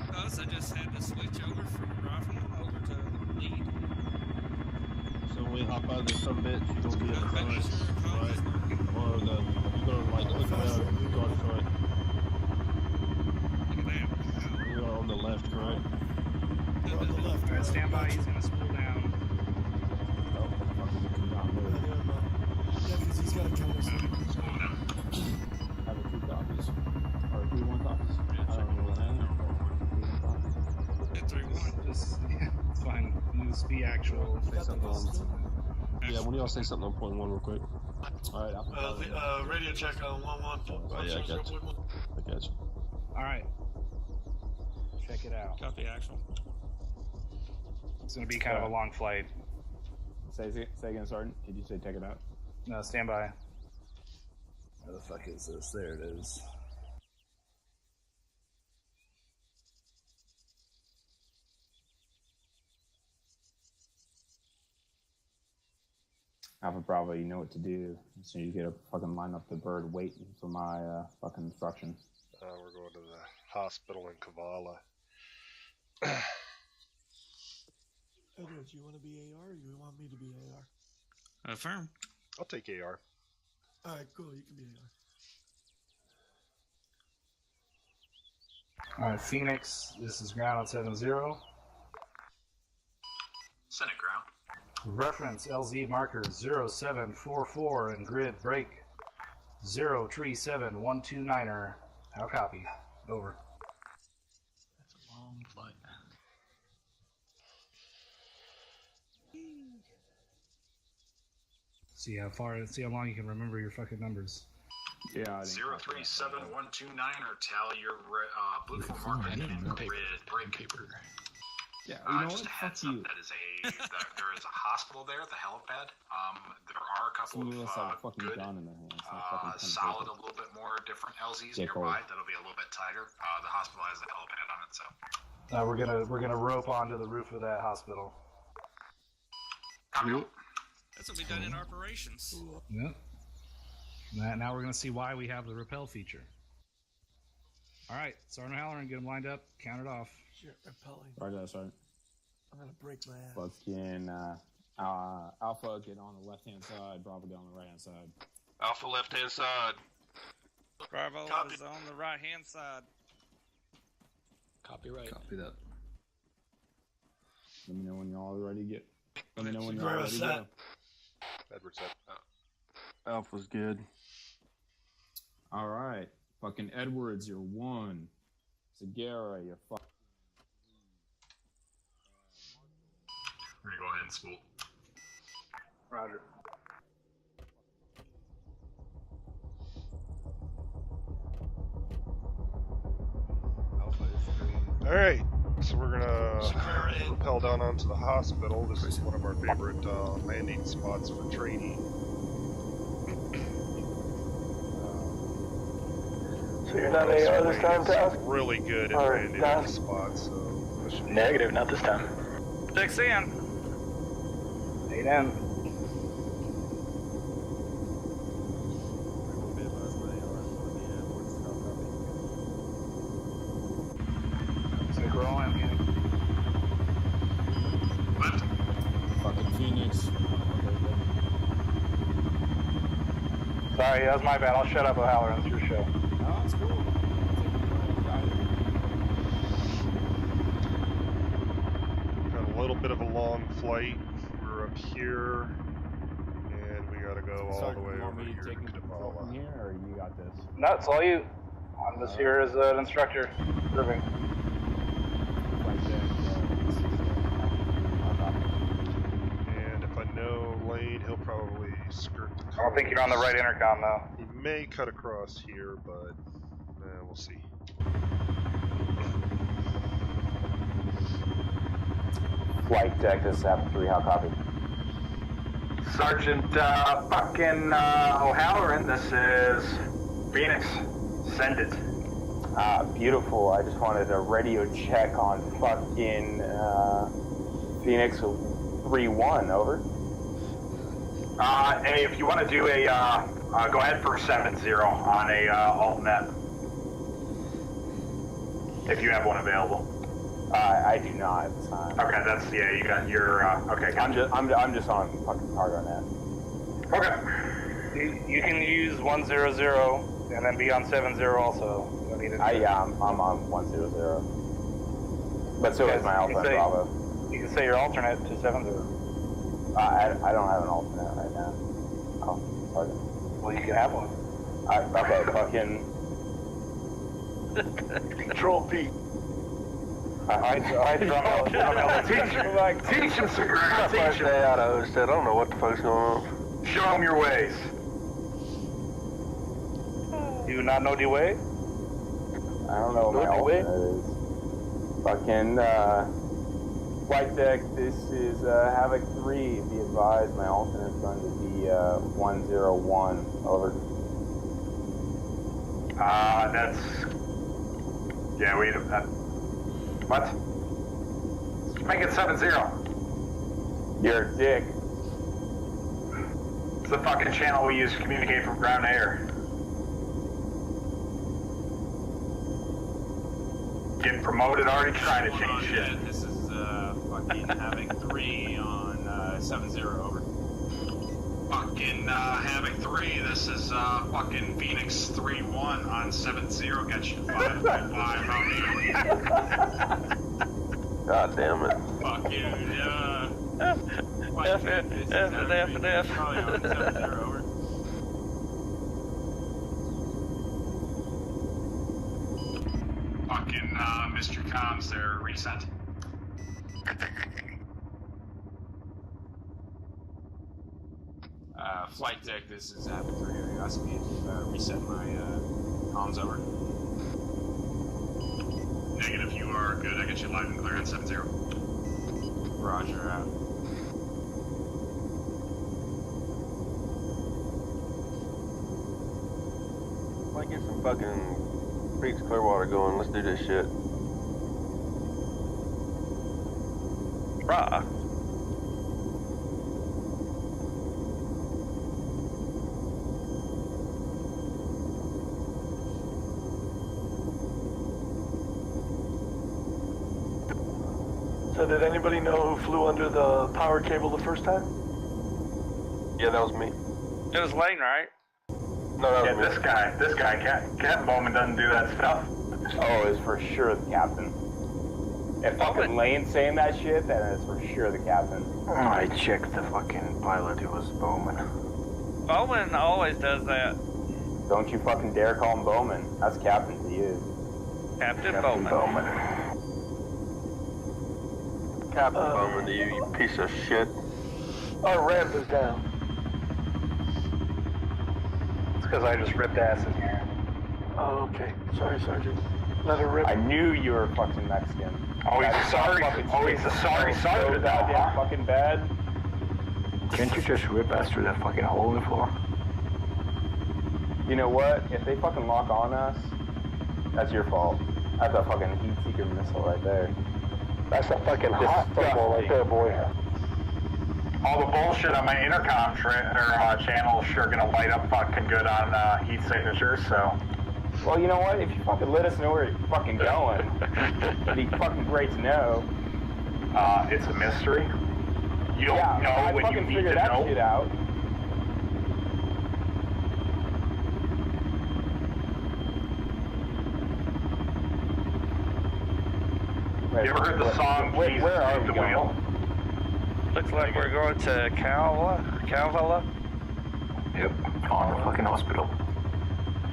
Because I just had to switch over from rifleman over to lead. So when we hop out of this some bitch, you gonna be in the front, right? Or you gonna like look around, you go to the front. We are on the left, correct? We're on the left. Alright, stand by, he's gonna spool down. Yeah, because he's got a counter. Have a 2 copies. Or 3-1 copies. I don't know what that is. 3-1. Just, it's fine. Use the actual. Say something on, yeah, when y'all say something on point 1 real quick. Alright, Radio check on 114. yeah, I got you. I got you. Alright. Check it out. Copy actual. It's gonna be kind of a long flight. Say again, Sergeant. Did you say take it out? No, stand by. Where the fuck is this? There it is. Alpha Bravo, you know what to do. As soon as you get a fucking line up the bird waiting for my fucking instruction. We're going to the hospital in Kavala. Edward, do you want to be AR or you want me to be AR? Affirm. I'll take AR. Alright, cool, you can be AR. Alright, Phoenix, this is ground on 70. Senate ground. Reference LZ marker 0744 and grid break 037129er. How copy? Over. That's a long flight. See how long you can remember your fucking numbers. Yeah. 037129 or tally your blue form marker in red break paper. Yeah, you know just what? a heads Fuck up, you. that is there is a hospital there, the helipad. There are a couple Some of us have a of fucking good, gun in their hands. Not fucking pen and solid, paper. a little bit more different LZs Get nearby. cold. That'll be a little bit tighter. The hospital has the helipad on it, so. We're gonna rope onto the roof of that hospital. That's what we done in operations. Yep. Now we're gonna see why we have the rappel feature. All right, Sergeant Halloran, get them lined up. Count it off. Shit, repelling. Right there, Sergeant. I'm gonna break my ass. Fucking Alpha, get on the left-hand side. Bravo, get on the right-hand side. Alpha left-hand side. Bravo is on the right-hand side. Copyright. Copy that. Let me know when you're all ready to get. Let me know when you're all ready to go. Edward said. Alpha's good. All right. Fucking Edwards, you're 1. Segura, you're fucking. We're gonna go ahead and spool. Roger. All right, so we're gonna rappel down onto the hospital. This is one of our favorite landing spots for training. So you're not AR this time, Task? Really good at landing on the spots. So this should be Negative, not this time. 6 in. 8 in. So we're all in here. Left. Fucking Phoenix. Sorry, that was my bad. I'll shut up, O'Halloran. It's your show. Oh, it's cool. got a little bit of a long flight. We're up here, and we gotta go all the way over here to Kamala. From here, or you got this? No, it's all you. I'm just here as an instructor. Serving. And if I know Lane, he'll probably skirt the I don't think you're on the right intercom, though. He may cut across here, but we'll see. Flight deck, this is 3, how copy? Sergeant O'Halloran, this is Phoenix. Send it. Beautiful. I just wanted a radio check on fucking Phoenix 3-1, over. Hey, if you want to do a, go ahead for 7-0 on a altnet. If you have one available. I do not at this time. Okay, that's, yeah, you got your, okay, gotcha. I'm just on fucking cargo net. Okay. You can use 100 and then be on 70 also. You don't need it. I'm on 100. But so is my Alpha and Bravo. You can say your alternate to 70. I don't have an alternate right now. Oh, sorry. Well, you can have one. Okay, fucking. Control P. I teach him, Segura. Teach him. Day out of I don't know what the fuck's going on. Show him your ways. Do you not know the way? I don't know what my alternate is. Fucking, flight deck, this is, Havoc 3. Be advised, my alternate's going to be, 101. Over. That's... Yeah, wait a minute. What? Make it 7-0. You're a dick. It's the fucking channel we use to communicate from ground to air. Getting promoted, already trying to change shit. This is fucking Havoc 3 on 7-0, over. Fucking Havoc 3, this is fucking Phoenix 3-1 on 7-0, got you 5.5 Romeo. God damn it. Fuck you, F and F. Probably on 7-0, over. Mr. Comms, they're resent. Flight deck, this is Apple 3. Are you asking me to reset my comms over? Negative, you are good. I get you live and clear on 70. Roger, out. Might get some fucking Creeks Clearwater going. Let's do this shit. Rah. So did anybody know who flew under the power cable the first time? Yeah, that was me. It was Lane, right? No, that was Yeah, me. this guy, Captain Bowman doesn't do that stuff. Oh, it's for sure the captain. If fucking Lane's saying that shit, then it's for sure the captain. I checked the fucking pilot, it was Bowman. Bowman always does that. Don't you fucking dare call him Bowman. That's captain to you. Captain Bowman. Captain Bowman to you piece of shit. Our ramp is down. It's because I just ripped ass in here. Oh, okay. Sorry, Sergeant. Let her rip. I knew you were fucking Mexican. Oh, he's sorry. Oh, he's sorry to that. Goddamn fucking bad. Can't you just rip ass through that fucking hole in the floor? You know what? If they fucking lock on us, that's your fault. That's a fucking heat seeker missile right there. That's a fucking hot football right there, boy. All the bullshit on my intercom channel is sure gonna light up fucking good on heat signatures, so. Well, you know what? If you fucking let us know where you're fucking going, it'd be fucking great to know. It's a mystery. You don't know I when you fucking need figured to that know. shit out. You ever heard the song Jesus Where are Take we the going? Wheel? Looks like we're going to Calvala. Yep, on the fucking hospital.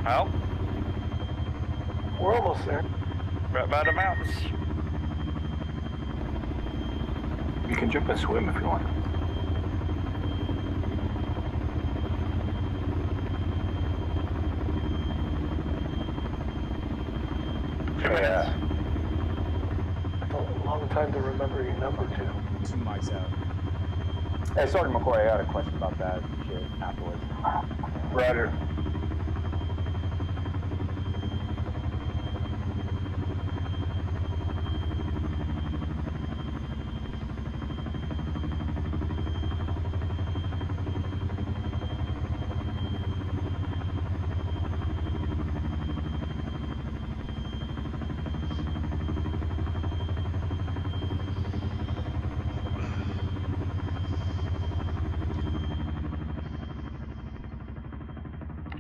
Well, We're almost there. right by the mountains. You can jump and swim if you want. Yeah. It's a long time to remember your number, too. 2 mics out. Hey, Sergeant McCoy, I got a question about that shit afterwards. Roger.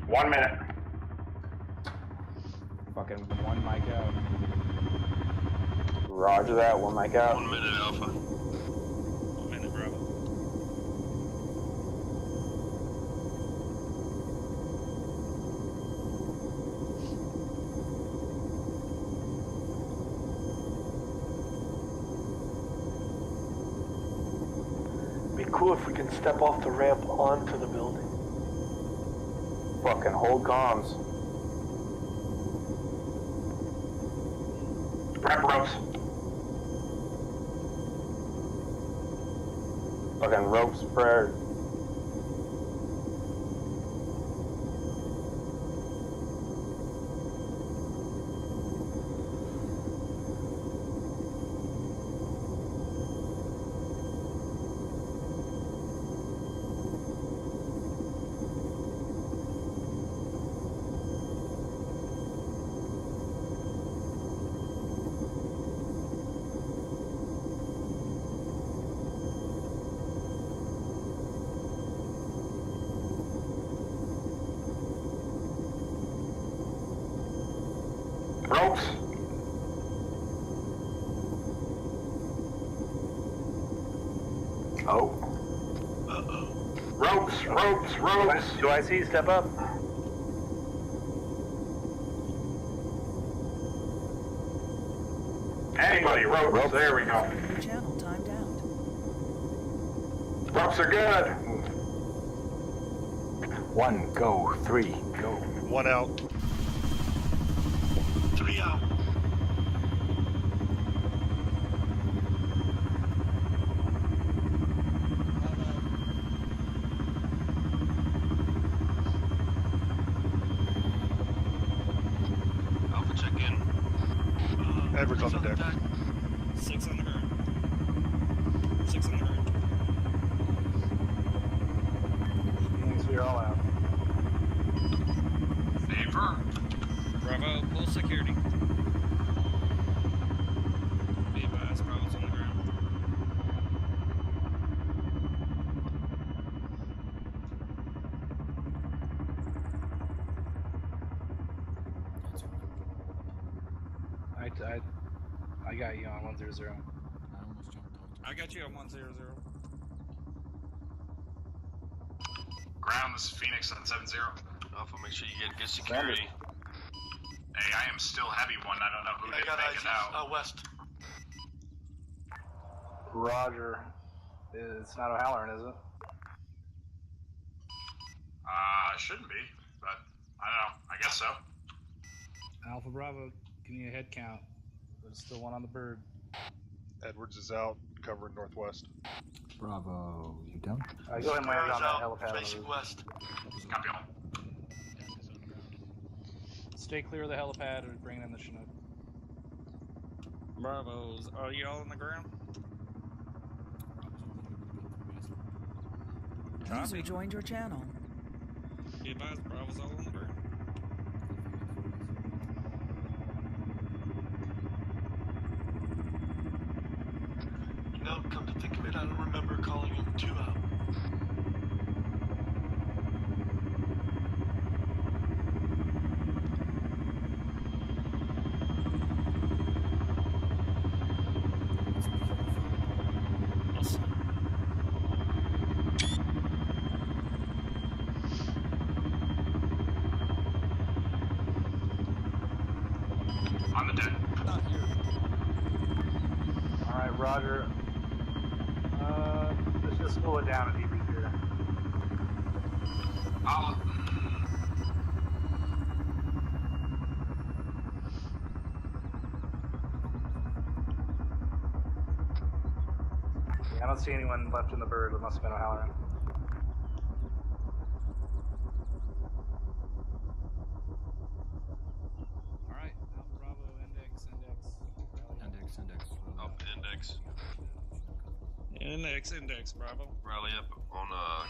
One minute. Fucking 1 mic out. Roger that, 1 mic out. 1 minute, Alpha. 1 minute, Bravo. Be cool if we can step off the ramp onto the building. Fucking hold comms. Wrap ropes. Fucking ropes spread. Ropes. Oh. Ropes. Do I see? Step up. Anybody, ropes. There we go. Your channel timed out. Ropes are good. 1, go. 3, go. 1 out. 3 out. Alpha, check in. Edward's on the deck. 6 on the herd. 6 on the herd. Thanks, we're all out. Favor. Bravo, pull security. Be advised, Bravo's on the ground. I got you on 100. I almost jumped out. I got you on 100. Ground, this is Phoenix on 70. Alpha, make sure you get good security. Hey, I am still heavy one. I don't know who I didn't got make it out. IGs west. Roger. It's not O'Halloran, is it? Shouldn't be, but I don't know. I guess so. Alpha Bravo, give me a head count. There's still one on the bird. Edwards is out, covering northwest. Bravo, you done? Go ahead and land on that out, helipad. facing west. Copy all. Stay clear of the helipad or bring in the Chinook. Bravos, are you all on the ground? User joined your channel. Be advised, Bravo's all on the ground. You know, come to think of it, I don't remember calling him 2 out. On the deck. Alright, Roger. Let's just slow it down and debrief here. Yeah, I don't see anyone left in the bird. It must have been O'Halloran. Alright, Alpha Bravo, index. Index. Up index. Index, Bravo. Rally up on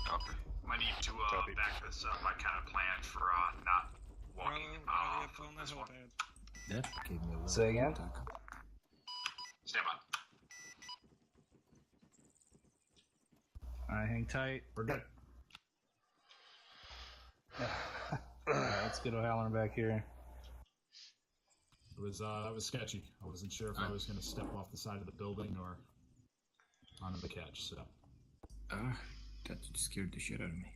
copter. I need to back this up. I kind of planned for not walking Bravo, off on this the one. helipad. That gave me a little Say again? attack. Stand by. Alright, hang tight. We're good. Alright, let's get O'Halloran back here. It was that was sketchy. I wasn't sure if I was going to step off the side of the building or onto the catch. So That scared the shit out of me.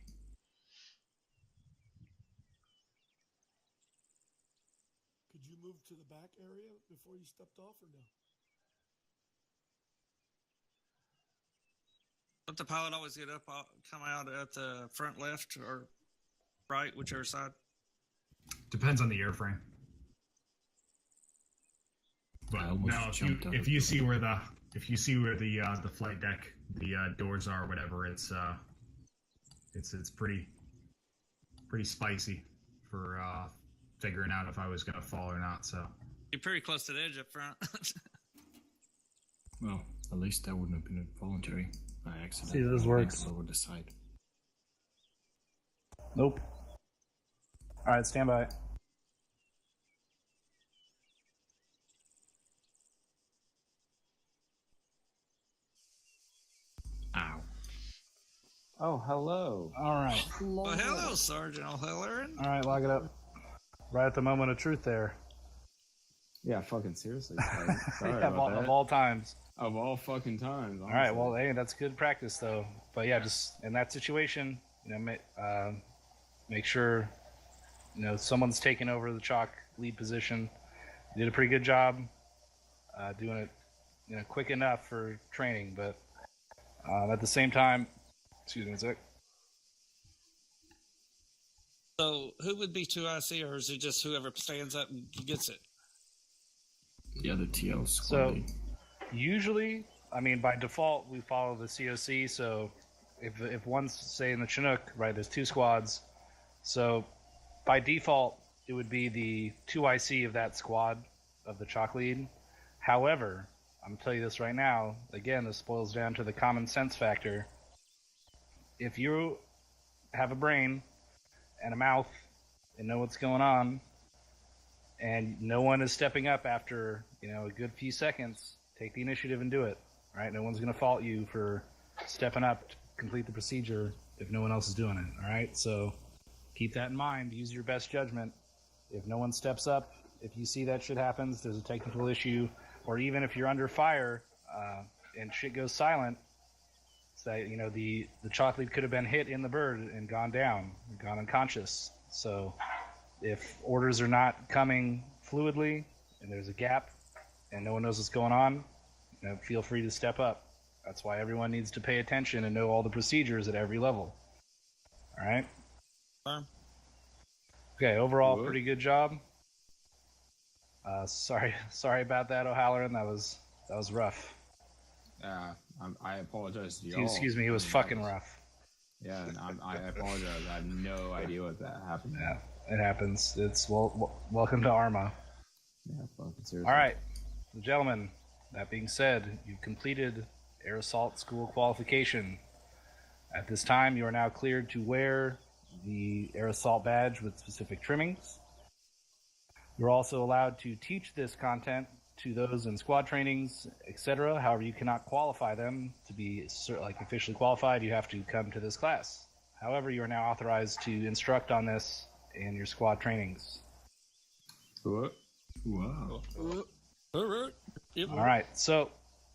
Could you move to the back area before you stepped off, or no? Let the pilot always get up, come out at the front left or right, whichever side. depends on the airframe. But no, if you see where the flight deck, the doors are, or whatever, it's pretty spicy for figuring out if I was gonna fall or not. So You're pretty close to the edge up front. Well, at least that wouldn't have been voluntary. I accidentally See if this works. over the side. Nope. Alright, stand by. Ow. Oh, hello. Alright. Well, hello, Sergeant O'Halloran. Alright, lock it up. Right at the moment of truth there. Yeah, fucking seriously. Sorry Yeah, about that. of all times. Of all fucking times. All right, well, hey, that's good practice, though. But yeah, just in that situation, make sure, someone's taking over the chalk lead position. You did a pretty good job. doing it, quick enough for training. But at the same time, excuse me, Zach. So who would be 2IC, or is it just whoever stands up and gets it? Yeah, the TLs. So usually, by default, we follow the COC. So if one's, say, in the Chinook, right, there's 2 squads. So by default, it would be the 2IC of that squad of the chalk lead. However, I'm going to tell you this right now. Again, this boils down to the common sense factor. If you have a brain and a mouth and know what's going on, and no one is stepping up after a good few seconds, take the initiative and do it. Right? No one's going to fault you for stepping up to complete the procedure if no one else is doing it. All right, so keep that in mind. Use your best judgment. If no one steps up, if you see that shit happens, there's a technical issue, or even if you're under fire and shit goes silent, say the chalk lead could have been hit in the bird and gone down, gone unconscious. So if orders are not coming fluidly and there's a gap and no one knows what's going on, feel free to step up. That's why everyone needs to pay attention and know all the procedures at every level. All right? Okay, overall, pretty good job. Sorry about that, O'Halloran. That was rough. I apologize to you. Excuse me, it was fucking rough. Yeah, and I apologize. I had no idea what that happened. Yeah, it happens. It's welcome to ArmA. Yeah, fucking seriously. All right, gentlemen. That being said, you've completed Air Assault School qualification. At this time, you are now cleared to wear the Air Assault badge with specific trimmings. You're also allowed to teach this content to those in squad trainings, etc. However, you cannot qualify them to be officially qualified. You have to come to this class. However, you are now authorized to instruct on this in your squad trainings. Wow. All right. So,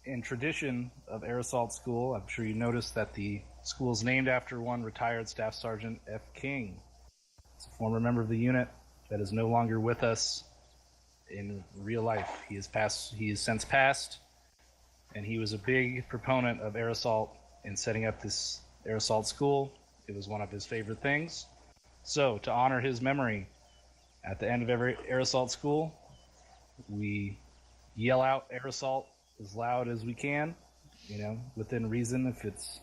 in tradition of Air Assault School, I'm sure you noticed that the school is named after one retired Staff Sergeant F. King. It's a former member of the unit that is no longer with us in real life. He has since passed, and he was a big proponent of Air Assault in setting up this Air Assault School. It was one of his favorite things. So, to honor his memory, at the end of every Air Assault School, we yell out Air Assault as loud as we can, within reason. If it's,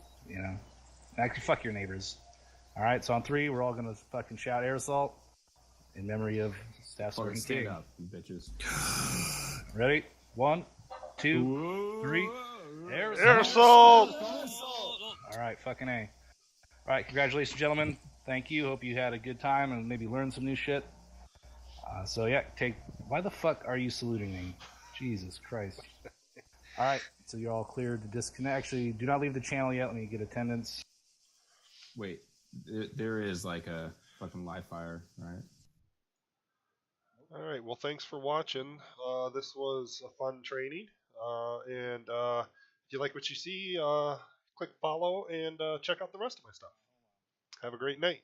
actually fuck your neighbors. All right, so on 3, we're all gonna fucking shout Air Assault in memory of Staff Sergeant Stand King. up, you bitches. Ready? 1, 2, 3. Air Assault! All right, fucking A. All right, congratulations, gentlemen. Thank you. Hope you had a good time and maybe learned some new shit. So yeah, why the fuck are you saluting me? Jesus Christ. All right, so you're all cleared to disconnect. Actually, do not leave the channel yet. Let me get attendance. Wait, there is like a fucking live fire, right? All right. Well, thanks for watching. This was a fun training. And if you like what you see, click follow and check out the rest of my stuff. Have a great night.